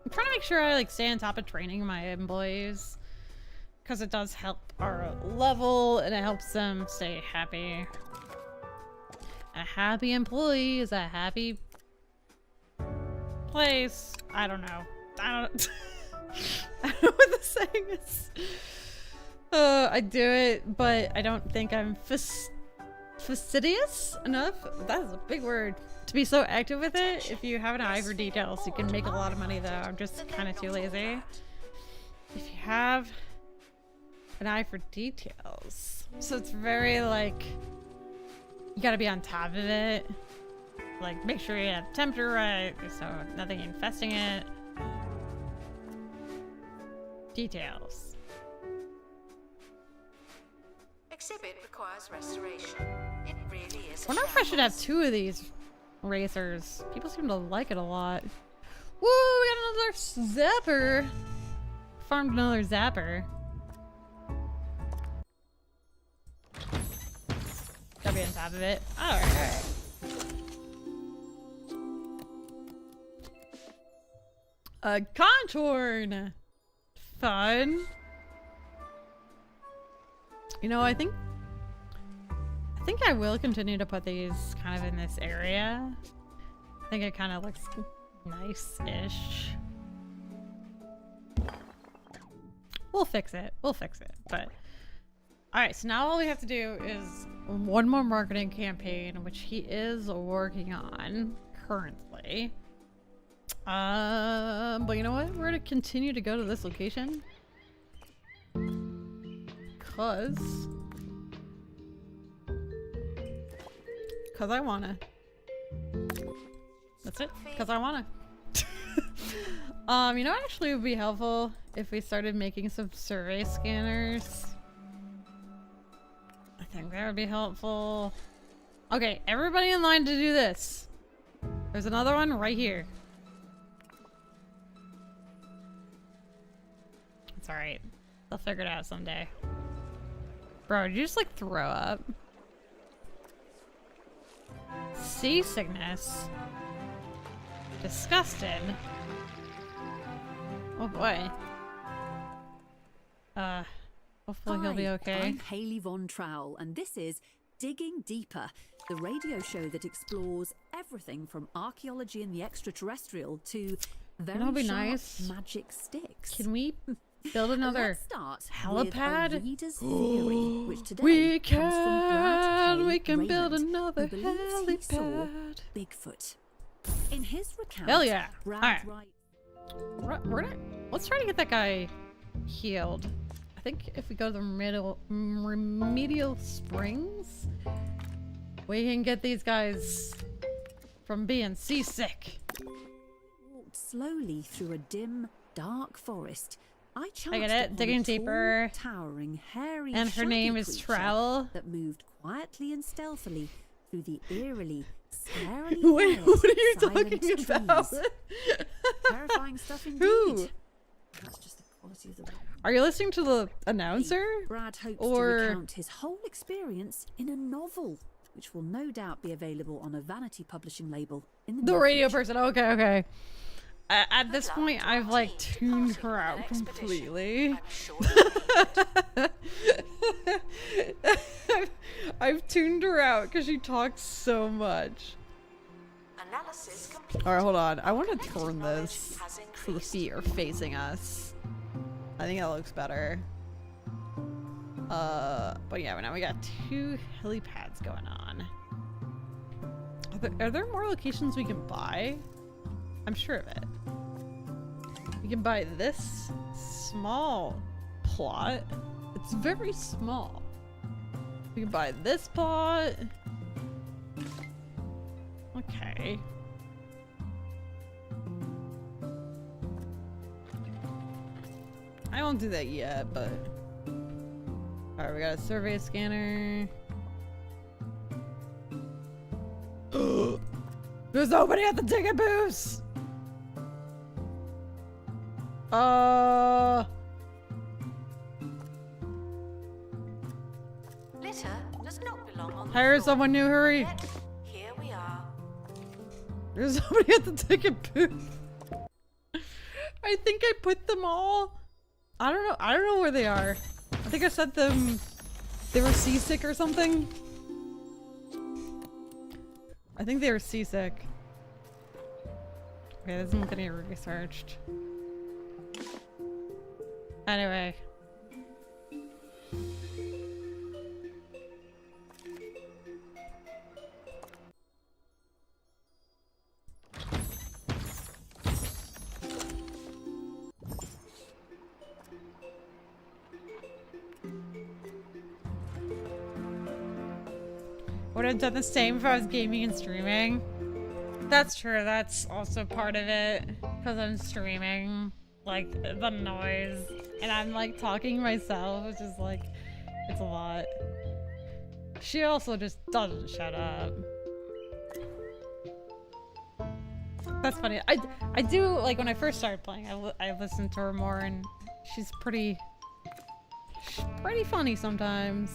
I'm trying to make sure I like stay on top of training my employees, because it does help our level and it helps them stay happy. A happy employee is a happy place. I don't know. I don't know what the saying is. I do it, but I don't think I'm fastidious enough. That is a big word. To be so active with it. If you have an eye for details, you can make a lot of money though. I'm just kind of too lazy. If you have an eye for details. So it's very like, you gotta be on top of it. Like make sure you have temperature right, so nothing infesting it. Details.
Exhibit requires restoration. It really is.
I wonder if I should have 2 of these racers. People seem to like it a lot. Woo! We got another zapper. Farmed another zapper. Gotta be on top of it. Alright. A contorn. Fun. You know, I think I will continue to put these kind of in this area. I think it kind of looks nice-ish. We'll fix it. We'll fix it. But alright, so now all we have to do is one more marketing campaign, which he is working on currently. But you know what? We're gonna continue to go to this location. Cause I wanna. That's it. Cause I wanna. You know, actually, it would be helpful if we started making some survey scanners. I think that would be helpful. Okay, everybody in line to do this. There's another one right here. It's alright. They'll figure it out someday. Bro, did you just like throw up? seasickness. Disgusted. Oh boy. Hopefully he'll be okay.
I'm Hayley Von Trowell, and this is Digging Deeper, the radio show that explores everything from archaeology and the extraterrestrial to very
be
sharp
nice.
magic sticks.
Can we build another
Let's start
helipad?
with a reader's theory, which today
We
comes from Brad K.
we can build
Raymond,
another
who believes he saw
helipad.
Bigfoot. In his recount,
Hell yeah.
Brad
Alright.
writes,
Let's try to get that guy healed. I think if we go to the remedial springs, we can get these guys from being seasick.
walked slowly through a dim, dark forest. I chanced
get it.
upon
Digging
a tall,
deeper.
towering, hairy,
And her
shaggy
name is
creature
Trowel.
that moved quietly and stealthily through the eerily, scarily
Wait,
quiet,
what are you
silent
talking about?
trees. Terrifying stuff indeed.
Who?
That's just the quality of the work.
Are you listening to the announcer?
Brad hopes
Or-
to recount his whole experience in a novel, which will no doubt be available on a vanity publishing label in the
The
near
radio
future.
person. Okay, okay. At this
Good luck
point,
to
I've
our
like
team
tuned
departing
her
on
out
an expedition.
completely.
I'm sure you'll need it.
I've tuned her out because she talks so much.
Analysis complete.
All right, hold on. I want to
Collective
turn
knowledge
this
has
so the
increased.
feet are facing us. I think that looks better. But yeah, now we got 2 helipads going on. Are there more locations we can buy? I'm sure of it. We can buy this small plot. It's very small. We can buy this plot. Okay. I won't do that yet, but... Alright, we got a survey scanner. There's nobody at the ticket booths!
Litter does not belong on the
Hire
floor.
someone new, hurry!
Yet, here we are.
There's somebody at the ticket booth. I think I put them all. I don't know where they are. I think I said them. They were seasick or something. I think they were seasick. Okay, this isn't getting researched. Anyway. Would have done the same if I was gaming and streaming. That's true, that's also part of it. Because I'm streaming, like, the noise. And I'm, like, talking myself, which is, like, it's a lot. She also just doesn't shut up. That's funny. I do, like, when I first started playing, I listened to her more, and she's pretty funny sometimes.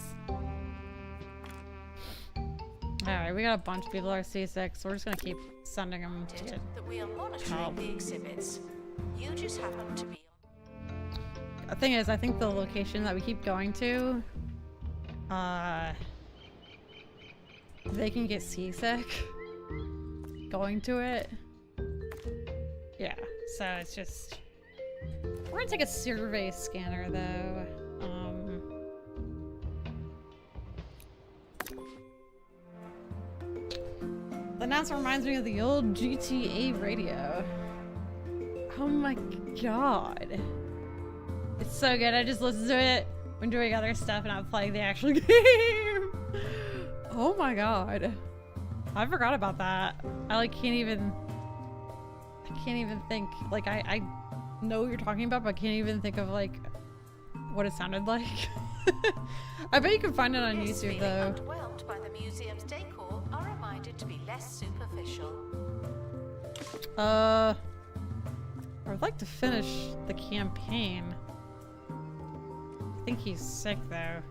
Alright, we got a bunch of people that are seasick, so we're just gonna keep sending them to get
That we are monitoring
help.
the exhibits. You just happen to be
The thing is, I think the location that we keep going to, they can get seasick going to it. Yeah, so it's just... We're gonna take a survey scanner, though. The announcer reminds me of the old GTA radio. Oh my god. It's so good. I just listen to it when doing other stuff and I'm playing the actual game. Oh my god. I forgot about that. I can't even think. Like I know what you're talking about, but I can't even think of like what it sounded like. I bet you can find it on
Guests
YouTube
feeling
though.
underwhelmed by the museum's decor are reminded to be less superficial.
I would like to finish the campaign. I think he's sick though.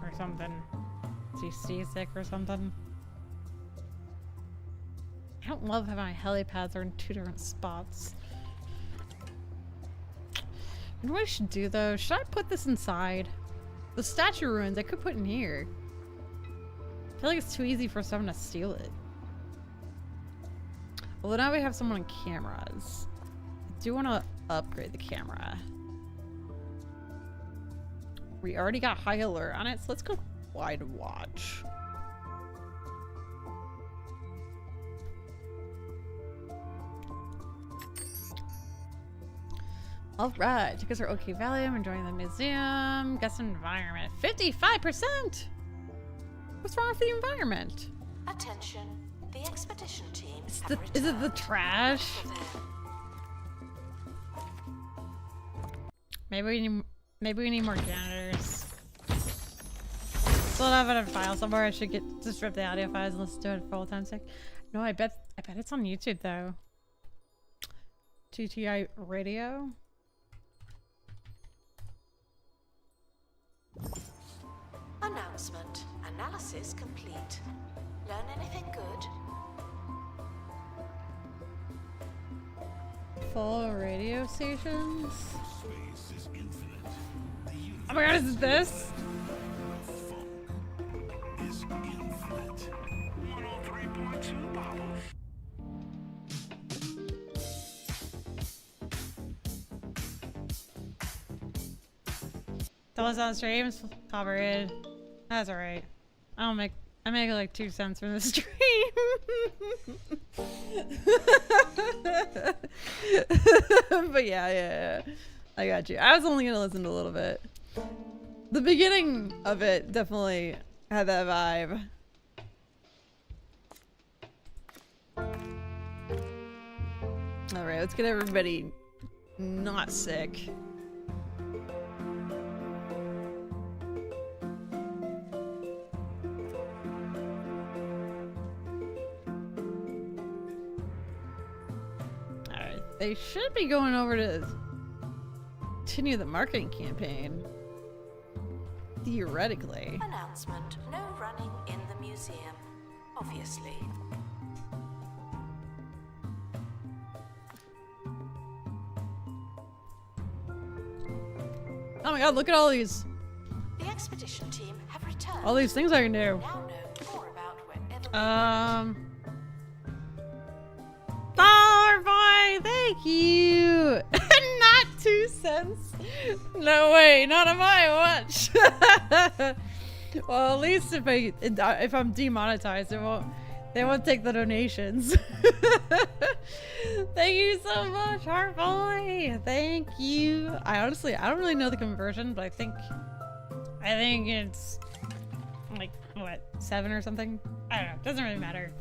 Or something. Is he seasick or something? I don't love having my helipads are in 2 different spots. You know what I should do though? Should I put this inside? The statue ruins I could put in here. I feel like it's too easy for someone to steal it. Well, now we have someone on cameras. I do want to upgrade the camera. We already got high alert on it, so let's go wide watch. Alright, took us our OK Valley. I'm enjoying the museum. Guest environment. 55%! What's wrong with the environment?
Attention, the expedition team.
Is it the trash? Maybe we need more janitors. Still don't have it in file somewhere. I should just rip the audio files and listen to it full time sec. No, I bet it's on YouTube though. GTI radio.
Announcement. Analysis complete. Learn anything good?
Full radio stations. Oh my god, is this? That was on streams. Covered. That's alright. I make like 2 cents from the stream. But yeah. I got you. I was only gonna listen to a little bit. The beginning of it definitely had that vibe. Alright, let's get everybody not sick. They should be going over to continue the marketing campaign. Theoretically.
Announcement. No running in the museum. Obviously.
Oh my god, look at all these.
The expedition team have returned.
All these things I can do.
Now know more about wherever
Dollar boy, thank you. Not 2 cents. No way, not on my watch. Well, at least if I'm demonetized, they won't take the donations. Thank you so much, Heart Boy. Thank you. I don't really know the conversion, but I think it's like what, 7 or something. I don't know. Doesn't really matter.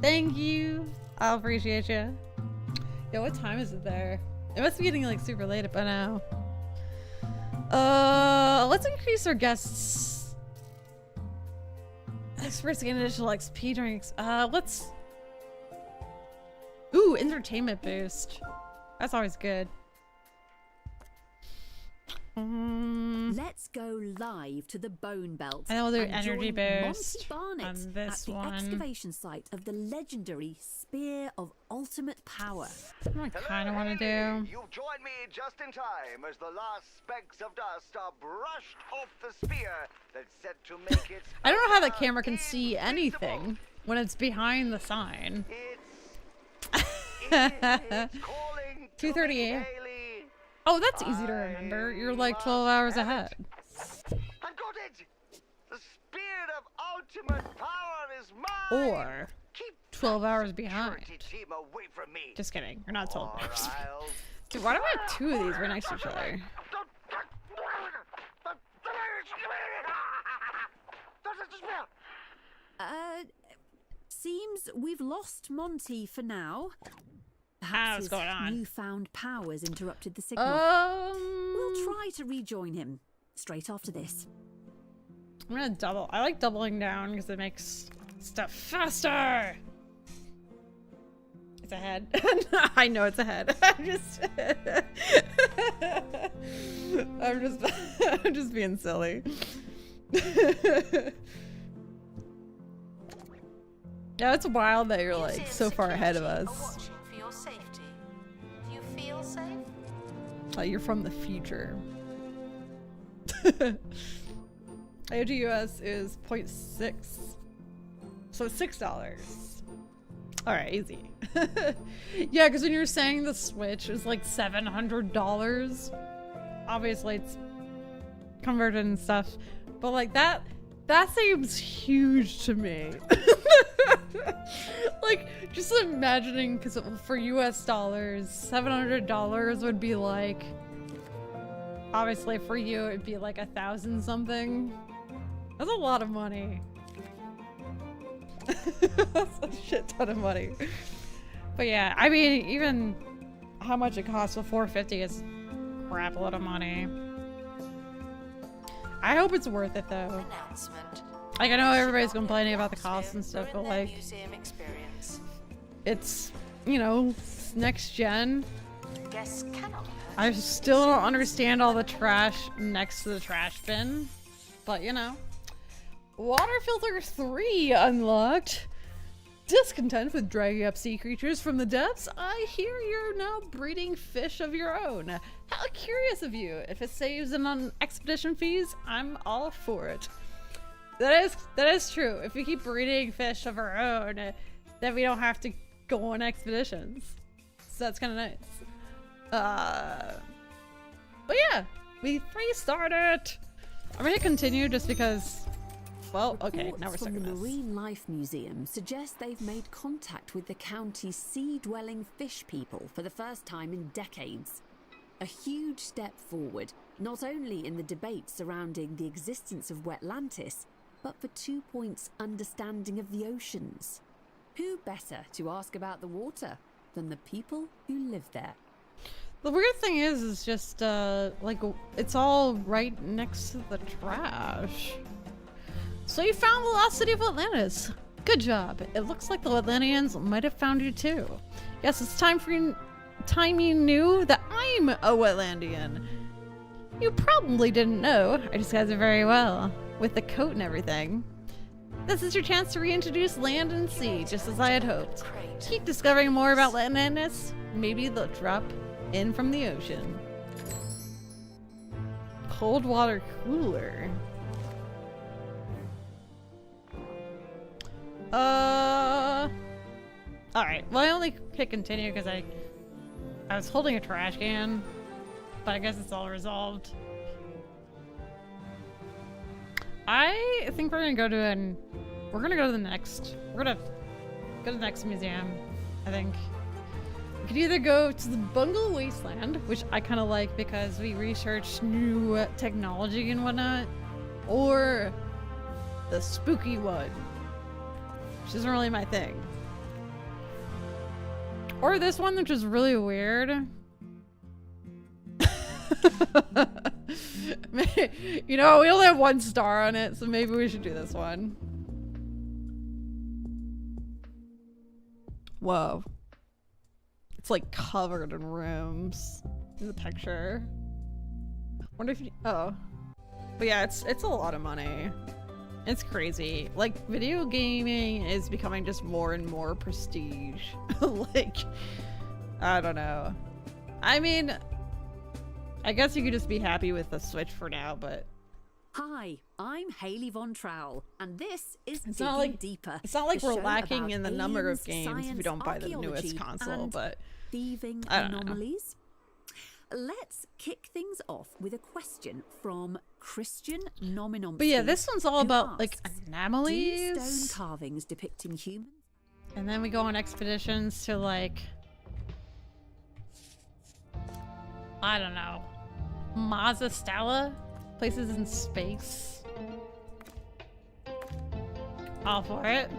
Thank you. I appreciate you. Yo, what time is it there? It must be getting like super late by now. Let's increase our guests. Experts get additional XP drinks. Let's. Ooh, entertainment boost. That's always good.
Let's go live to the Bone Belt.
And we'll do
and
energy
join
boost
Monty Barnett
on this
at the
one.
excavation site of the legendary Spear of Ultimate Power.
What do I kind of want to do?
You've joined me just in time as the last specks of dust are brushed off the spear that's set to make it.
I don't know how the camera can see anything when it's behind the sign.
It's calling
2:38. Oh, that's easy to remember. You're like 12 hours ahead.
I got it! The spear of ultimate power is mine!
Or
Keep
12 hours behind.
security team away from me.
Just kidding. You're not 12
or
hours.
I'll
Dude, why do I have 2 of these right next to each other?
Seems we've lost Monty for now.
How's
His
going on?
newfound powers interrupted the signal. We'll try to rejoin him straight after this.
I'm gonna double. I like doubling down because it makes stuff faster. It's ahead. I know it's ahead. I'm just being silly. Yeah, it's wild that you're like so far ahead of us.
Watching for your safety. Do you feel safe?
Like you're from the future. AGUS is 0.6. So $6. Alright, easy. Yeah, because when you're saying the Switch is like $700, obviously it's converted and stuff, but like that seems huge to me. Like, just imagining, because for US dollars, $700 would be like, obviously for you it'd be like 1,000 something. That's a lot of money. That's a shit ton of money. But yeah, I mean, even how much it costs for 450 is a crap load of money. I hope it's worth it though. Like, I know everybody's complaining about the cost and stuff, but like, it's, you know, next gen. I still don't understand all the trash next to the trash bin, but you know. Water filter 3 unlocked. Discontent with dragging up sea creatures from the depths? I hear you're now breeding fish of your own. How curious of you. If it saves on expedition fees, I'm all for it. That is true. If we keep breeding fish of our own, then we don't have to go on expeditions. So that's kind of nice. But yeah, we restarted. I'm gonna continue just because. Well, okay, now we're stuck in
this. The
this.
Marine Life Museum suggest they've made contact with the county's sea-dwelling fish people for the first time in decades. A huge step forward, not only in the debate surrounding the existence of Wetlantis, but for 2 points understanding of the oceans. Who better to ask about the water than the people who live there?
The weird thing is just, like, it's all right next to the trash. So you found the lost city of Atlantis. Good job. It looks like the Atlanteans might have found you too. Yes, it's time you knew that I'm a Wetlandian. You probably didn't know. I disguised it very well. With the coat and everything. This is your chance to reintroduce land and sea, just as I had hoped. Keep discovering more about Atlantis. Maybe they'll drop in from the ocean. Cold water cooler. Alright, well I only hit continue because I was holding a trash can, but I guess it's all resolved. I think we're gonna go to we're gonna go to the next museum, I think. We could either go to the Bungle Wasteland, which I kind of like because we researched new technology and whatnot, or the spooky one, which isn't really my thing. Or this one, which is really weird. You know, we only have 1 star on it, so maybe we should do this one. Whoa. It's like covered in rooms in the picture. Wonder if you, oh. But yeah, it's a lot of money. It's crazy. Like, video gaming is becoming just more and more prestige. Like, I don't know. I mean, I guess you could just be happy with the Switch for now, but...
Hi, I'm Hayley Von Trowell, and this is
Digging
like Deeper.
It's not like
the
we're
show
lacking
about
in the number of
aliens,
games if we don't buy the
archaeology,
newest console,
and
but...
thieving
I don't know.
anomalies. Let's kick things off with a question from Christian Nominomsky.
But yeah, this one's all
who
about, like,
asks,
anomalies.
Do stone carvings depicting humans?
And then we go on expeditions to, like... I don't know. Mazastella? Places in space. All for it.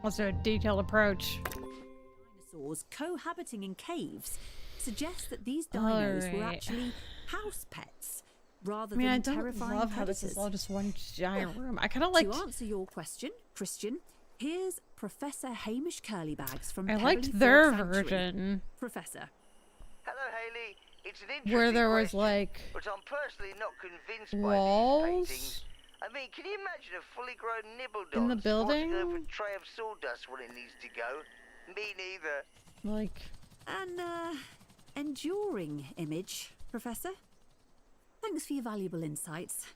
Let's do a detailed approach.
Dinosaurs cohabiting in caves suggests that these dinos were
Alright.
actually house pets rather
I mean, I
than
don't
terrifying
love how this is
predators.
all just one giant room. I kind of like...
To answer your question, Christian, here's Professor Hamish Curlybags from
I
Pebbly
liked
Ford
their
Sanctuary.
version.
Professor,
It's an interesting
where there was
question,
like
but I'm personally not convinced
walls
by these paintings. I mean, can you imagine a fully grown nibble
in the
dog
building?
sporting over a tray of sawdust when it needs to go? Me neither.
Like
An enduring image, Professor. Thanks for your valuable insights.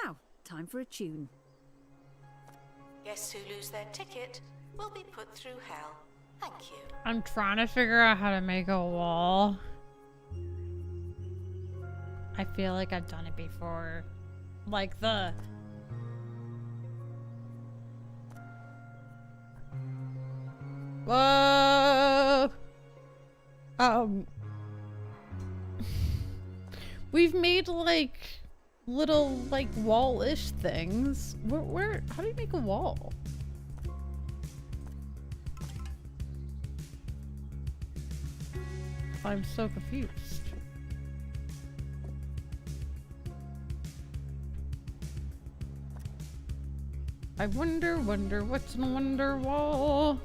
Now, time for a tune.
Guests who lose their ticket will be put through hell. Thank you.
I'm trying to figure out how to make a wall. I feel like I've done it before. Like the... Whoa! We've made like little like wall-ish things. Where how do you make a wall? I'm so confused. I wonder what's in a wonder wall.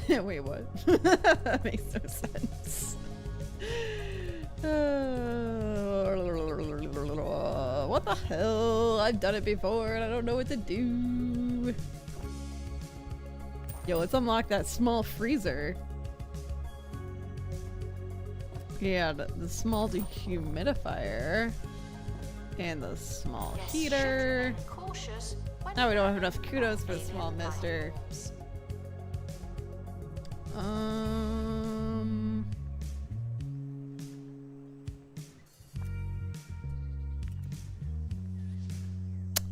Wait, what? That makes no sense. What the hell? I've done it before and I don't know what to do. Yo, let's unlock that small freezer. Yeah, the small dehumidifier. And the small heater. Now we don't have enough kudos for the small mister.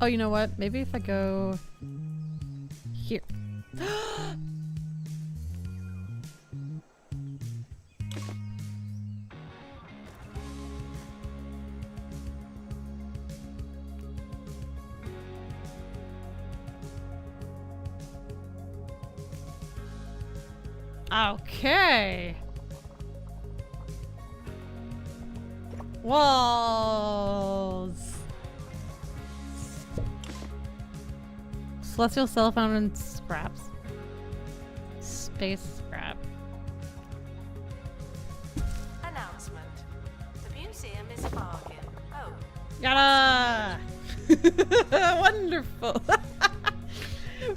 Oh, you know what? Maybe if I go here. Okay. Walls. Celestial cell found in scraps. Space scrap.
Announcement. The museum is a bargain. Oh.
Yada! Wonderful.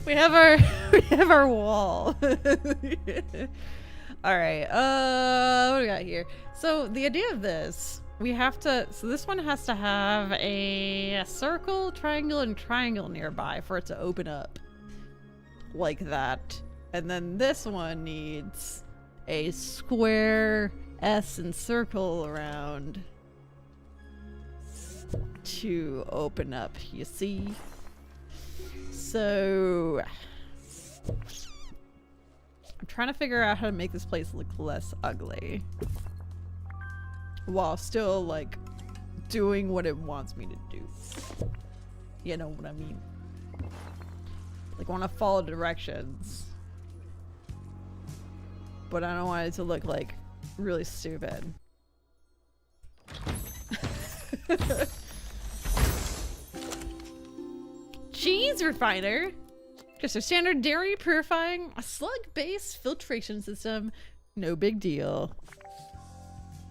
we have our wall. All right. What do we got here? So the idea of this, we have to. So this one has to have a circle, triangle, and triangle nearby for it to open up, like that. And then this one needs a square, S, and circle around to open up. You see? So I'm trying to figure out how to make this place look less ugly while still like doing what it wants me to do. You know what I mean? Like want to follow directions, but I don't want it to look like really stupid. Cheese refiner. Just a standard dairy purifying, a slug-based filtration system. No big deal.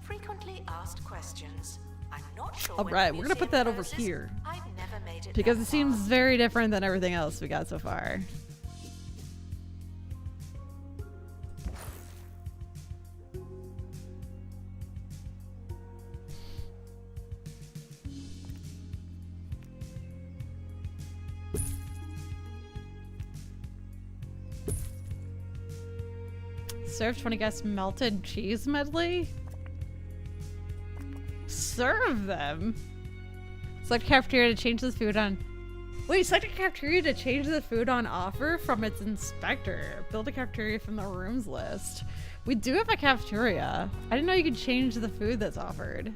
Frequently asked questions. I'm not sure.
All right, we're gonna put that over here
I've never made it
because
that
it seems
far.
very different than everything else we got so far. Serve 20 guests melted cheese medley? Serve them? Select cafeteria to change the food on... Wait, select a cafeteria to change the food on offer from its inspector. Build a cafeteria from the rooms list. We do have a cafeteria. I didn't know you could change the food that's offered.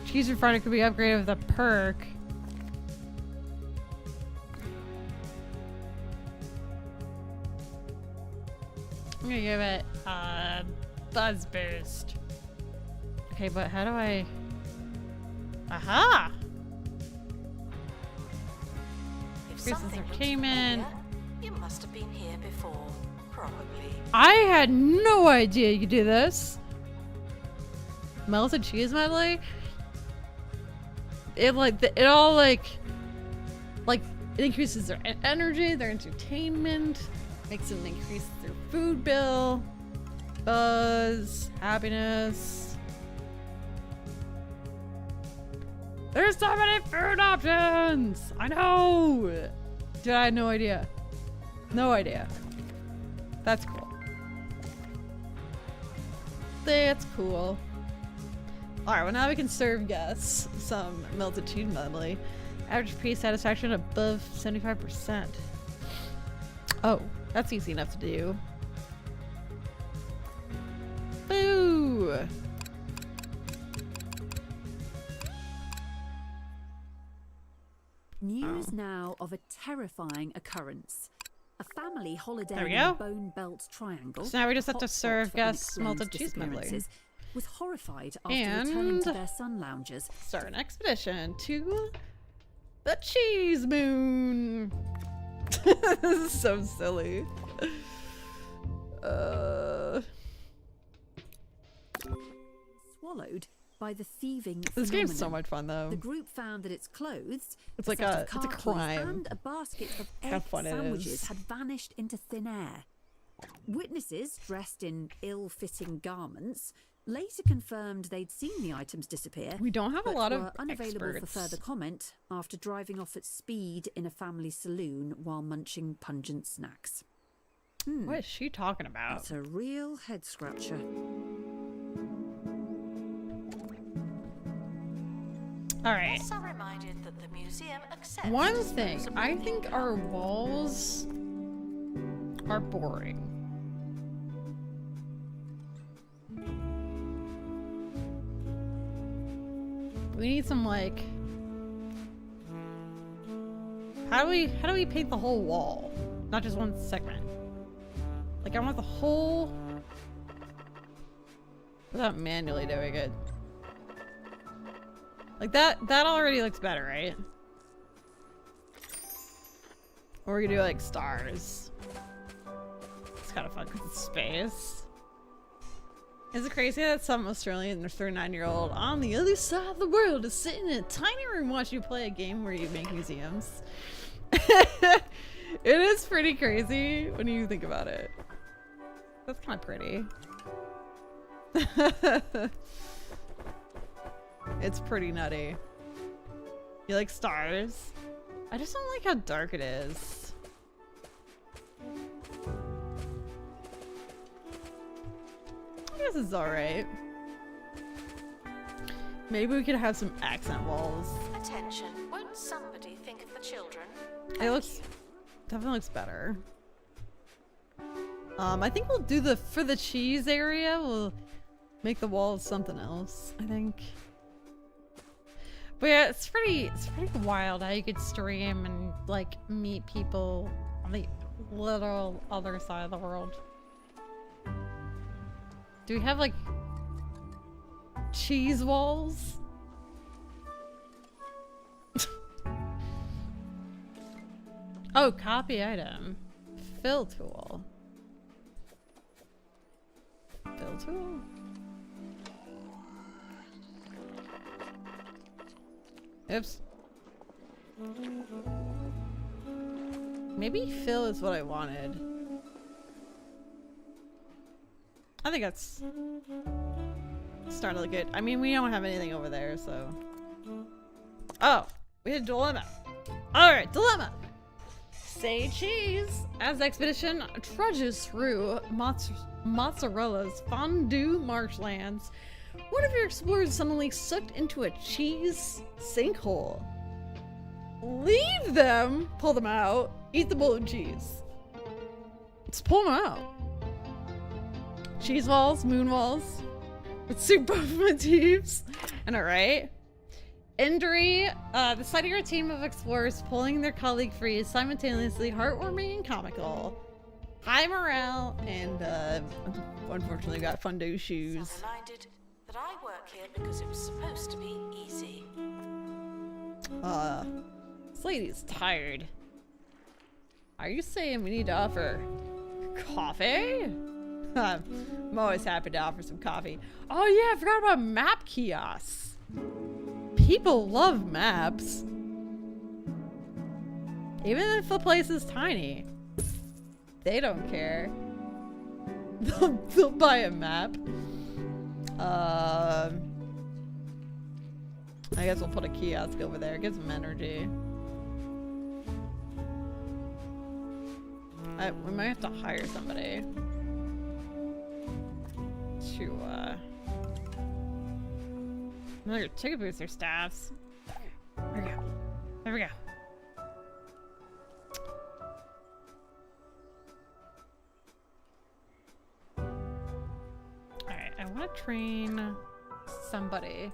Cheese refiner could be upgraded with a perk. I'm gonna give it a buzz boost. Okay, but how do I... Aha!
If
Increases
something looks
entertainment.
familiar, you must have been here before. Probably.
I had no idea you could do this. Melted cheese medley? It increases their energy, their entertainment, makes them increase their food bill, buzz, happiness. There's so many food options! I know! Dude, I had no idea. No idea. That's cool. That's cool. Alright, well now we can serve guests some melted cheese medley. Average pre satisfaction above 75%. Oh, that's easy enough to do. Boo!
News now of a terrifying occurrence. A family holiday
There we
in the
go.
Bone Belt Triangle.
So now we just have to
hotspot
serve
for
guests
unexplained
melted cheese medley.
disappearances, was horrified after returning to their sun loungers.
Start an expedition to the Cheese Moon. This is so silly.
Swallowed by the thieving
This game's so
phenomenon.
much fun though.
The group found that its clothes,
It's
a
like
set
a-
of
it's a
car keys,
crime.
and a basket of
How
egg
fun it
sandwiches
is.
had vanished into thin air. Witnesses, dressed in ill-fitting garments, later confirmed they'd seen the items disappear.
We don't have a
but
lot
were
of
unavailable
experts.
for further comment after driving off at speed in a family saloon while munching pungent snacks.
What is she talking about?
It's a real head scratcher.
All right.
Also reminded that the museum accepts
One thing,
disposable
I think
income.
our walls are boring. We need some like how do we paint the whole wall? Not just one segment. Like I want the whole without manually doing it. Like that already looks better, right? Or we could do like stars. It's kind of fun because it's space. Is it crazy that some Australian 39-year-old on the other side of the world is sitting in a tiny room watching you play a game where you make museums? It is pretty crazy when you think about it. That's kind of pretty. It's pretty nutty. You like stars? I just don't like how dark it is. I guess it's alright. Maybe we could have some accent walls.
Attention, won't somebody think of the children?
It looks definitely looks better. I think we'll do for the cheese area, we'll make the walls something else, I think. But yeah, it's pretty wild how you could stream and like meet people on the literal other side of the world. Do we have like cheese walls? Oh, copy item. Fill tool. Fill tool? Oops. Maybe fill is what I wanted. I think that's starting to look good. I mean, we don't have anything over there, so. Oh, we had a dilemma. Alright, dilemma. Say cheese. As the expedition trudges through Mozzarella's fondue marshlands, one of your explorers suddenly sucked into a cheese sinkhole. Leave them, pull them out, eat the bowl of cheese. Just pull them out. Cheese walls, moon walls, with soup motifs. And alright. Injury, the sight of your team of explorers pulling their colleague free is simultaneously heartwarming and comical. High morale, and unfortunately got fondue shoes.
I'm reminded that I work here because it was supposed to be easy.
This lady's tired. Are you saying we need to offer coffee? I'm always happy to offer some coffee. Oh yeah, I forgot about map kiosks. People love maps. Even if the place is tiny. They don't care. They'll buy a map. I guess we'll put a kiosk over there. Give them energy. We might have to hire somebody to another ticket booster staffs. There we go. There we go. Alright, I want to train somebody.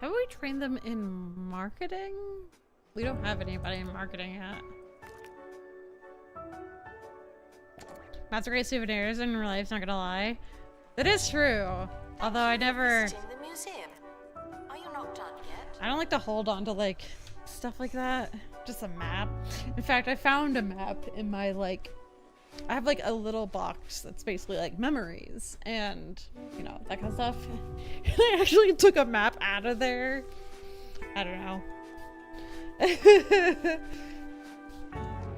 Have we trained them in marketing? We don't have anybody in marketing yet. That's great souvenirs in real life, not gonna lie. That is true. Although I never...
Visiting the museum. Are you not done yet?
I don't like to hold on to like stuff like that. Just a map. In fact, I found a map in my like... I have like a little box that's basically like memories and, you know, that kind of stuff. And I actually took a map out of there. I don't know.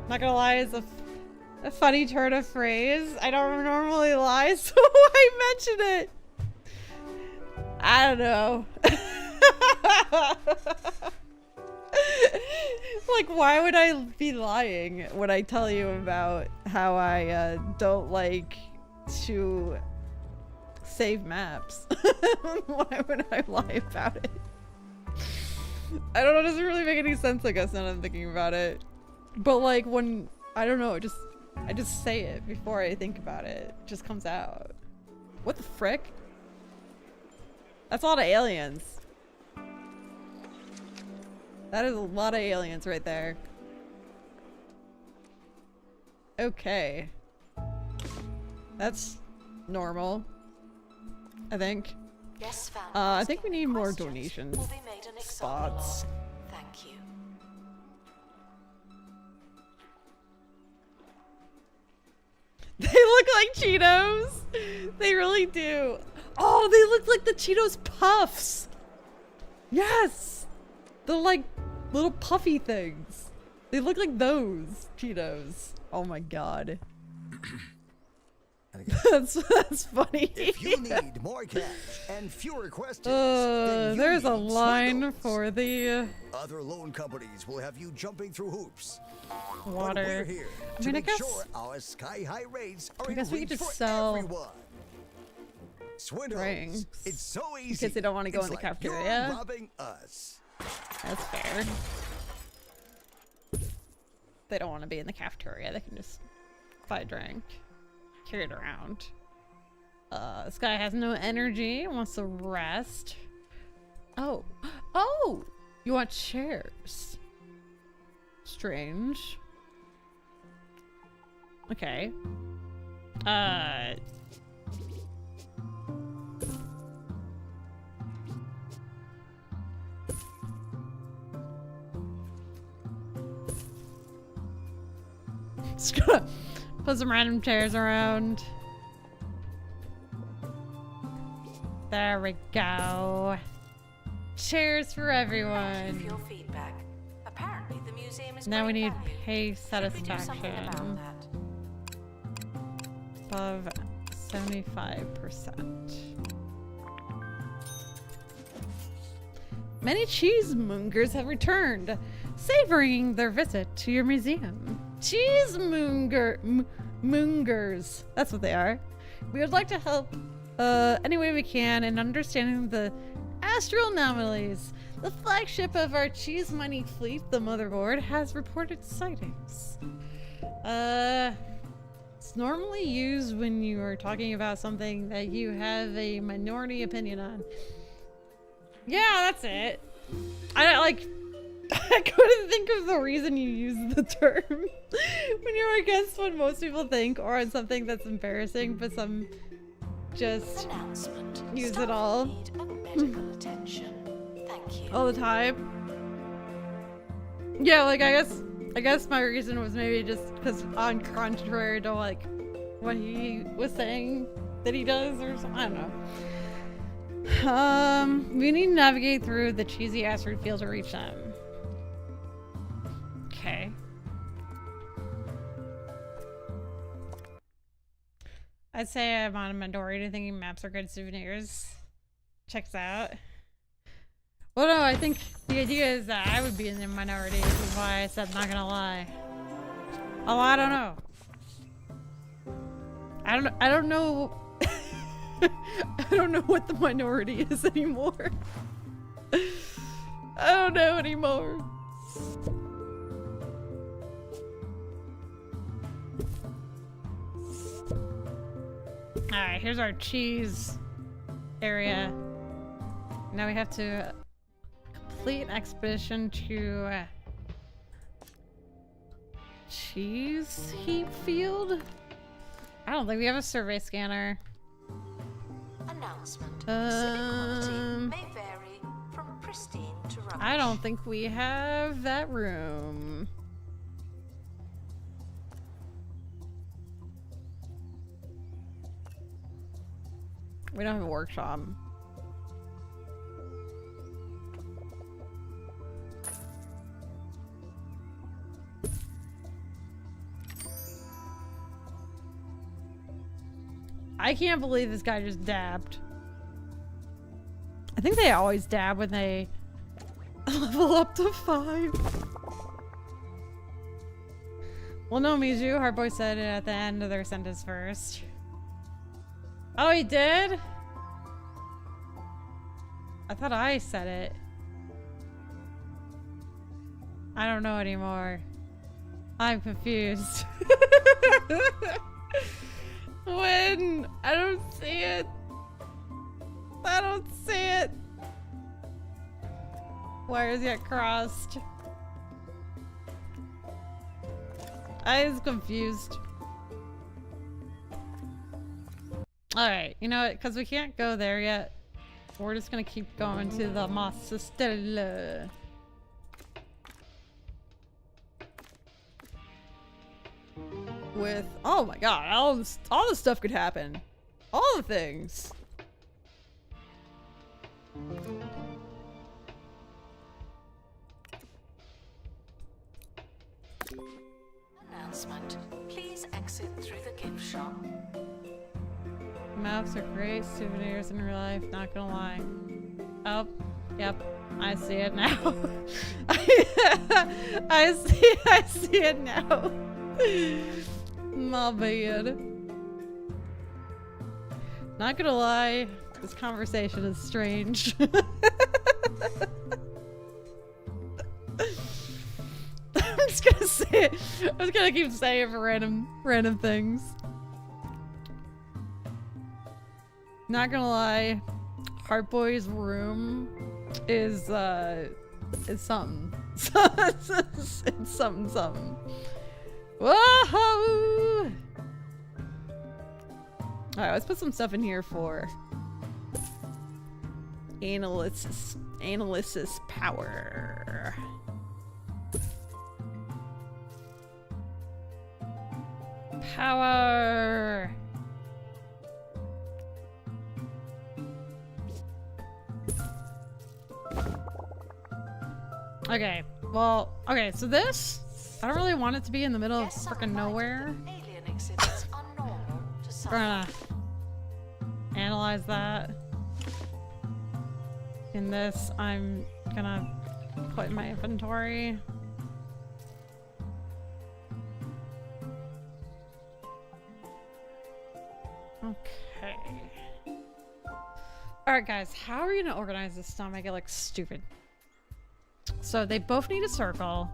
Not gonna lie, it's a funny turn of phrase. I don't normally lie, so I mentioned it. I don't know. Like, why would I be lying when I tell you about how I don't like to save maps? Why would I lie about it? I don't know, it doesn't really make any sense, I guess, now that I'm thinking about it. But like, when, I don't know, I just say it before I think about it. It just comes out. What the frick? That's a lot of aliens. That is a lot of aliens right there. Okay. That's normal, I think.
Yes,
I think we need more donations.
will be made an example
Spots.
of. Thank you.
They look like Cheetos. They really do. Oh, they look like the Cheetos Puffs. Yes. The like little puffy things. They look like those Cheetos. Oh my god. That's funny.
If you need more cash and fewer questions, then you
there's a
need
line
Swiggles.
for the
Other loan companies will have you jumping through hoops. But
water.
we're here
I
to
mean, I
make
guess
sure our sky-high rates are
I guess
in
we could
reach
just
for
sell
everyone. Swindles.
drinks
It's so easy.
in case they don't want to go
It's
in the
like
cafeteria.
You're robbing us.
That's fair. They don't want to be in the cafeteria. They can just buy a drink, carry it around. This guy has no energy, wants to rest. Oh, oh, you want chairs? Strange. Okay. Just gonna put some random chairs around. There we go. Chairs for
Thank you
everyone.
for your feedback. Apparently, the museum is
Now we
great
need
value.
pay
Should we do something
satisfaction.
about that?
Above 75%. Many cheesemongers have returned, savoring their visit to your museum. Cheesemongers. That's what they are. We would like to help any way we can in understanding the astral anomalies. The flagship of our cheese mining fleet, the Motherboard, has reported sightings. It's normally used when you are talking about something that you have a minority opinion on. Yeah, that's it. I couldn't think of the reason you use the term when you're against what most people think or on something that's embarrassing, but some just
Announcement.
use
Staff
it all
in need of medical attention. Thank you.
all the time. Yeah, like I guess my reason was maybe just because on contrary to like what he was saying that he does or something. I don't know. We need to navigate through the cheesy asteroid field to reach them. Okay. I'd say I'm on a minority thinking maps are good souvenirs. Checks out. Well, no, I think the idea is that I would be in the minority, which is why I said not gonna lie. Oh, I don't know. I don't know. I don't know what the minority is anymore. I don't know anymore. Alright, here's our cheese area. Now we have to complete an expedition to cheese heap field? I don't think we have a survey scanner.
Announcement. Exhibit quality may vary from pristine to rubbish.
I don't think we have that room. We don't have a workshop. I can't believe this guy just dabbed. I think they always dab when they level up to 5. Well, no, Mijou. Hardboy said it at the end of their sentence first. Oh, he did? I thought I said it. I don't know anymore. I'm confused. When? I don't see it. I don't see it. Wires get crossed. I was confused. Alright, you know what? Because we can't go there yet. We're just gonna keep going to the Massa Stella. With, oh my god, all this stuff could happen. All the things.
Announcement. Please exit through the gift shop.
Maps are great souvenirs in real life, not gonna lie. Oh, yep, I see it now. I see it now. My bad. Not gonna lie, this conversation is strange. I'm just gonna say it. I'm just gonna keep saying it for random things. Not gonna lie, Heartboy's room is something. It's something. Whoa! Alright, let's put some stuff in here for analysis power. Power! Okay, well, okay, so this, I don't really want it to be in the middle of frickin' nowhere.
Alien exhibits are normal to some.
We're gonna analyze that. In this, I'm gonna put in my inventory. Okay. Alright guys, how are we gonna organize this to not make it look stupid? So they both need a circle.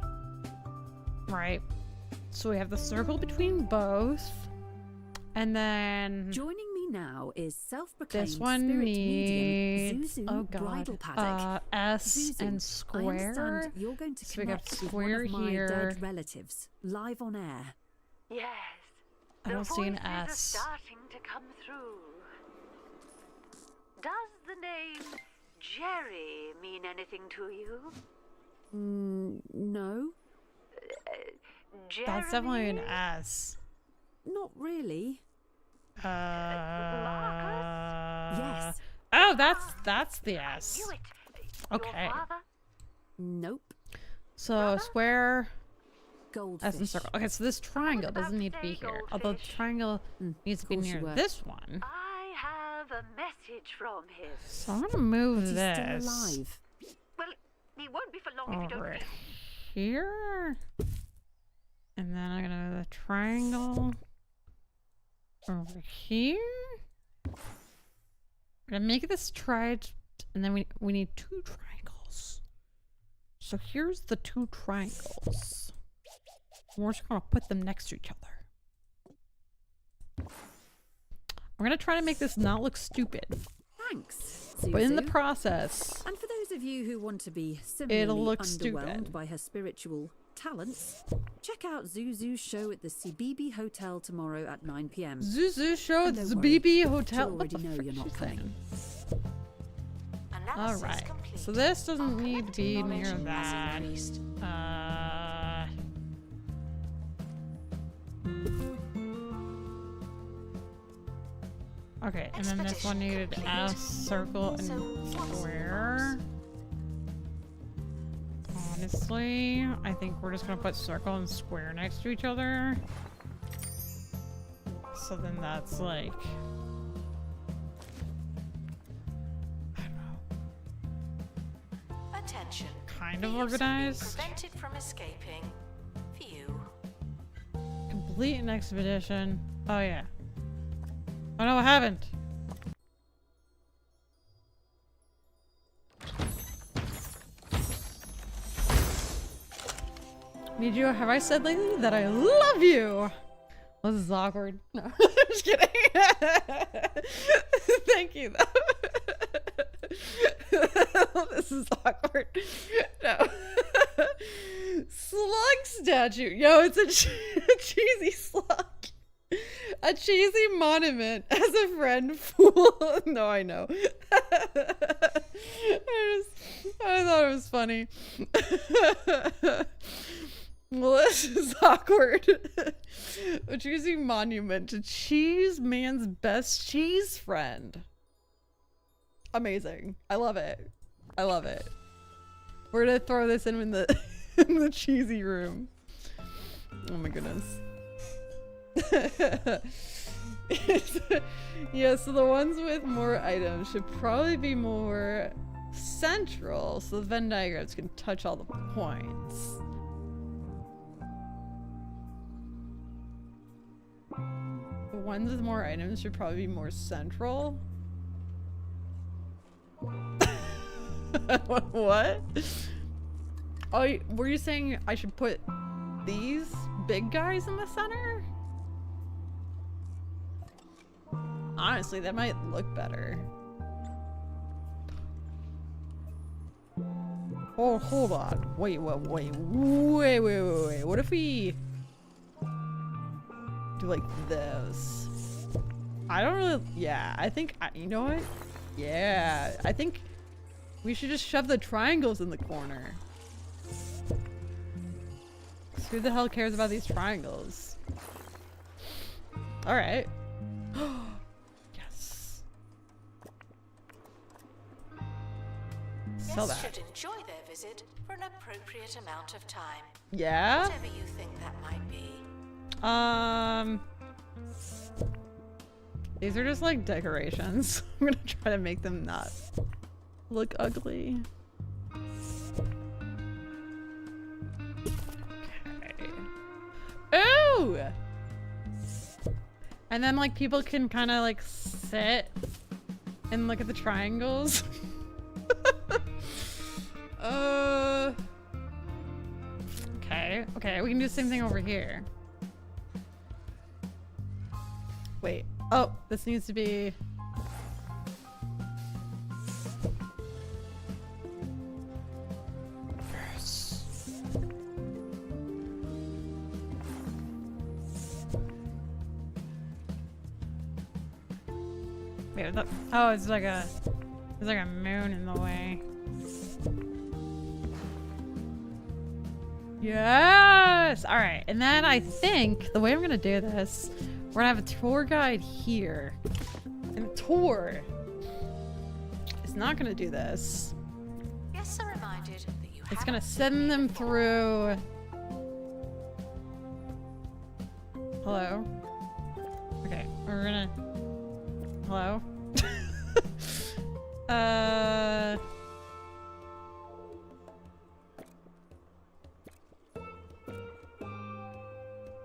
Right. So we have the circle between both. And then
Joining me now is self-proclaimed
this one
spirit
needs,
medium, Zuzu
oh god,
Bridal Paddock.
S
Zuzu,
and
I
square.
understand you're going to
So we got
connect with
square
one of my
here.
dead relatives, live on air.
Yes.
I don't see an
voices are
S.
starting to come through. Does the name Jerry mean anything to you?
No.
That's definitely an
Jeremy?
S.
Not really.
Marcus?
Yes.
Oh, that's the S.
Knew it.
Okay.
Your father?
Nope.
So square,
Goldfish.
S and circle. Okay, so this triangle doesn't need to be here. Although the triangle needs to be
course you
near
were.
this one.
I have a message from him.
So I'm gonna move
He's
this
still alive.
Well, he won't be for long if you don't
over
fix it.
here. And then I'm gonna move the triangle over here. I'm gonna make this and then we need 2 triangles. So here's the 2 triangles. We're just gonna put them next to each other. We're gonna try to make this not look stupid,
Thanks,
but in the
Zuzu.
process,
And for those of you who want to be
it'll
similarly
look
underwhelmed
stupid.
by her spiritual talents, check out Zuzu's show at the Sibibi Hotel tomorrow at 9 p.m.
Zuzu show at
And
the
don't worry,
BB Hotel.
you
What the
already know
frick
you're
is
not
she
coming.
saying?
Analysis
Alright,
complete.
so this doesn't
Our
need to be
collective
near
knowledge has
that.
increased.
Okay, and then this one needed
Expedition
a
complete.
circle and
So, what's
square. Honestly, I think we're just gonna put circle and square next to each other. So then that's like, I don't know,
Attention.
kind of
Thieves have been
organized.
prevented from escaping. Phew.
Complete an expedition. Oh yeah. Oh no, I haven't. Mijou, have I said lately that I love you? Well, this is awkward. No, I'm just kidding. Thank you, though. This is awkward. No. Slug statue. Yo, it's a cheesy slug. A cheesy monument as a friend fool. No, I know. I thought it was funny. Well, this is awkward. A cheesy monument to Cheese Man's best cheese friend. Amazing. I love it. I love it. We're gonna throw this in the in the cheesy room. Oh my goodness. Yeah, so the ones with more items should probably be more central so the Venn diagrams can touch all the points. The ones with more items should probably be more central. What? Oh, were you saying I should put these big guys in the center? Honestly, that might look better. Oh, hold on. Wait. What if we do like this? I don't really, yeah, I think, you know what? Yeah, I think we should just shove the triangles in the corner. Who the hell cares about these triangles? Alright. Yes. Sell
Guests
that.
should enjoy their visit for an appropriate amount of time.
Yeah?
Whatever you think that might be.
These are just like decorations. I'm gonna try to make them not look ugly. Okay. Ooh! And then like people can kind of like sit and look at the triangles. Okay, we can do the same thing over here. Wait. Oh, this needs to be... Yes. Wait, oh, it's like a... There's like a moon in the way. Yes! Alright, and then I think the way I'm gonna do this, we're gonna have a tour guide here. And the tour is not gonna do this.
Guests are reminded that you
It's
haven't
gonna
seen
send
me
them
before.
through. Hello? Okay, we're gonna. Hello?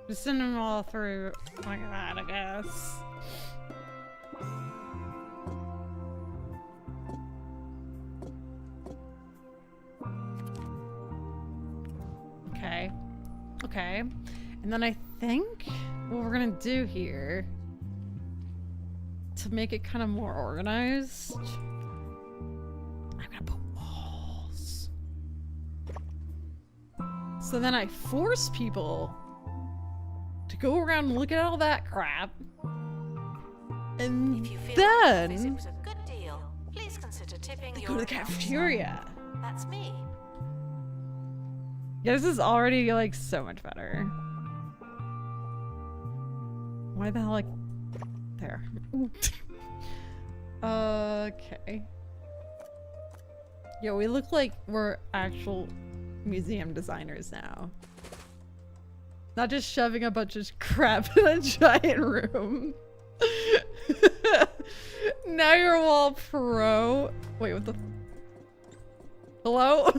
Just send them all through like that, I guess. Okay. Okay. And then I think what we're gonna do here to make it kind of more organized, I'm gonna put walls. So then I force people to go around and look at all that crap. And
If you feel like the visit
then
was a good deal, please consider tipping
they
your
go to the
account.
cafeteria.
That's me.
Yeah, this is already like so much better. Why the hell like there? Okay. Yo, we look like we're actual museum designers now. Not just shoving a bunch of crap in a giant room. Now you're all pro. Wait, what the? Hello?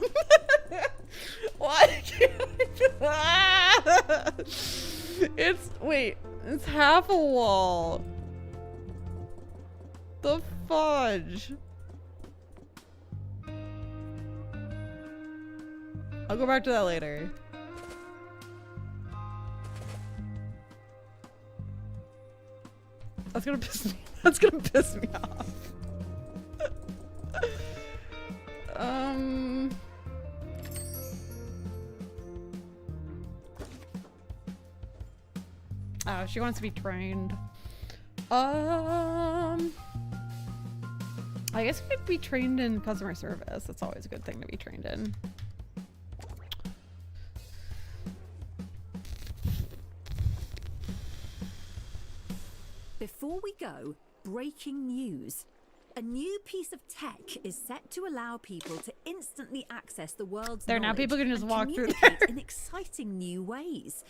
Why can't I? Wait, it's half a wall. The fudge. I'll go back to that later. That's gonna piss me. That's gonna piss me off. Oh, she wants to be trained. I guess we could be trained in customer service. That's always a good thing to be trained in.
Before we go, breaking news. A new piece of tech is set to allow people to instantly access the world's
There, now
knowledge
people can just
and
walk through
communicate
there.
in exciting new ways.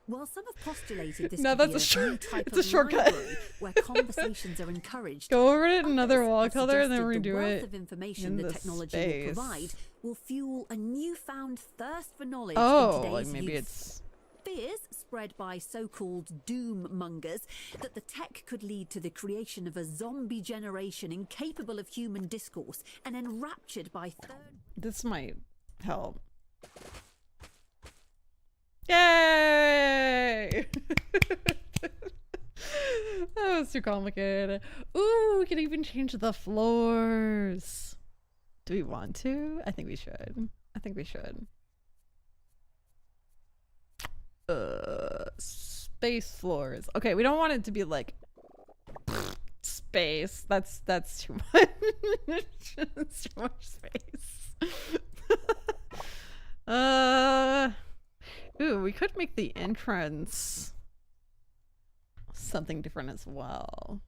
While some have postulated this
No,
could
that's
be
a
new
short-
type
it's
of
a shortcut.
library where conversations are encouraged,
Go over it in another
others
wall
have
color and then
suggested the
redo
wealth
it
of information
in
the
the
technology
space.
will provide will fuel a newfound thirst for knowledge
Oh,
in today's
like maybe
youth.
it's
Fears spread by so-called doom mongers that the tech could lead to the creation of a zombie generation incapable of human discourse and enraptured by
this might help. Yay! That was too complicated. Ooh, we can even change the floors. Do we want to? I think we should. I think we should. Space floors. Okay, we don't want it to be like space. That's too much. It's too much space. Ooh, we could make the entrance something different as well.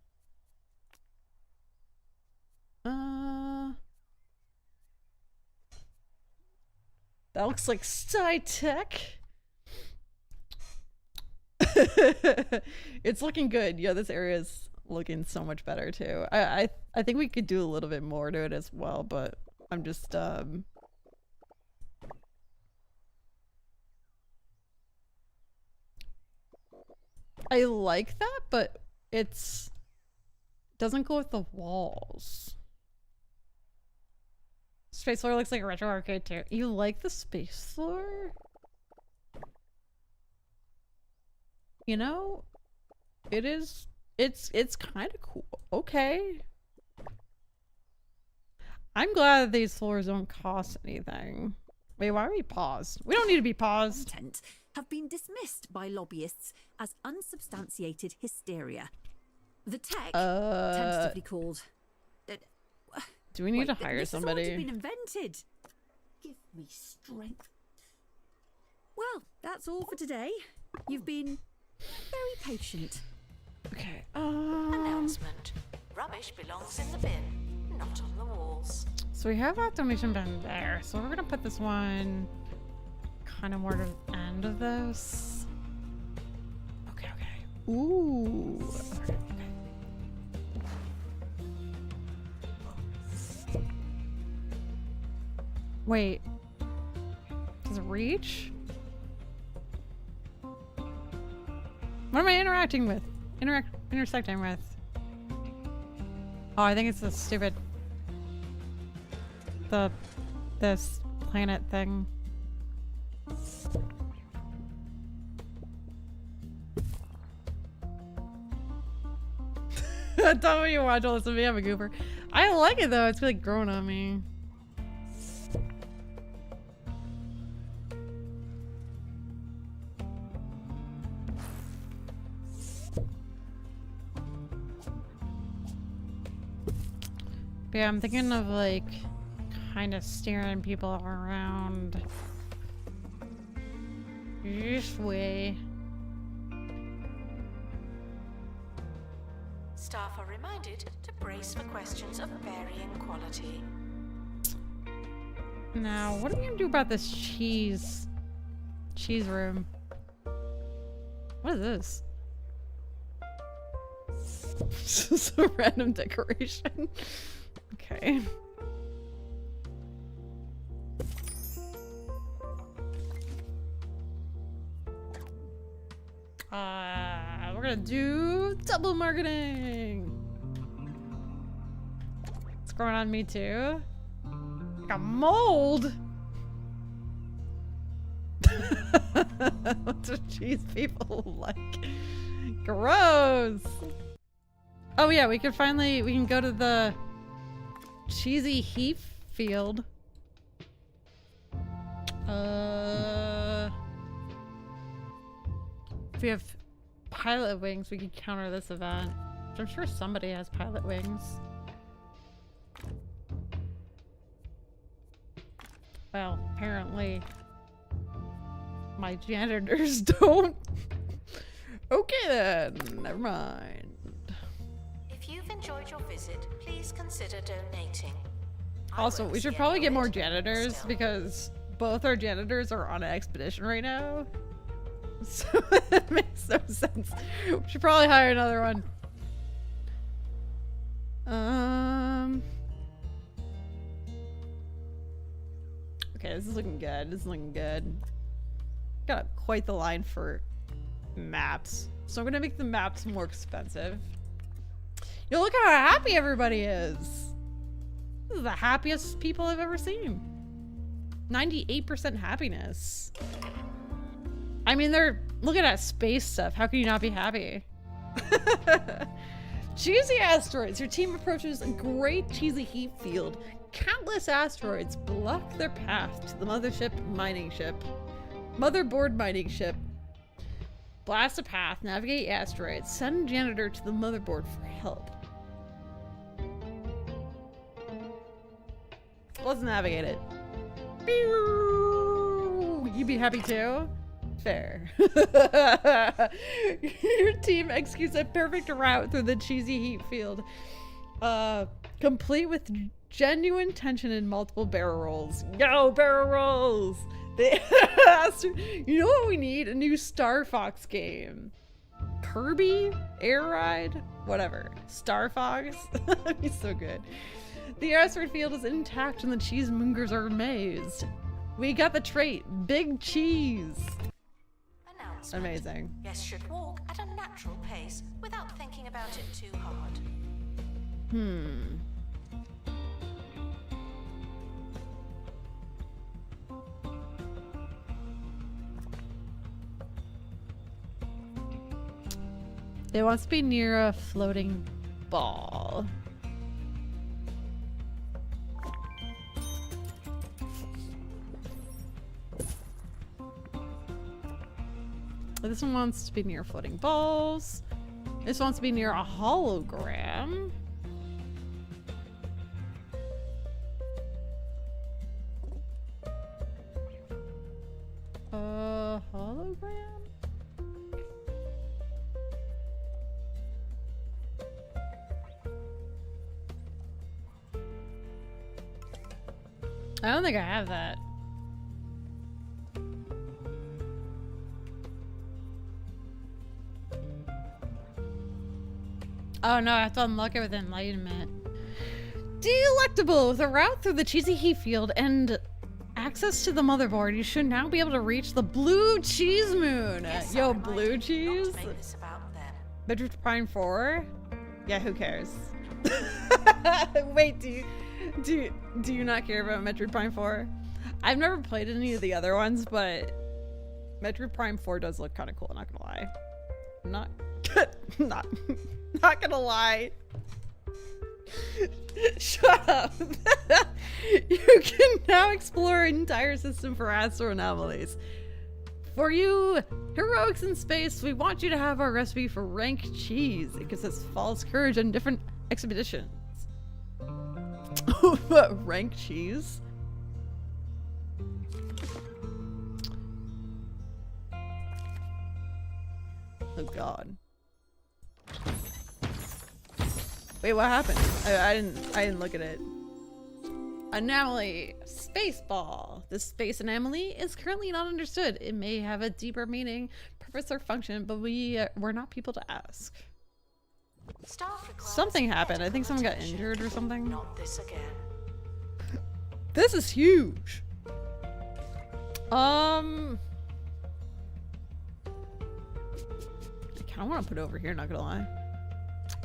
That looks like sci-tech. It's looking good. Yeah, this area is looking so much better too. I think we could do a little bit more to it as well, but I'm just I like that, but it's doesn't go with the walls. Space floor looks like a retro arcade too. You like the space floor? You know, it's kind of cool. Okay. I'm glad that these floors don't cost anything. Wait, why are we paused? We don't need to be paused.
content have been dismissed by lobbyists as unsubstantiated hysteria. The tech, tentatively called...
Do we need to
Wait,
hire
this
somebody?
has already been invented. Give me strength. Well, that's all for today. You've been very patient.
Okay.
Announcement. Rubbish belongs in the bin, not on the walls.
So we have that donation bin there. So we're gonna put this one kind of more to the end of this. Okay, okay. Ooh. Okay, okay. Wait. Does it reach? What am I interacting with? Intersecting with? Oh, I think it's the stupid... this planet thing. Tell me you watch all this with me, I'm a goober. I like it though, it's like growing on me. But yeah, I'm thinking of like kind of steering people around this way.
Staff are reminded to brace for questions of varying quality.
Now, what are we gonna do about this cheese room? What is this? It's just a random decoration. Okay. We're gonna do double marketing. It's growing on me too. Like a mold. What do cheese people like? Gross. Oh yeah, we can go to the cheesy heath field. If we have pilot wings, we can counter this event. I'm sure somebody has pilot wings. Well, apparently my janitors don't. Okay then, never mind.
If you've enjoyed your visit, please consider donating.
Also, we should probably get more janitors because both our janitors are on an expedition right now. So it makes no sense. We should probably hire another one. Okay, this is looking good. This is looking good. Got quite the line for maps. So I'm gonna make the maps more expensive. Yo, look how happy everybody is. This is the happiest people I've ever seen. 98% happiness. I mean, they're looking at space stuff. How can you not be happy? Cheesy asteroids. Your team approaches a great cheesy heat field. Countless asteroids block their path to the motherboard mining ship. Blast a path, navigate asteroids, send janitor to the motherboard for help. Let's navigate it. Pew! You be happy too? Fair. Your team executes a perfect route through the cheesy heat field. Complete with genuine tension and multiple barrel rolls. Go, barrel rolls! You know what we need? A new Star Fox game. Kirby? Air Ride? Whatever. Star Fox? That'd be so good. The asteroid field is intact and the cheesemongers are amazed. We got the trait, big cheese. Amazing.
Guests should walk at a natural pace without thinking about it too hard.
It wants to be near a floating ball. This one wants to be near floating balls. This wants to be near a hologram. a hologram? I don't think I have that. Oh no, I have to unlock it with enlightenment. Delectable! With a route through the cheesy heat field and access to the motherboard, you should now be able to reach the blue cheese moon.
Yes,
Yo,
I
blue
remind you not
cheese?
to make this about them.
Metroid Prime 4? Yeah, who cares? Wait, do you not care about Metroid Prime 4? I've never played any of the other ones, but Metroid Prime 4 does look kind of cool, not gonna lie. I'm not not gonna lie. Shut up. You can now explore an entire system for astro anomalies. For you heroics in space, we want you to have our recipe for rank cheese. It gives us false courage on different expeditions. Rank cheese? Oh god. Wait, what happened? I didn't look at it. Anomaly. Spaceball. This space anomaly is currently not understood. It may have a deeper meaning, purpose, or function, but we're not people to ask. Something happened. I think someone got injured or something.
Not this again.
This is huge. I kind of want to put it over here, not gonna lie.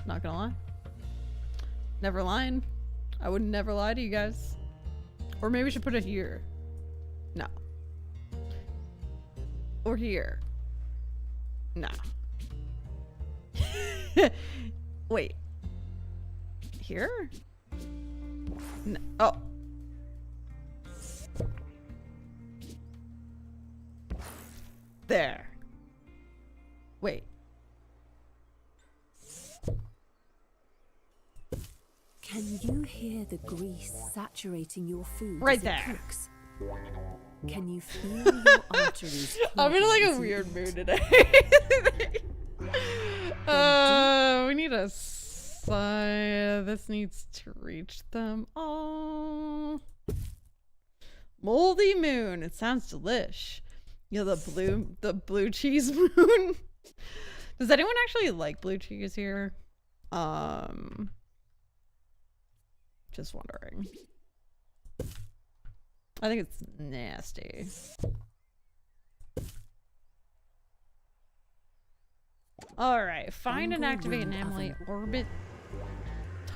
Not gonna lie. Never lying. I would never lie to you guys. Or maybe we should put it here. No. Or here. No. Wait. Here? No. Oh. There. Wait.
Can you hear the grease saturating your food
Right
as it
there.
cooks? Can you feel your arteries?
I'm in like a
clogging
weird
as
mood today. We need a sign. This needs to reach them all. Moldy moon. It sounds delish. You know, the blue cheese moon. Does anyone actually like blue cheese here? Just wondering. I think it's nasty. Alright, find and
Bungle
activate an
wind
anomaly
oven.
orbit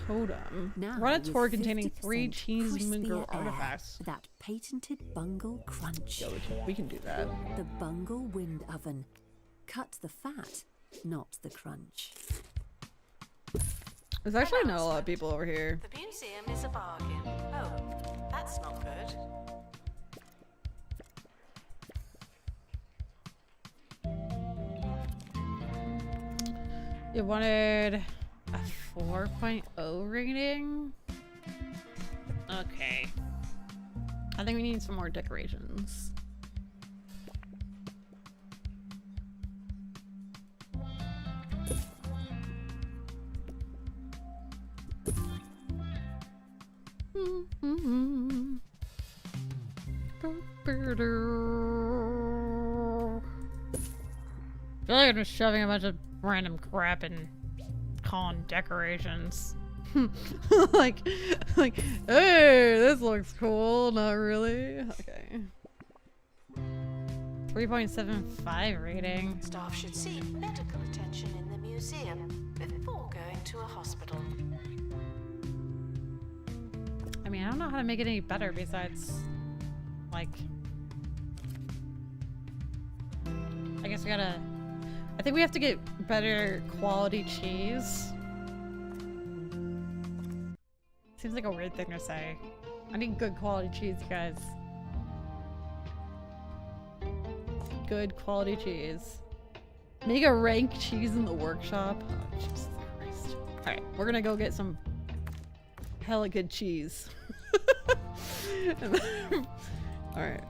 totem.
Now
Run a
with
tour containing 3
50%
cheese
crispier
moon
air,
artifacts.
That patented bungle crunch.
Yo, we can do that.
The bungle wind oven. Cut the fat, not the crunch.
There's actually not a lot of people over here.
The museum is a bargain. Oh, that's not good.
You wanted a 4.0 rating? Okay. I think we need some more decorations. I feel like I'm just shoving a bunch of random crap in con decorations. like, hey, this looks cool. Not really. Okay. 3.75 rating.
Staff should seek medical attention in the museum before going to a hospital.
I mean, I don't know how to make it any better besides, like, I guess we gotta, I think we have to get better quality cheese. Seems like a weird thing to say. I need good quality cheese, you guys. Good quality cheese. Make a rank cheese in the workshop. Oh, Jesus Christ. Alright, we're gonna go get some hella good cheese. Alright.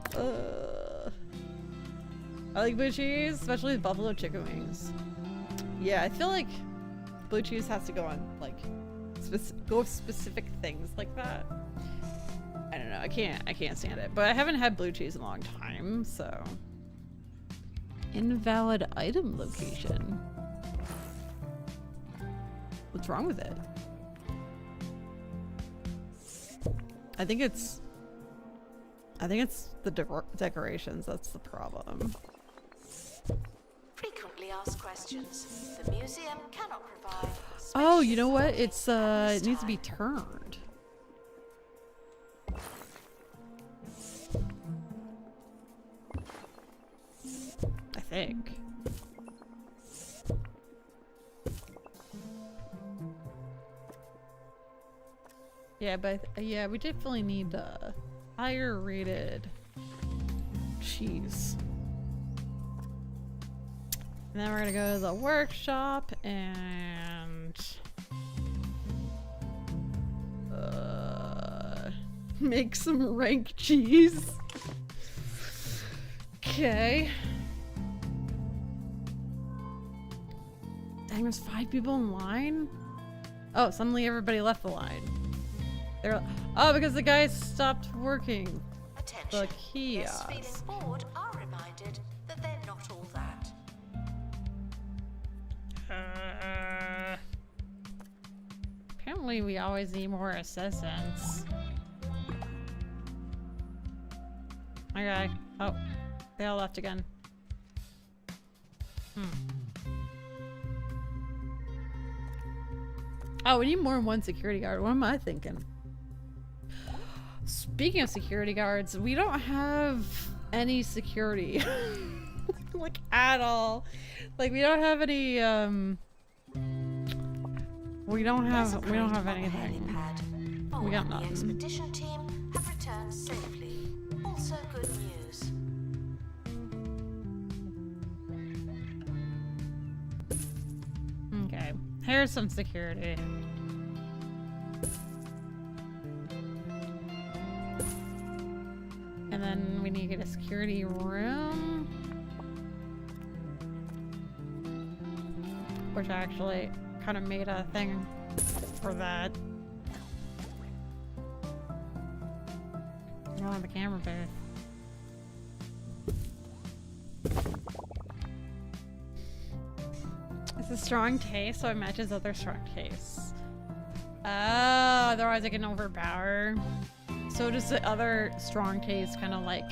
I like blue cheese, especially with buffalo chicken wings. Yeah, I feel like blue cheese has to go on like go with specific things like that. I don't know. I can't stand it. But I haven't had blue cheese in a long time, so. Invalid item location. What's wrong with it? I think it's the decorations that's the problem.
Frequently asked questions. The museum cannot provide.
Oh, you know what? It's it needs to be turned. I think. Yeah, but yeah, we definitely need higher rated cheese. And then we're gonna go to the workshop and make some rank cheese. Okay. Dang, there's 5 people in line? Oh, suddenly everybody left the line. Oh, because the guy stopped working.
Attention.
The kiosk.
Guests feeling bored are reminded that they're not all that.
Apparently we always need more assistants. Okay. Oh, they all left again. Oh, we need more than one security guard. What am I thinking? Speaking of security guards, we don't have any security. Like, at all. Like, we don't have any, we don't have anything. We got nothing.
The expedition team have returned safely. Also good news.
Okay, here's some security. And then we need to get a security room. Which I actually kind of made a thing for that. I don't have a camera booth. It's a strong taste, so it matches other strong tastes. Otherwise I can overpower. So does the other strong taste kind of like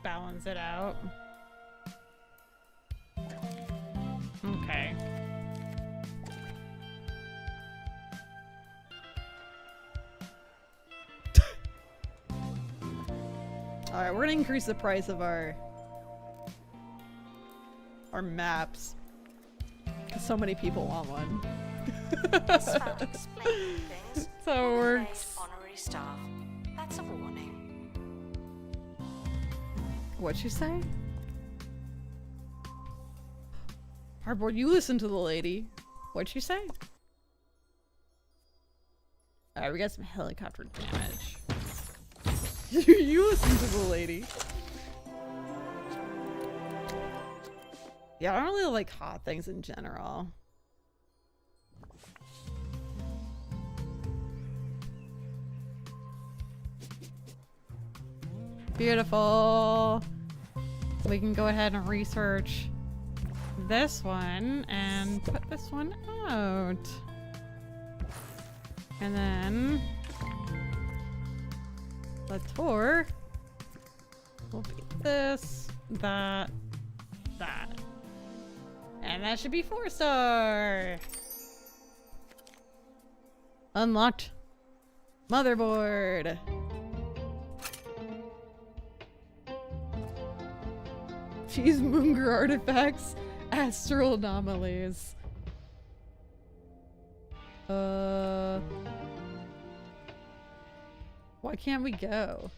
balance it out? Okay. Alright, we're gonna increase the price of our maps. So many people want one. So it works.
Honorary staff. That's a warning.
What'd you say? Hardboard, you listen to the lady. What'd you say? Alright, we got some helicopter damage. You listen to the lady. Yeah, I don't really like hot things in general. Beautiful. We can go ahead and research this one and put this one out. And then the tour will be this, that. And that should be 4-star. Unlocked motherboard. Cheese Munger artifacts, astral anomalies. Why can't we go?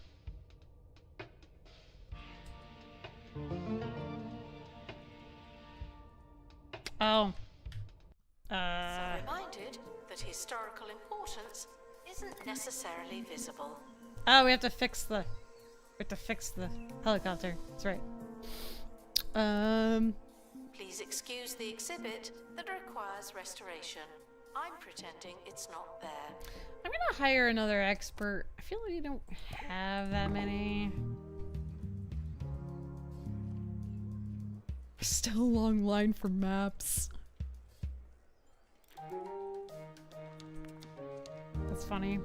Oh.
So reminded that historical importance isn't necessarily visible.
Oh, we have to fix the helicopter. That's right.
Please excuse the exhibit that requires restoration. I'm pretending it's not there.
I'm gonna hire another expert. I feel like you don't have that many. Still a long line for maps. That's funny.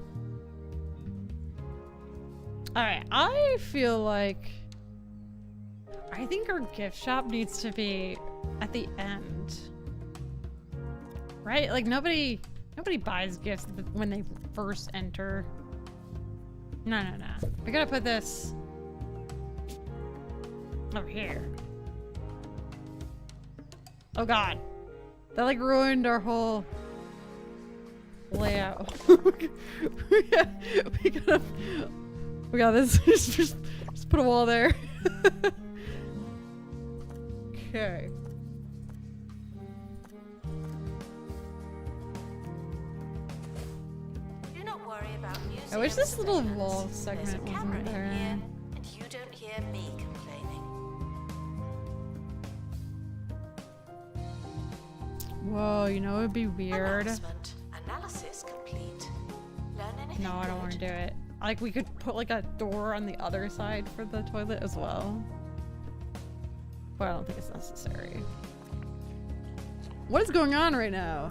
Alright, I feel like I think our gift shop needs to be at the end. Right? Like nobody buys gifts when they first enter. No. We gotta put this over here. Oh god. That like ruined our whole layout. we got this. just put a wall there. Okay.
Do not worry about music.
I wish this little
surveillance.
wall
There's a
segment
camera
wasn't
in
there.
here, and you don't hear me complaining.
Whoa, you know it would be weird.
Announcement. Analysis complete. Learn anything
No, I don't want to do it. Like we could put like a door on the other side for the toilet as well. But I don't think it's necessary. What is going on right now?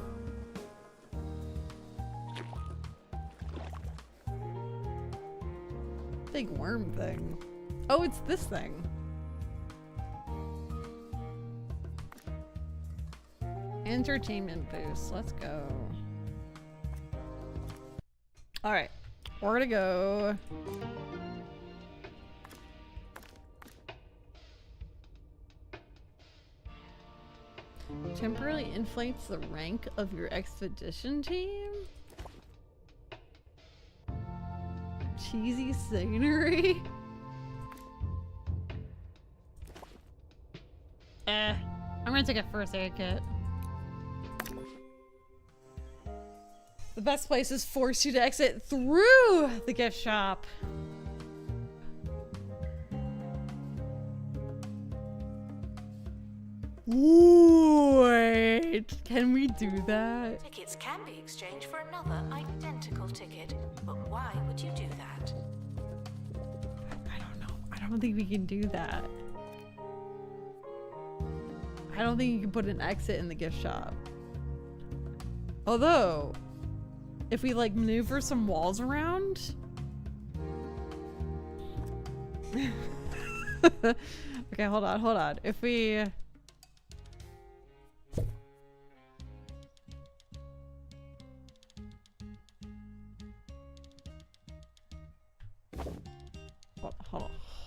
Big worm thing. Oh, it's this thing. Entertainment boost. Let's go. All right, we're gonna go. Temporarily inflates the rank of your expedition team? Cheesy scenery? I'm gonna take a first aid kit. The best place is force you to exit through the gift shop. Wait, can we do that?
Tickets can be exchanged for another identical ticket, but why would you do that?
I don't know. I don't think we can do that. I don't think you can put an exit in the gift shop. Although, if we like maneuver some walls around. Okay, hold on. If we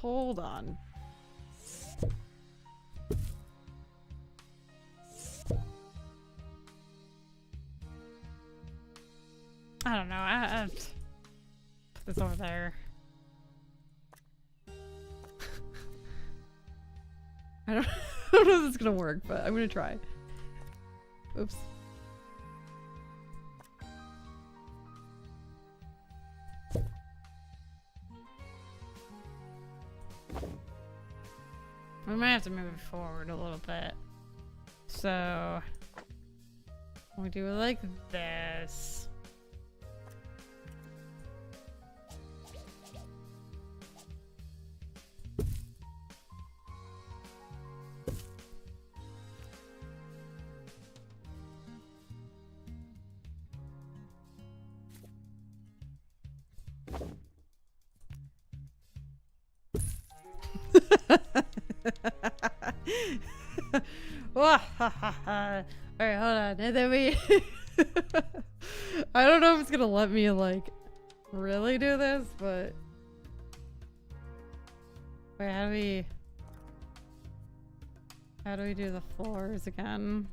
hold on. I don't know. I put this over there. I don't know if this is gonna work, but I'm gonna try. Oops. We might have to move it forward a little bit. So we do it like this. Alright, hold on. And then we I don't know if it's gonna let me like really do this, but wait, how do we do the floors again?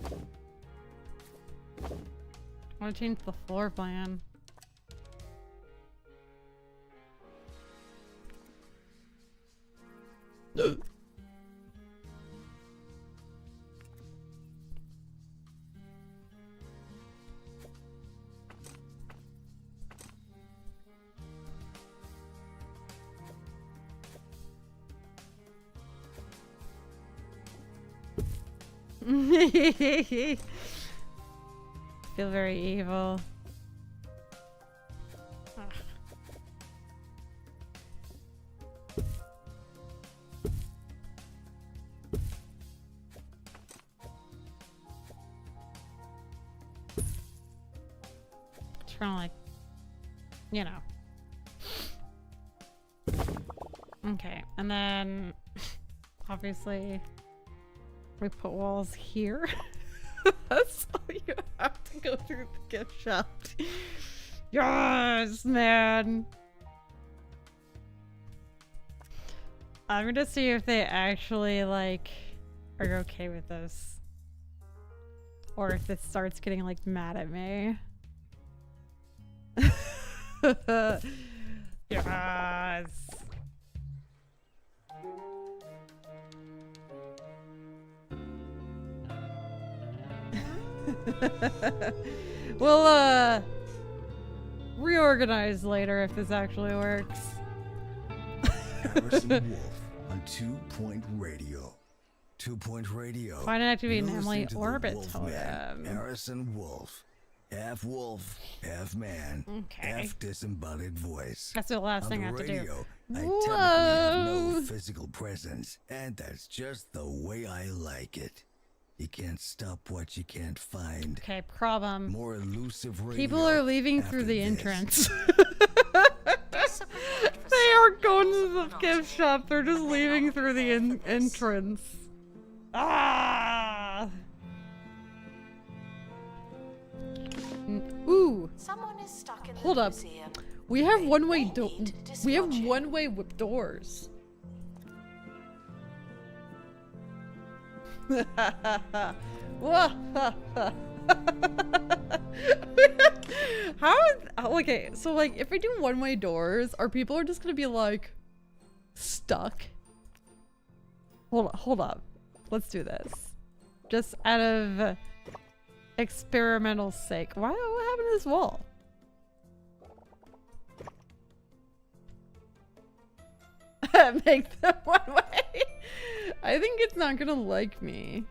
I want to change the floor plan. Feel very evil. Ugh. Trying to, like, you know. Okay, and then obviously we put walls here. That's all you have to go through the gift shop. Yes, man. I'm gonna see if they actually, like, are okay with this. Or if it starts getting, like, mad at me. Yes. We'll reorganize later if this actually works.
Harrison Wolf on 2 Point Radio. 2 Point Radio.
Why didn't it have to be an
You're
Emily
listening to the
Orbit
Wolfman,
totem?
Harrison Wolf. Half wolf, half man,
Okay.
half disembodied voice.
That's the last
On
thing
the
I have to do.
radio, I technically have no
Whoa.
physical presence, and that's just the way I like it. You can't stop what you can't find.
Okay, problem.
More elusive radio.
People are leaving through
after
the
this.
entrance.
Discipline for
They aren't going to the
not
gift shop. They're just
They're
leaving
not
through the
prepared for this.
entrance. Ah! Ooh,
Someone is stuck in
hold
the
up.
museum.
we have
They
one-way
may
door.
need
We have
dislodging.
one-way doors. How is, okay, so like if we do one-way doors, are people just gonna be like stuck? Hold up. Let's do this. Just out of experimental sake. What happened to this wall? Make them one way. I think it's not gonna like me.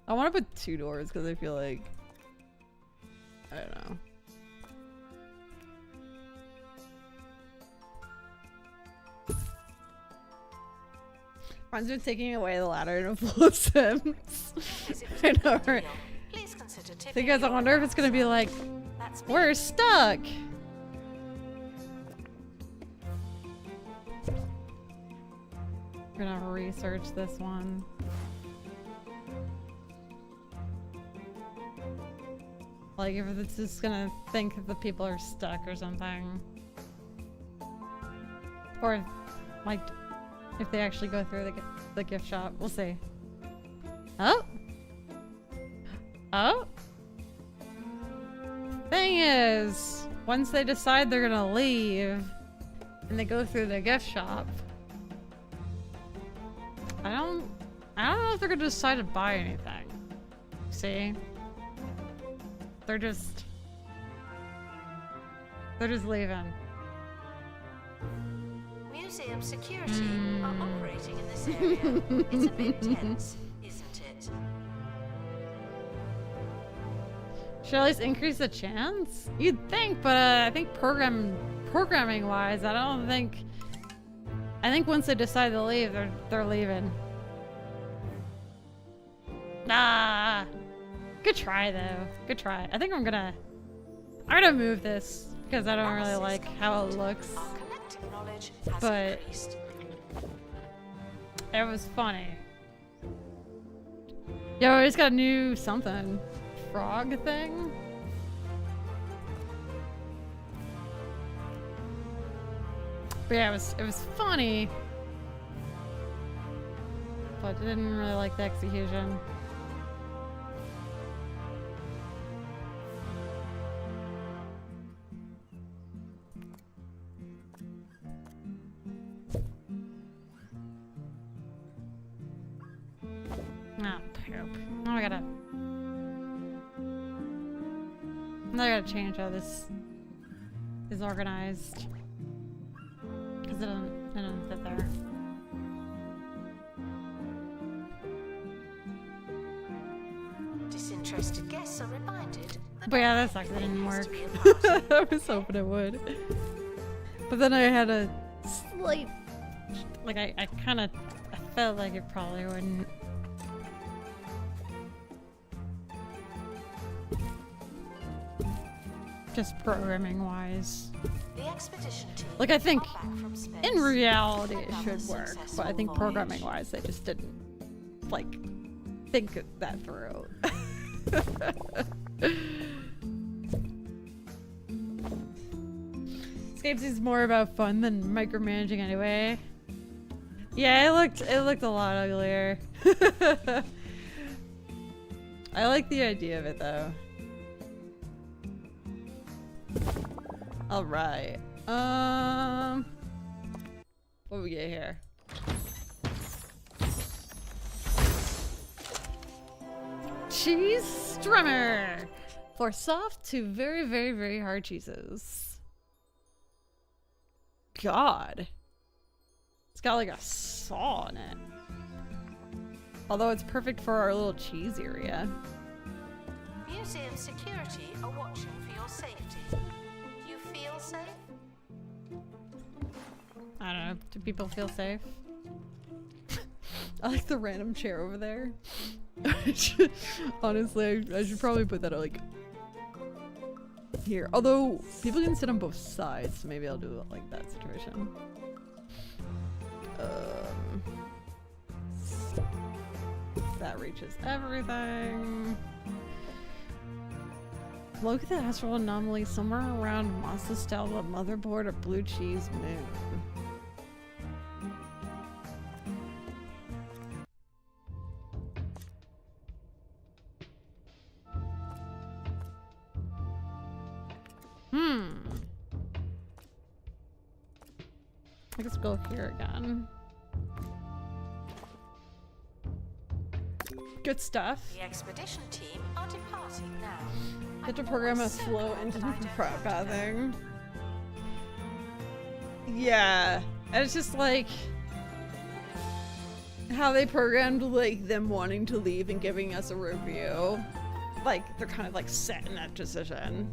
I want to put 2 doors because I feel like, I don't know. Friends are taking away the ladder and a full of Sims.
Is it
I
a
know,
good
right?
deal? Please consider
So
tipping
guys, I
your
wonder if it's gonna be like,
That's me.
we're stuck. We're gonna research this one. Like if it's just gonna think the people are stuck or something. Or if, like, if they actually go through the gift shop. We'll see. Oh! Oh! Thing is, once they decide they're gonna leave, and they go through the gift shop, I don't know if they're gonna decide to buy anything. See? They're just leaving.
Museum security are operating in this area. It's a bit tense, isn't it?
Should at least increase the chance? You'd think, but I think programming wise, I don't think. I think once they decide to leave, they're leaving. Ah, good try though. Good try. I think I'm gonna move this because I don't really like how it looks.
Our collective knowledge has
But-
increased.
It was funny. Yo, we just got a new something. Frog thing? But yeah, it was funny. But I didn't really like the execution. Ah, poop. Oh, I gotta... I gotta change how this is organized. Because it doesn't fit there.
Disinterested guests are reminded that
But yeah, that sucks. It didn't
has
work.
to be a party.
I was hoping it would. But then I had a slight... Like, I kind of... I felt like it probably wouldn't. Just programming-wise.
The expedition team
Like, I think
are back from space.
in reality it
Another
should work.
successful
But I think
voyage.
programming-wise they just didn't, like, think that through. Escape seems more about fun than micromanaging anyway. Yeah, it looked a lot uglier. I like the idea of it though. Alright. What do we get here? Cheese strummer! For soft to very, very, very hard cheeses. God. It's got like a saw in it. Although it's perfect for our little cheese area.
Museum security are watching for your safety. Do you feel safe?
I don't know. Do people feel safe? I like the random chair over there. Honestly, I should probably put that like here. Although people can sit on both sides, so maybe I'll do it like that situation. That reaches everything. Locate the astral anomaly somewhere around Monster Stella motherboard or blue cheese moon. I guess go here again. Good stuff.
The expedition team are departing now.
Get to
I'm
program a
always so
slow
glad
engine
that I
for
don't
prep
have to go
pathing. Yeah, and it's just like how they programmed like them wanting to leave and giving us a review. Like they're kind of like set in that decision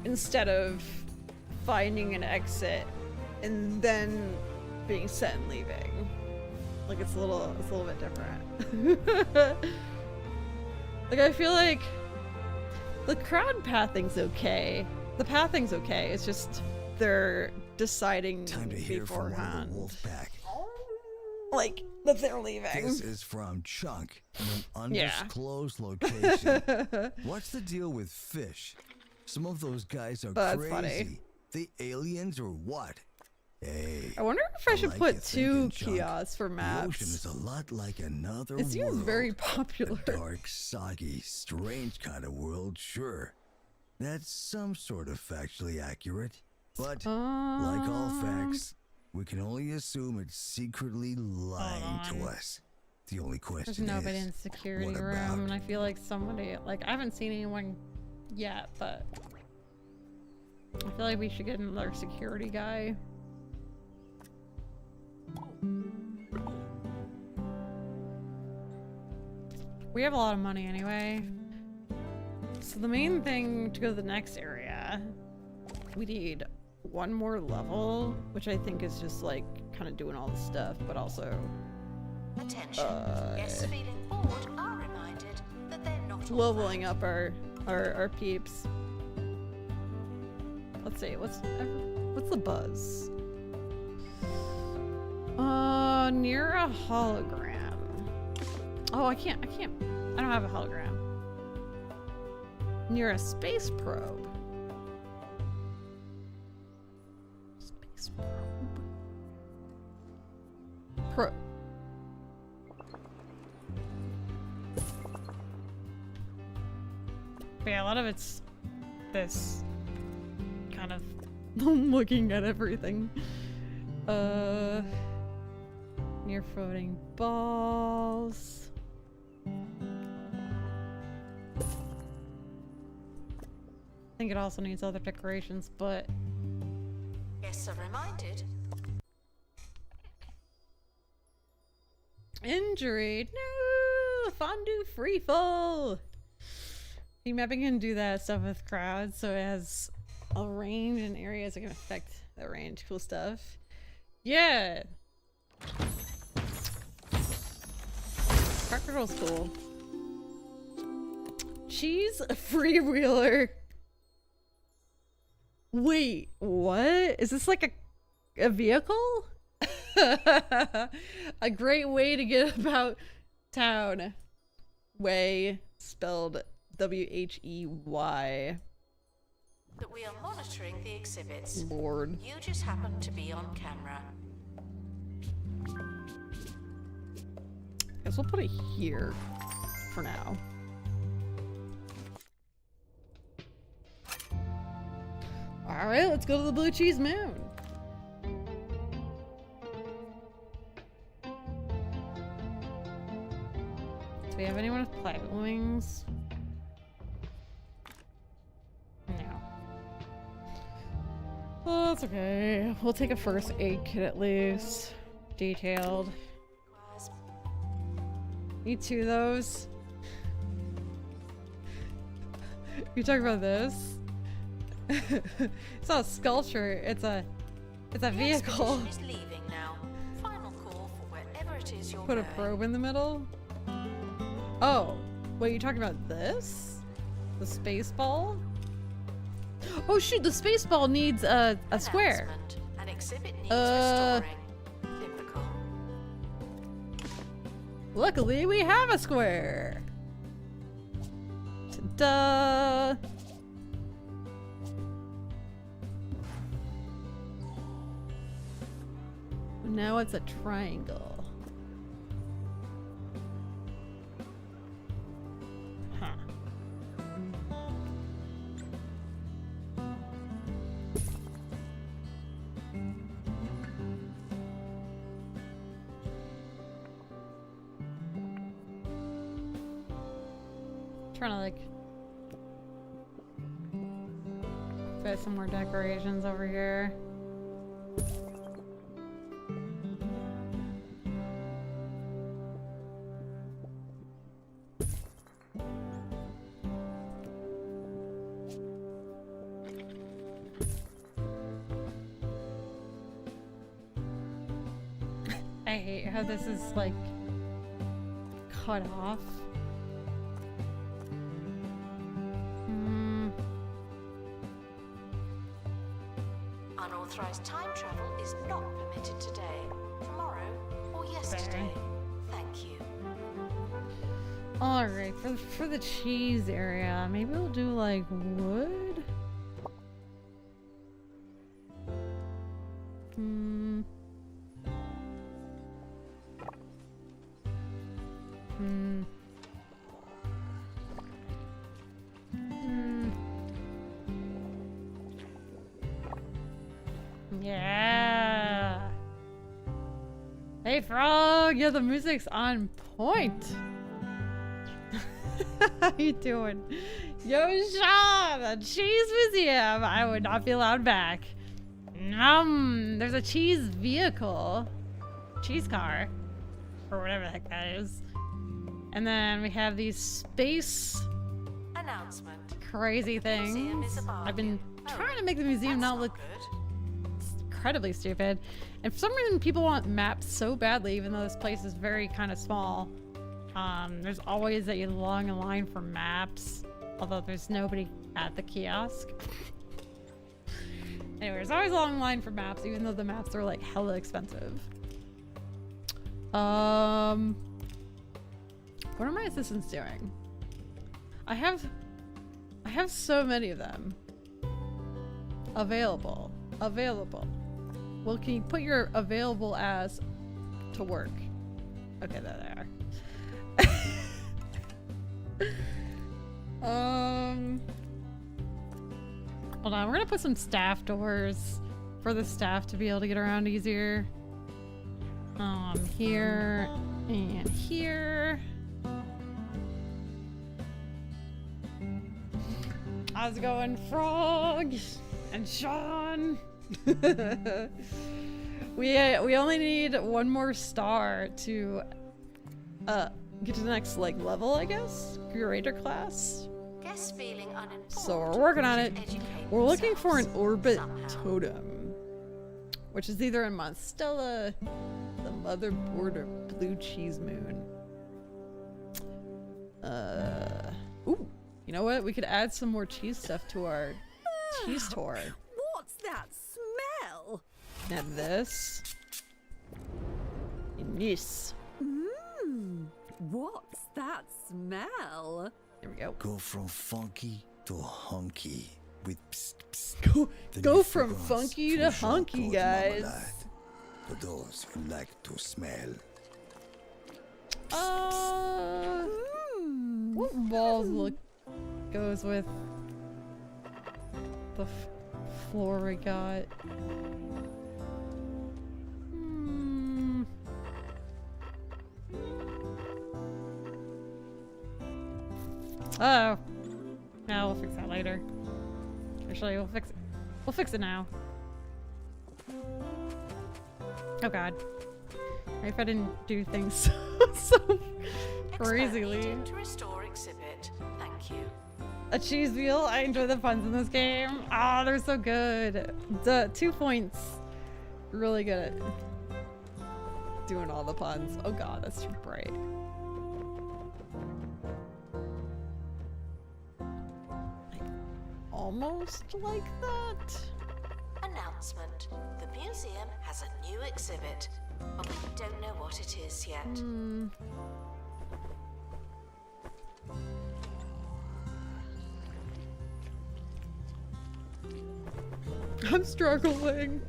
instead of finding an exit and then being set and leaving. Like it's a little bit different. Like I feel like the crowd pathing's okay. The pathing's okay. It's just they're deciding
Time to hear from one of
beforehand.
the wolf pack.
Like that they're leaving.
This is from Chunk in an
Yeah.
undisclosed location. What's the deal with fish? Some of those guys are
That's
crazy.
funny.
They aliens or what? Hey,
I wonder if I should
like
put
your
2
thinking, Chunk.
kiosks for
The
maps.
ocean is a lot like another
It seems
world.
very popular.
A dark, soggy, strange kind of world, sure. That's some sort of factually accurate. But like all facts, we can only assume it's secretly lying to us. The only
There's
question
nobody
is,
in the security
what
room,
about?
and I feel like somebody, like, I haven't seen anyone yet, but I feel like we should get another security guy. We have a lot of money anyway. So the main thing to go to the next area, we need 1 more level, which I think is just like kind of doing all the stuff, but also
Attention. Guests feeling bored are reminded that they're not all
leveling up our peeps. Let's see, what's the buzz? Near a hologram. Oh, I don't have a hologram. Near a space probe. Space probe. But yeah, a lot of it's this kind of looking at everything. Near floating balls. I think it also needs other decorations, but...
Guests are reminded.
Injury! No! Fondue freefall! Team mapping can do that stuff with crowds, so it has a range and areas that can affect that range. Cool stuff. Yeah! Crocodile's cool. Cheese freewheeler. Wait, what? Is this like a vehicle? A great way to get about town. Way spelled W-H-E-Y.
That we are monitoring the exhibits.
Lord.
You just happen to be on camera.
Guess we'll put it here for now. Alright, let's go to the Blue Cheese Moon. Do we have anyone with pilot wings? No. Oh, that's okay. We'll take a first aid kit at least. Detailed. Need 2 of those. You're talking about this? It's not a sculpture, it's a vehicle.
The expedition is leaving now. Final call for wherever it is you're
Put a
going.
probe in the middle? Oh, wait, you're talking about this? The space ball? Oh shoot, the space ball needs a square.
Announcement. An exhibit needs restoring. Typical.
Luckily, we have a square. Ta-da! Now it's a triangle. Huh. Trying to like fit some more decorations over here. I hate how this is like cut off.
Unauthorized time travel is not permitted today, tomorrow, or yesterday. Thank you.
Alright, for the cheese area, maybe we'll do like wood? Yeah. Hey Frog, yeah, the music's on point. How you doing? Yo Sean, the cheese museum. I would not be allowed back. There's a cheese vehicle. Cheese car. Or whatever the heck that is. And then we have these space
Announcement.
crazy
Museum
things.
is a bargain.
I've been
Oh,
trying to make the museum
that's
not look
good.
incredibly stupid. And for some reason people want maps so badly, even though this place is very kind of small. There's always a long line for maps, although there's nobody at the kiosk. Anyway, there's always a long line for maps, even though the maps are like hella expensive. What are my assistants doing? I have so many of them. Available. Well, can you put your available as to work? Okay, there they are. Hold on, we're gonna put some staff doors for the staff to be able to get around easier. Here and here. How's it going, Frog? And Sean? We only need one more star to get to the next like level, I guess. Curator class.
Guess feeling unimportant.
So we're working on it. We're looking for an orbit
somehow.
totem, which is either in Monstella, the motherboard, or Blue Cheese Moon. Ooh, you know what? We could add some more cheese stuff to our cheese tour.
What's that smell?
And this. And this.
Mmm. What's that smell?
There we go.
Go from funky to hunky with psst, psst. The
Go
new
from
fragrance
funky to
for
hunky,
Jean-Claude
guys.
Marmalade. For those who like to smell.
What walls look goes with the floor we got? Oh. No, we'll fix that later. Actually, we'll fix it. We'll fix it now. Oh god. Sorry if I didn't do things so crazily.
Experimenting to restore exhibit. Thank you.
A cheese wheel. I enjoy the puns in this game. Ah, they're so good. 2 points. Really good at doing all the puns. Oh god, that's too bright. Almost like that.
Announcement. The museum has a new exhibit, but we don't know what it is yet.
I'm struggling.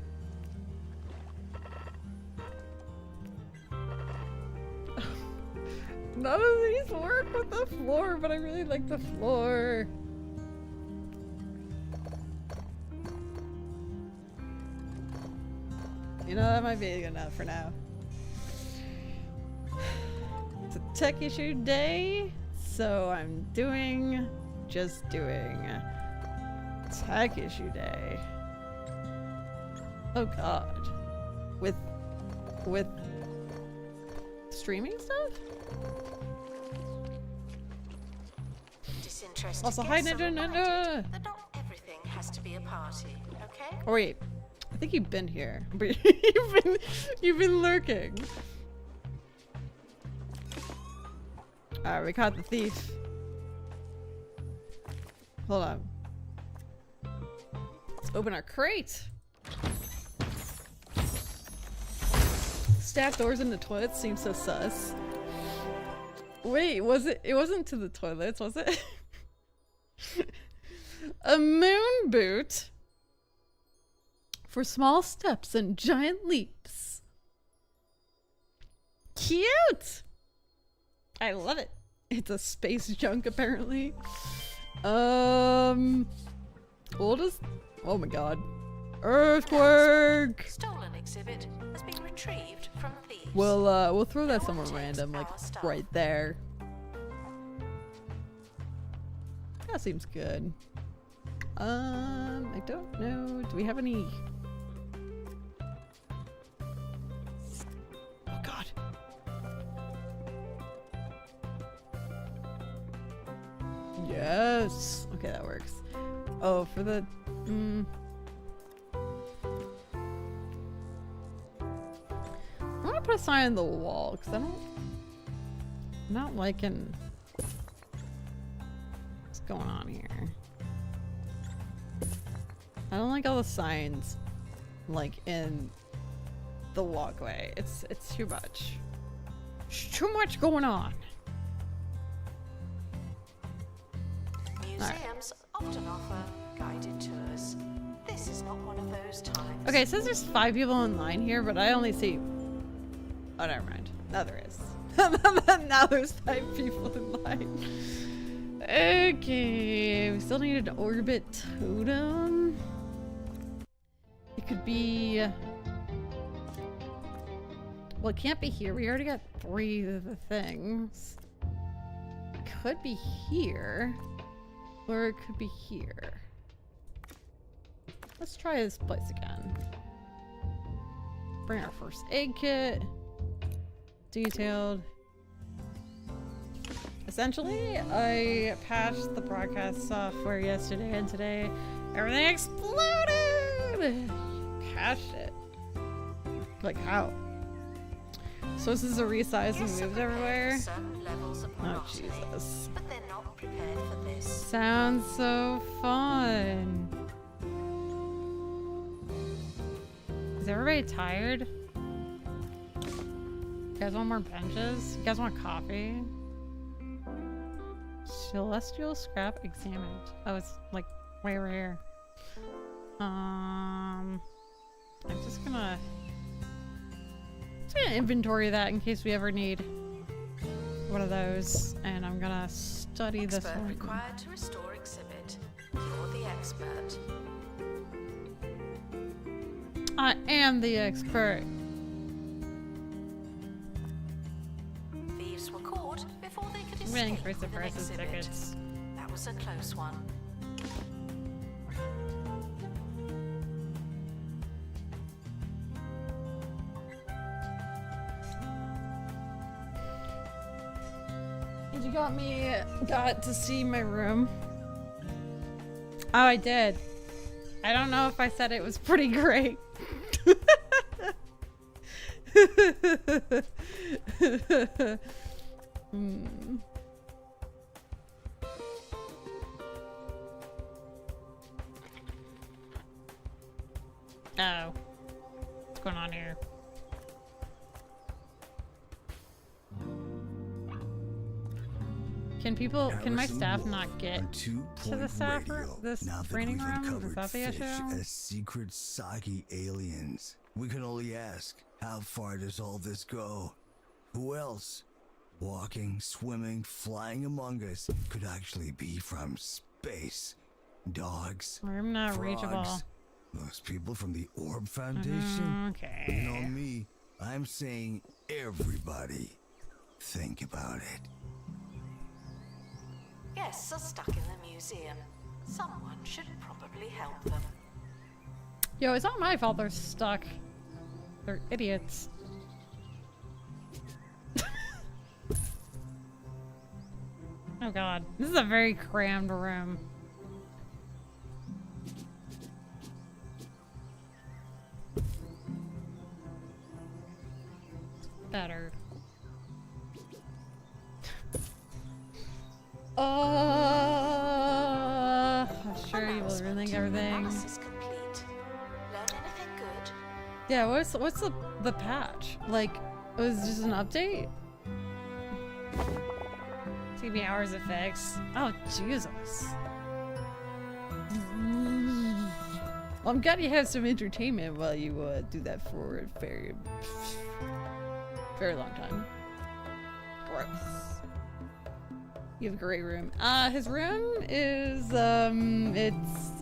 None of these work with the floor, but I really like the floor. You know, that might be good enough for now. It's a tech issue day, so I'm just doing tech issue day. Oh god. With streaming stuff?
Disinterested
Also, hi,
guests are
Ninja
reminded
Ninja!
that not everything has to be a party, okay?
Oh wait, I think you've been here, but you've been lurking. Alright, we caught the thief. Hold on. Let's open our crate. Staff doors in the toilets seem so sus. Wait, it wasn't to the toilets, was it? A moon boot for small steps and giant leaps. Cute! I love it. It's a space junk apparently. We'll just, oh my god. Earthquake!
Stolen exhibit has been retrieved from thieves.
We'll throw that somewhere random, like right there. That seems good. I don't know. Do we have any? Oh god. Yes. Okay, that works. Oh, for the I'm gonna put a sign on the wall because I'm not liking what's going on here. I don't like all the signs like in the walkway. It's too much. There's too much going on.
Museums often offer guided tours. This is not one of those times.
Okay, it says there's 5 people in line here, but I only see. Oh, never mind. Now there is. Now there's 5 people in line. Okay, we still need an orbit totem. It could be. Well, it can't be here. We already got 3 of the things. It could be here. Or it could be here. Let's try this place again. Bring our first aid kit. Detailed. Essentially, I patched the broadcast software yesterday, and today everything exploded! Patched it. Like how? So this is a resize and moved everywhere? Oh Jesus.
But they're not prepared for this.
Sounds so fun. Is everybody tired? You guys want more benches? You guys want coffee? Celestial scrap examined. Oh, it's like way over here. I'm just gonna inventory that in case we ever need one of those, and I'm gonna study this one.
Required to restore exhibit. You're the expert.
I am the expert.
Thieves were caught before they could
I'm gonna
escape
increase the
with an
price of
exhibit.
tickets.
That was a close one.
You got to see my room. Oh, I did. I don't know if I said it was pretty great. Oh. What's going on here? Can my staff not get to the staff room? This training room? Is that the issue?
As secret Saki aliens. We can only ask, how far does all this go? Who else? Walking, swimming, flying among us could actually be from space. Dogs.
I'm not
frogs,
reachable.
Those people from the Orb Foundation.
Okay.
You know me. I'm saying everybody. Think about it.
Guests are stuck in the museum. Someone should probably help them.
Yo, it's not my fault they're stuck. They're idiots. Oh god. This is a very crammed room. Better. I'm sure you will rethink everything.
Analysis complete. Learn anything good?
Yeah, what's the patch? Like, it was just an update? Take me hours to fix. Oh, Jesus. Well, I'm glad you have some entertainment while you do that for a very, very long time. Gross. You have a great room. His room is, it's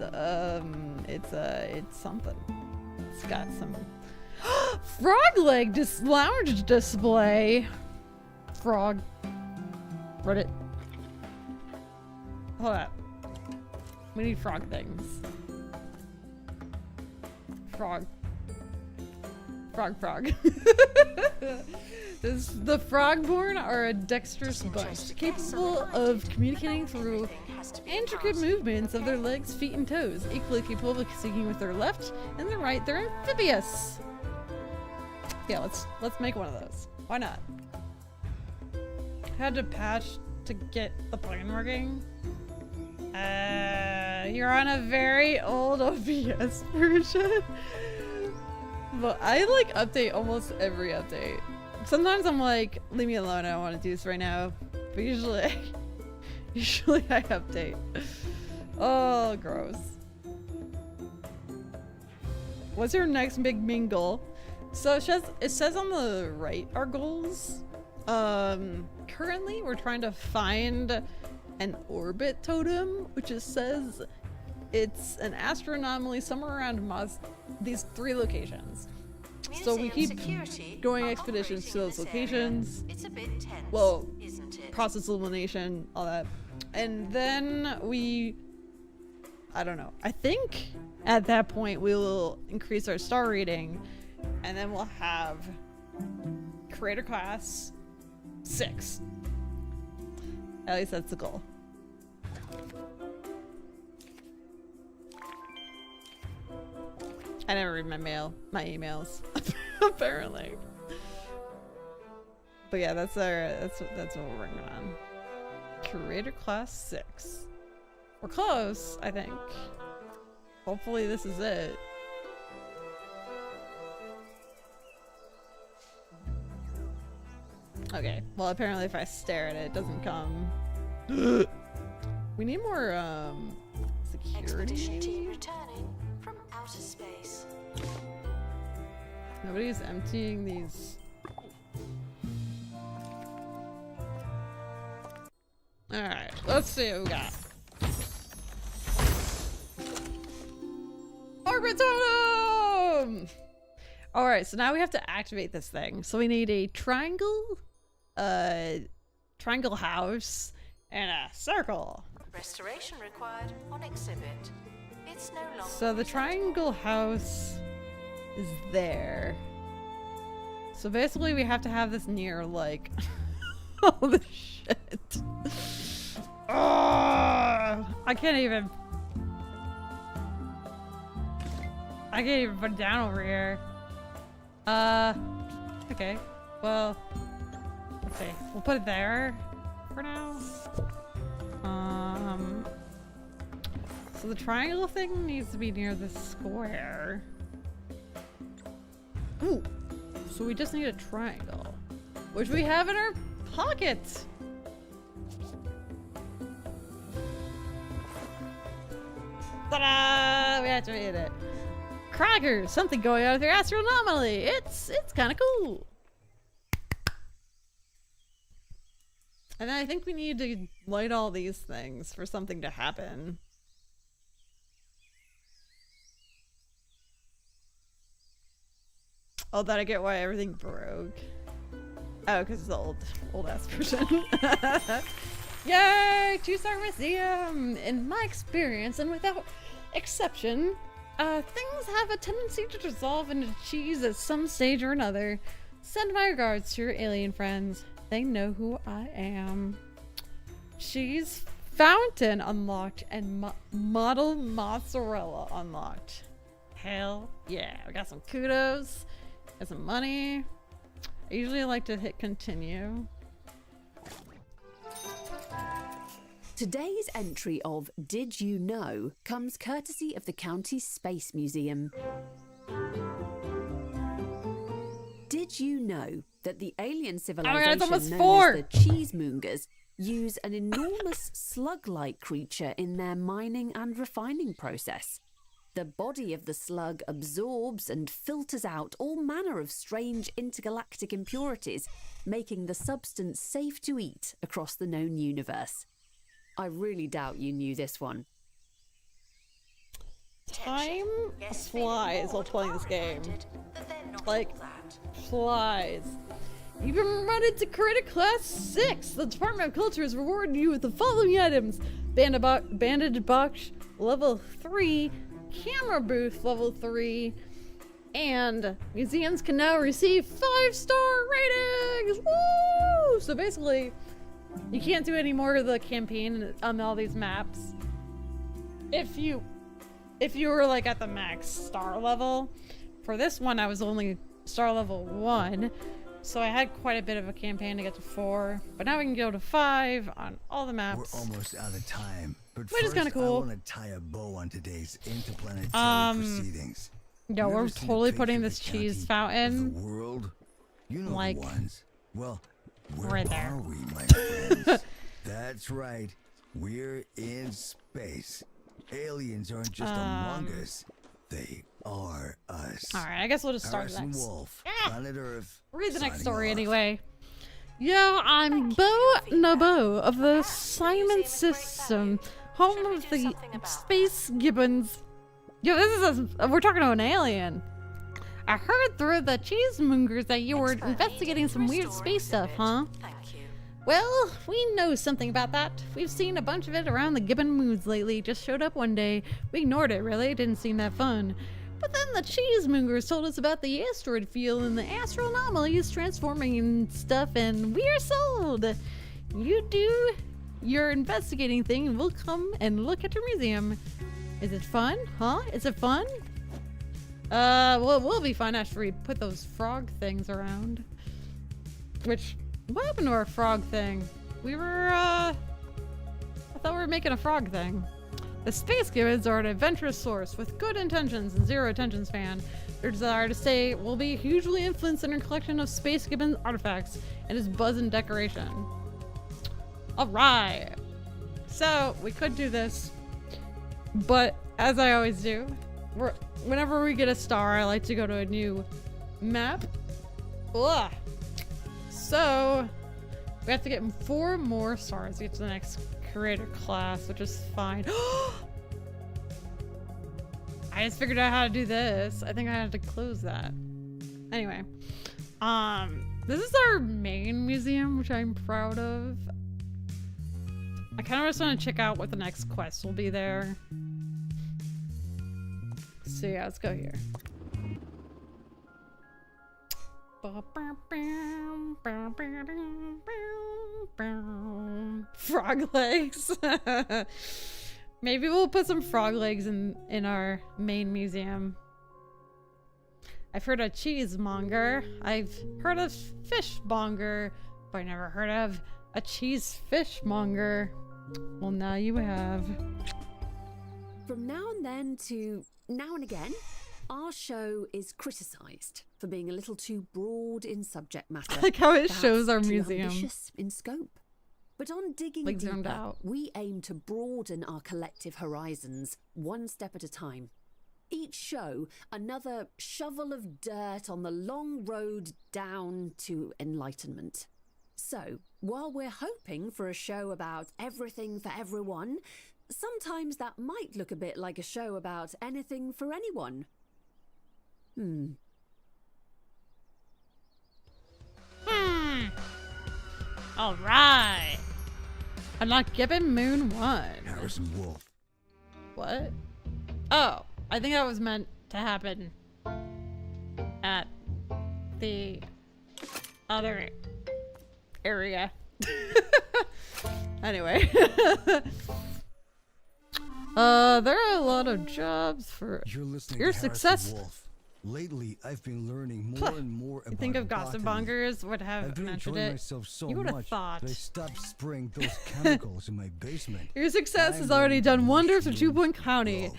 something. It's got some frog leg lounge display. Frog. Reddit. Hold up. We need frog things. Frog. Frog. The Frogborn are a dexterous bunch, capable of communicating through intricate movements of their legs, feet, and toes. Equally capable of speaking with their left and their right, they're amphibious. Yeah, let's make one of those. Why not? Had to patch to get the plugin working. You're on a very old OBS version. But I like update almost every update. Sometimes I'm like, leave me alone, I don't want to do this right now. But usually I update. Oh, gross. What's your next big mingle? So it says on the right our goals. Currently we're trying to find an orbit totem, which says it's an astronomaly somewhere around these 3 locations. So we keep going expeditions to those locations.
It's a bit tense,
well,
isn't it?
process elimination, all that. And then I don't know. I think at that point we will increase our star rating, and then we'll have creator class 6. At least that's the goal. I never read my emails, apparently. But yeah, that's what we're working on. Creator class 6. We're close, I think. Hopefully this is it. Okay, well apparently if I stare at it, it doesn't come. We need more security.
Expedition team returning from outer space.
Nobody's emptying these. Alright, let's see what we got. Orbitum! Alright, so now we have to activate this thing. So we need a triangle house, and a circle.
Restoration required on exhibit. It's no longer.
So the triangle house is there. So basically we have to have this near like all the shit. I can't even put it down over here. Okay. Well, let's see. We'll put it there for now. So the triangle thing needs to be near the square. Ooh. So we just need a triangle, which we have in our pocket. Ta-da! We activated it. Crackers, something going on with your astral anomaly. It's kind of cool. And then I think we need to light all these things for something to happen. Oh, then I get why everything broke. Oh, because it's the old ass version. Yay! 2-star museum! In my experience, and without exception, things have a tendency to dissolve into cheese at some stage or another. Send my regards to your alien friends. They know who I am. Cheese fountain unlocked and model mozzarella unlocked. Hell yeah. We got some kudos. Got some money. I usually like to hit continue.
Today's entry of Did You Know comes courtesy of the county's Space Museum. Did you know that the alien civilization known as the Cheesemongers use an enormous slug-like creature in their mining and refining process? The body of the slug absorbs and filters out all manner of strange intergalactic impurities, making the substance safe to eat across the known universe. I really doubt you knew this one.
Time flies while playing this game. Like, flies. You've been promoted to Creator Class 6. The Department of Culture is rewarding you with the following items. Bandage box level 3, camera booth level 3, and museums can now receive 5-star ratings! Woo! So basically, you can't do any more of the campaign on all these maps. If you were like at the max star level. For this one, I was only star level 1. So I had quite a bit of a campaign to get to 4. But now we can go to 5 on all the maps.
We're almost out of time. But
which is kind of cool.
I want to tie a bow on today's interplanetary proceedings.
Yeah, we're totally putting this cheese fountain.
The world? You know
like,
the ones. Well, where
right there.
are we, my friends? That's right. We're in space. Aliens aren't just among us. They are us.
Alright, I guess we'll just start
Harrison
next.
Wolf, Planet Earth.
Read the next
signing
story
off.
anyway. Yo, I'm Bo Nabo of the Simon System, home of the Space Gibbons. Yo, this is we're talking to an alien. I heard through the Cheesemongers that you were investigating some weird space stuff, huh? Well, we know something about that. We've seen a bunch of it around the Gibbon Moons lately. Just showed up one day. We ignored it, really. It didn't seem that fun. But then the cheesemongers told us about the asteroid field and the astral anomalies transforming and stuff, and we are sold. You do your investigating thing, and we'll come and look at your museum. Is it fun? Huh? Is it fun? Well, it will be fun after we put those frog things around. Which, what happened to our frog thing? We were, I thought we were making a frog thing. The space gibbons are an adventurous source with good intentions and zero attention span. Their desire to stay will be hugely influenced in their collection of space gibbon artifacts and its buzz and decoration. Alright. So, we could do this. But, as I always do, whenever we get a star, I like to go to a new map. Ugh. So, we have to get 4 more stars to get to the next creator class, which is fine. I just figured out how to do this. I think I had to close that. Anyway, this is our main museum, which I'm proud of. I kind of just want to check out what the next quest will be there. So yeah, let's go here. Frog legs. Maybe we'll put some frog legs in our main museum. I've heard of cheesemonger. I've heard of fishmonger, but I never heard of a cheese fishmonger. Well, now you have.
From now and then to now and again, our show is criticised for being a little too broad in subject matter.
I like how it
perhaps
shows our
too
museum.
ambitious in scope. But on digging
Like zoomed
deeper,
out.
we aim to broaden our collective horizons, one step at a time. Each show, another shovel of dirt on the long road down to enlightenment. So, while we're hoping for a show about everything for everyone, sometimes that might look a bit like a show about anything for anyone.
All right. Unlock Gibbon Moon 1.
Harrison Wolf.
What? Oh, I think that was meant to happen at the other area. Anyway. There are a lot of jobs for
You're listening
your
to
success.
Harrison Wolf. Lately, I've been learning more and more about
You think of
botany.
gossip mongers would
I've
have
been
mentioned
enjoying
it.
myself so
You would have
much
thought.
that I stopped spraying those chemicals in my basement.
Your success
I'm
has already
learning to
done wonders for
mushroom
2 Point County.
grow.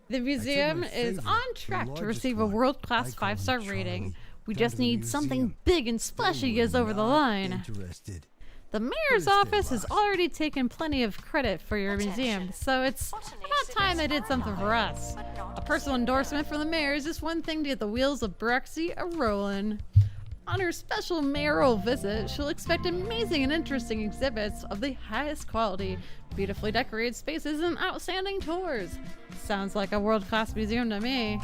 The museum
my
is
favorite,
on
the
track to
largest
receive a
one.
world-class
I call him
5-star
Charlie.
rating. We
Down
just
to the
need something
museum.
big and
They
splashy
were
is over the
not
line.
interested.
The mayor's
Who's their
office has
boss?
already taken plenty of credit for your
Attention.
museum, so it's
Botany
about time they did something for us.
but not
A personal endorsement from the mayor is just one thing to get the wheels of Brexy a-rolling. On her special mayoral visit, she'll expect amazing and interesting exhibits of the highest quality, beautifully decorated spaces, and outstanding tours. Sounds like a world-class museum to me.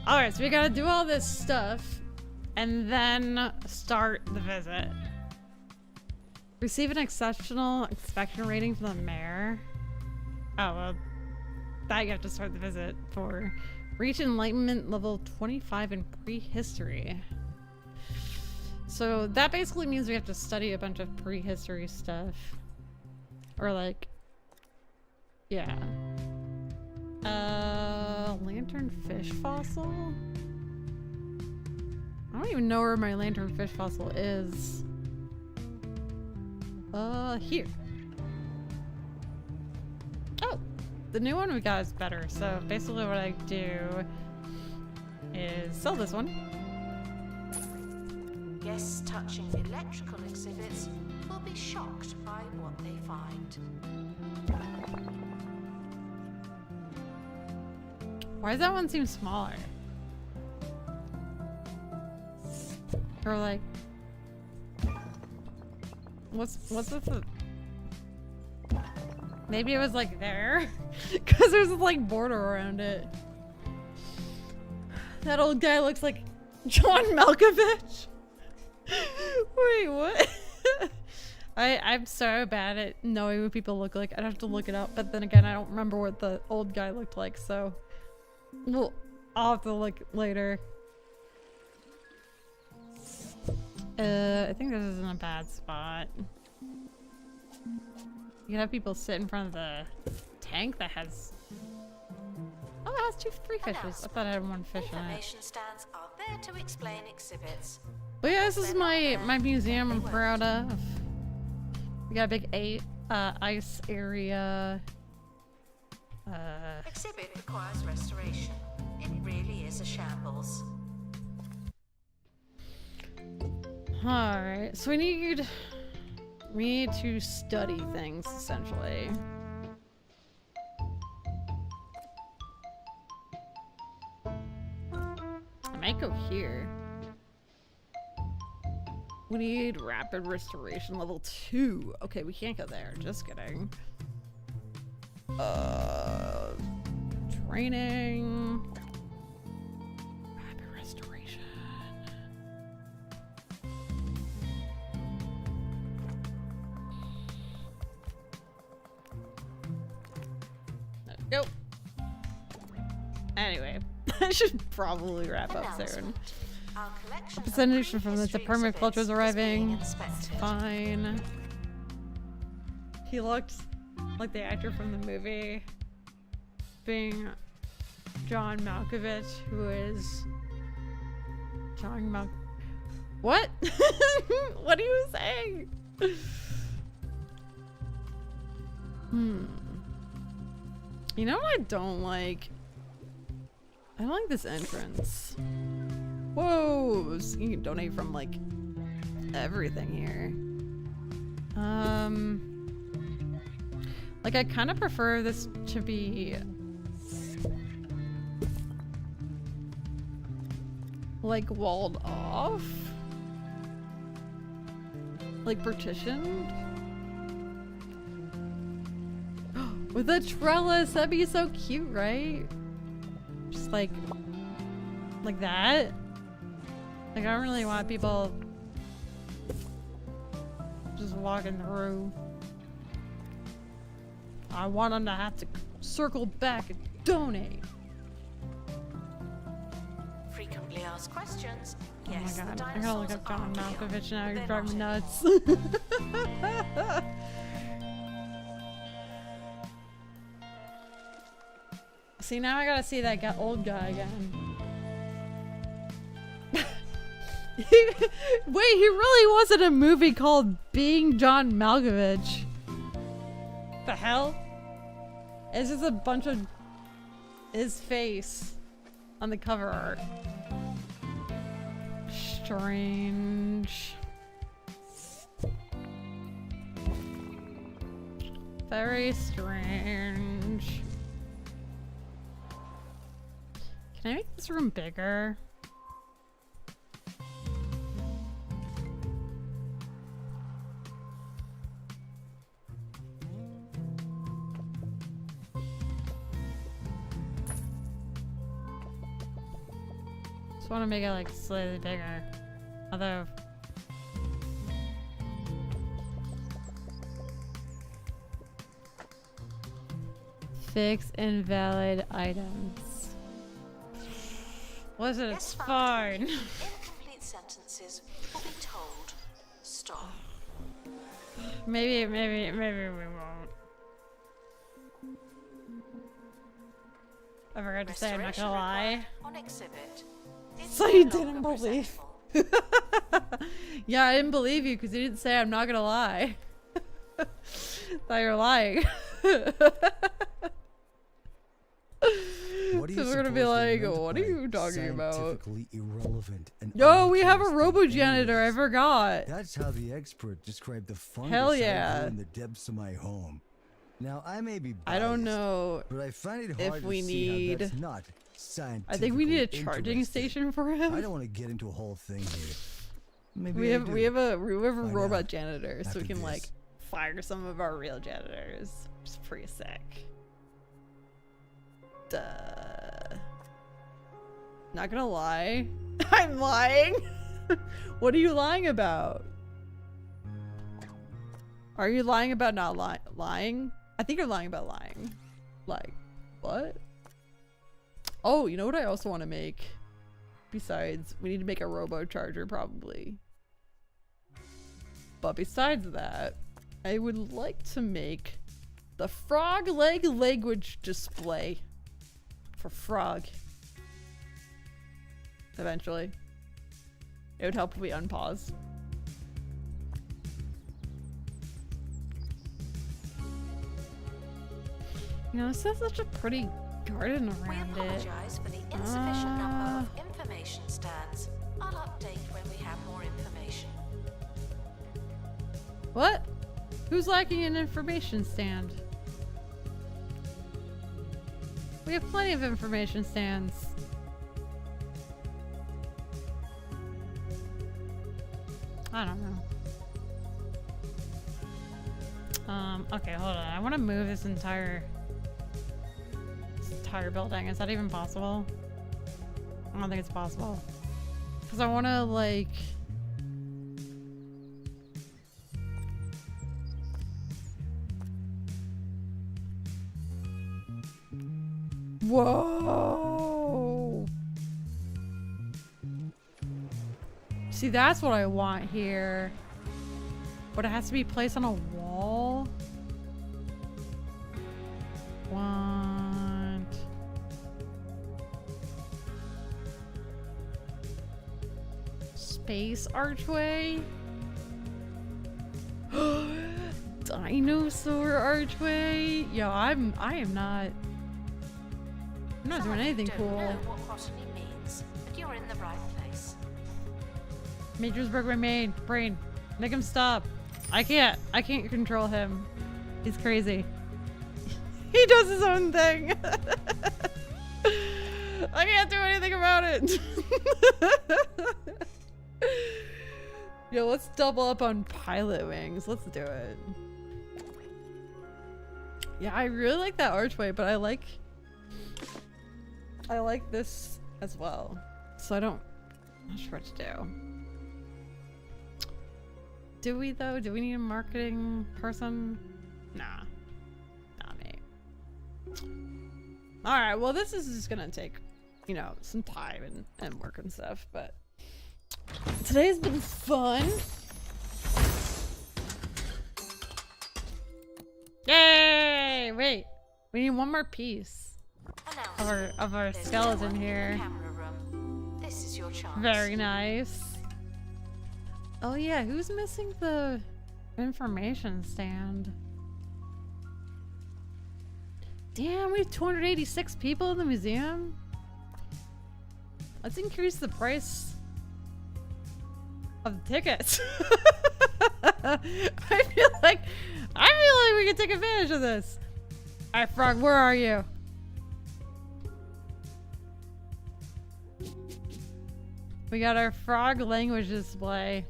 Alright, so we gotta do all this stuff and then start the visit. Receive an exceptional inspection rating from the mayor. Oh, well, that you have to start the visit for. Reach enlightenment level 25 in prehistory. So that basically means we have to study a bunch of prehistory stuff. Or like, yeah. Lanternfish fossil? I don't even know where my lanternfish fossil is. Here. Oh, the new one we got is better. So basically what I do is sell this one.
Guests touching electrical exhibits will be shocked by what they find.
Why does that one seem smaller? Or like, what's with the? Maybe it was like there, because there's like border around it. That old guy looks like John Malkovich. Wait, what? I'm so bad at knowing what people look like. I'd have to look it up, but then again, I don't remember what the old guy looked like, so I'll have to look later. I think this isn't a bad spot. You can have people sit in front of the tank that has... Oh, it has three fishes. I thought I had one fish in it.
Information stands are there to explain exhibits.
But yeah, this is my museum I'm proud of. We got a big ice area.
Exhibit requires restoration. It really is a shambles.
Alright, so we need to study things, essentially. I might go here. We need rapid restoration level 2. Okay, we can't go there. Just kidding. Training. Rapid restoration. There we go. Anyway, I should probably wrap up soon. A percentage from the Department of Culture is arriving. It's fine. He looked like the actor from the movie, being John Malkovich, who is John Mal. What? What are you saying? You know what I don't like? I don't like this entrance. Whoa! So you can donate from like everything here. Like I kind of prefer this to be like walled off, like partitioned. With a trellis, that'd be so cute, right? Just like that. Like I don't really want people just walking through. I want them to have to circle back and donate.
Frequently asked questions.
Oh
Yes,
my god,
the
I gotta look up John
dinosaurs are
Malkovich now.
real.
You're
They're
driving me
not
nuts. See, now I gotta see that old guy again. Wait, he really was in a movie called Being John Malkovich. The hell? It's just a bunch of his face on the cover art. Strange. Very strange. Can I make this room bigger? Just want to make it like slightly bigger. Although fix invalid items. Listen, it's fine.
Incomplete sentences will be told. Stop.
Maybe we won't. I forgot to say I'm not gonna lie.
On exhibit.
So you didn't believe. Yeah, I didn't believe you because you didn't say I'm not gonna lie. Thought you were lying.
What are you
We're gonna be like,
supposed to
what are you talking
scientifically
about?
Irrelevant and
Yo, we have a
uninteresting
robo janitor. I
anyways?
forgot.
That's how the expert described the fungus
Hell
I
yeah.
grew in the depths of my home. Now I may be biased,
I don't know
but I find it
if
hard
we
to see how
need.
that's not scientifically
I think we need a charging
interesting.
station for him.
I don't want to get into a whole thing here. Maybe
We
I
have
do.
we have a
Find
robot
out
janitor, so we
after
can
this.
like fire some of our real janitors. Which is pretty sick. Duh. Not gonna lie. I'm lying. What are you lying about? Are you lying about not lying? I think you're lying about lying. Like, what? Oh, you know what I also want to make? Besides, we need to make a robo charger probably. But besides that, I would like to make the frog leg language display for frog. Eventually. It would help if we unpause. You know, this has such a pretty garden
We
around it.
apologize for the insufficient number of information stands. I'll update when we have more information.
What? Who's lacking an information stand? We have plenty of information stands. I don't know. Okay, hold on. I want to move this entire building. Is that even possible? I don't think it's possible. Because I want to, like... Whoa! See, that's what I want here. But it has to be placed on a wall. Want... Space archway? Dinosaur archway? Yo, I am not... I'm not doing anything cool.
I don't know what botany means, but you're in the right place.
Mijou's broke my brain. Make him stop. I can't control him. He's crazy. He does his own thing. I can't do anything about it. Yo, let's double up on pilot wings. Let's do it. Yeah, I really like that archway, but I like this as well. So I'm not sure what to do. Do we though? Do we need a marketing person? Nah. Not me. Alright, well this is just gonna take, you know, some time and work and stuff, but today's been fun. Yay! Wait. We need one more piece of our skeleton here.
Camera room. This is your chance.
Very nice. Oh yeah, who's missing the information stand? Damn, we have 286 people in the museum? Let's increase the price of the tickets. I feel like we can take advantage of this. Alright, Frog, where are you? We got our frog language display.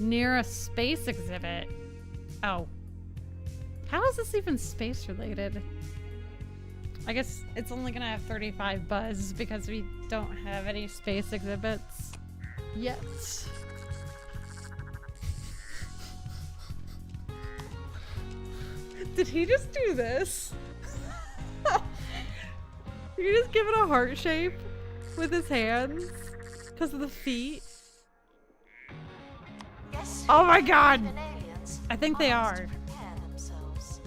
Near a space exhibit. Oh. How is this even space related? I guess it's only gonna have 35 buzz because we don't have any space exhibits yet. Did he just do this? Did he just give it a heart shape with his hands? Because of the feet?
Yes,
Oh my god!
even aliens
I think they
asked
are.
to prepare themselves.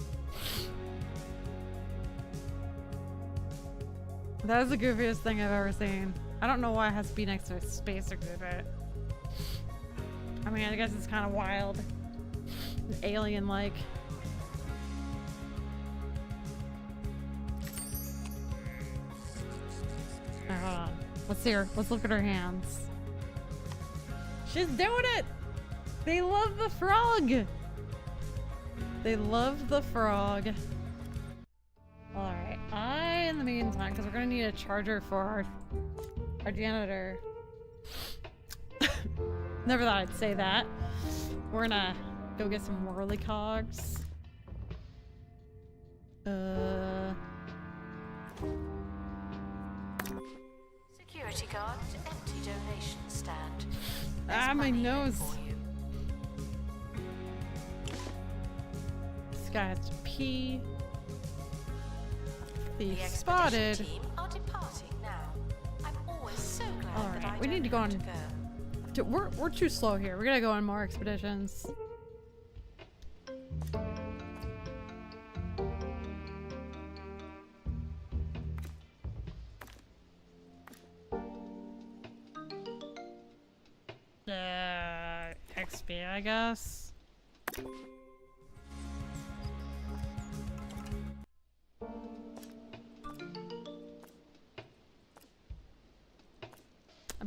That is the goofiest thing I've ever seen. I don't know why it has to be next to a space exhibit. I mean, I guess it's kind of wild. Alien-like. Alright, hold on. Let's see her. Let's look at her hands. She's doing it! They love the frog! They love the frog. Alright, in the meantime, because we're gonna need a charger for our janitor. Never thought I'd say that. We're gonna go get some whirly cogs.
Security guard, empty donation stand.
Ah, my nose. This guy has to pee. Thief
The
spotted.
expedition team are departing now. I'm always so glad that I
Alright, we
don't
need to go
have
on.
go.
We're too slow here. We gotta go on more expeditions. XP, I guess.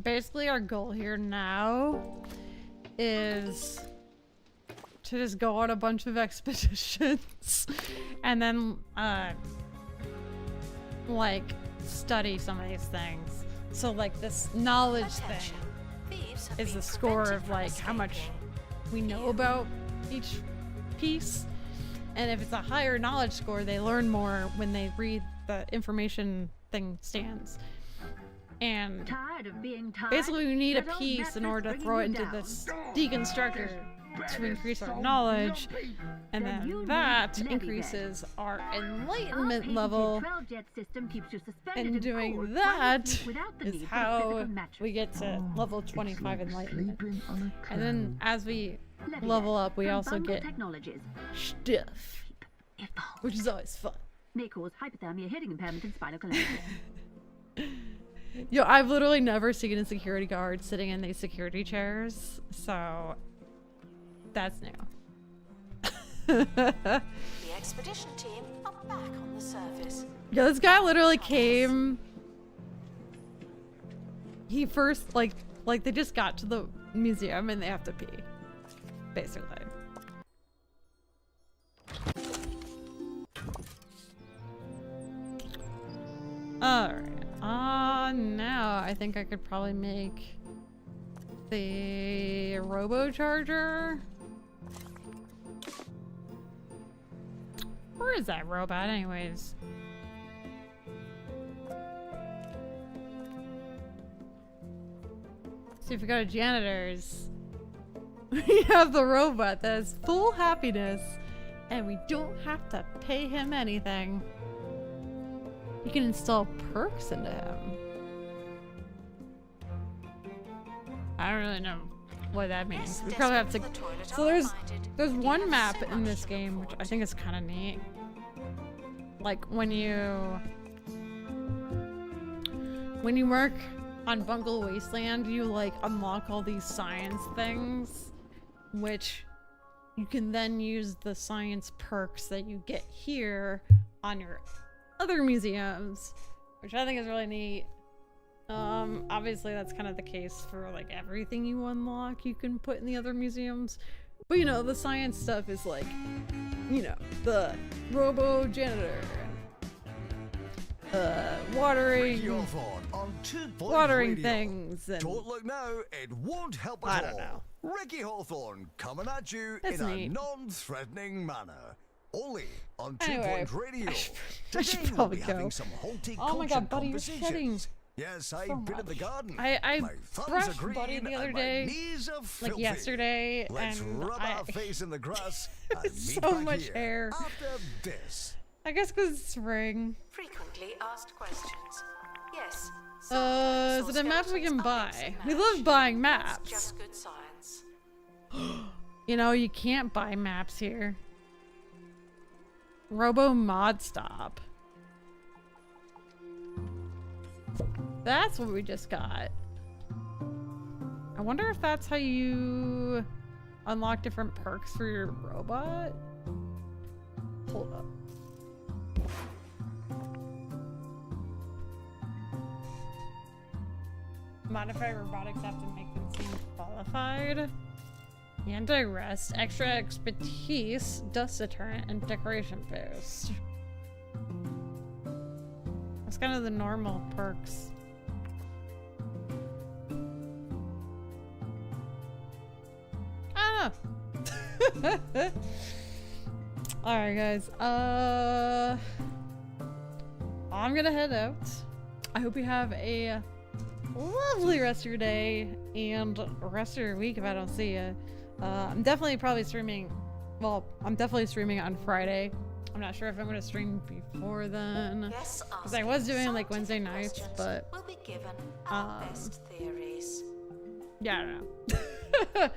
Basically, our goal here now is to just go on a bunch of expeditions and then, like, study some of these things. So, like, this knowledge
Attention.
thing
Thieves have
is
been
the score
prevented
of,
from
like, how much
escaping.
we know about each piece. And if it's a higher knowledge score, they learn more when they read the information thing stands. And
Tired of being tired?
basically we need a
That old
piece in
mattress
order to
bringing
throw it
you
into
down.
this deconstructor to increase our knowledge, and
Then
then
you
that
need
increases our
Our
enlightenment
patented
level,
12-jet system keeps you suspended
and
in
doing
cold
that
while you sleep without the
is
need for a
how
physical mattress.
we get to level 25 enlightenment.
on a
And then as we
Levy
level
that
up, we
from
also
Bungle
get
Technologies.
stuff,
If the whole
which is always fun.
may cause hypothermia, hearing impairment, and spinal collapse.
Yo, I've literally never seen a security guard sitting in these security chairs, so that's new.
The expedition team are back on the surface.
Yeah, this guy literally came. He first, like they just got to the museum and they have to pee, basically. Alright. Now I think I could probably make the robo-charger. Where is that robot anyways? See if we go to janitors. We have the robot that has full happiness and we don't have to pay him anything. You can install perks into him. I don't really know what that means. We probably have to. So there's one map in this game which I think is kind of neat. Like when you work on Bungle Wasteland, you like unlock all these science things, which you can then use the science perks that you get here on your other museums, which I think is really neat. Obviously that's kind of the case for like everything you unlock you can put in the other museums, but you know, the science stuff is like, you know, the robo janitor, watering things, and
don't look now, it won't help
I
at
don't
all.
know.
Ricky Hawthorne coming at you
That's
in
neat.
a non-threatening manner. Only on 2
Anyway,
Point Radio.
I should
Today we'll
probably
be
go.
having some halty
Oh my god, Buddy, you're
conversations.
shedding
Yes, I've
so
been in the
much.
garden.
I
My thumbs
brushed
are green
Buddy the other
and my
day,
knees are
like
filthy.
yesterday,
Let's
and
rub our face in the grass and meet
so
back
much
here
hair.
after this.
I guess because it's spring.
Frequently asked questions. Yes.
Is it a map we can buy? We love buying maps.
Just good science.
You know, you can't buy maps here. Robo Mod Stop. That's what we just got. I wonder if that's how you unlock different perks for your robot. Hold up. Modify robotics have to make them seem qualified. Anti-rest, extra expertise, dust deterrent, and decoration boost. That's kind of the normal perks. I don't know. Alright guys, I'm gonna head out. I hope you have a lovely rest of your day and rest of your week if I don't see you. I'm definitely probably streaming, well, I'm definitely streaming on Friday. I'm not sure if I'm gonna stream before then. Because I was doing like Wednesday nights, but
Will be given our best theories.
yeah, I don't know.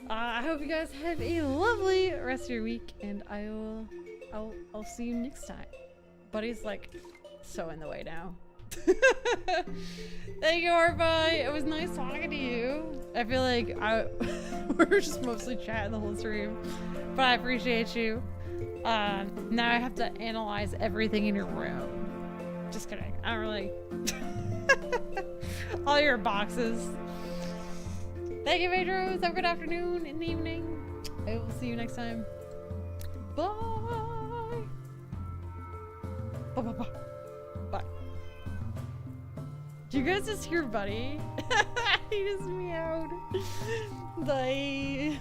I hope you guys have a lovely rest of your week, and I'll see you next time. Buddy's like so in the way now. Thank you, Orby. It was nice talking to you. I feel like we're just mostly chatting the whole stream, but I appreciate you. Now I have to analyze everything in your room. Just kidding. I don't really. All your boxes. Thank you, Majou. Have a good afternoon and evening. I will see you next time. Bye. Bye. Bye. Bye. Bye. Did you guys just hear Buddy? He just meowed. Bye.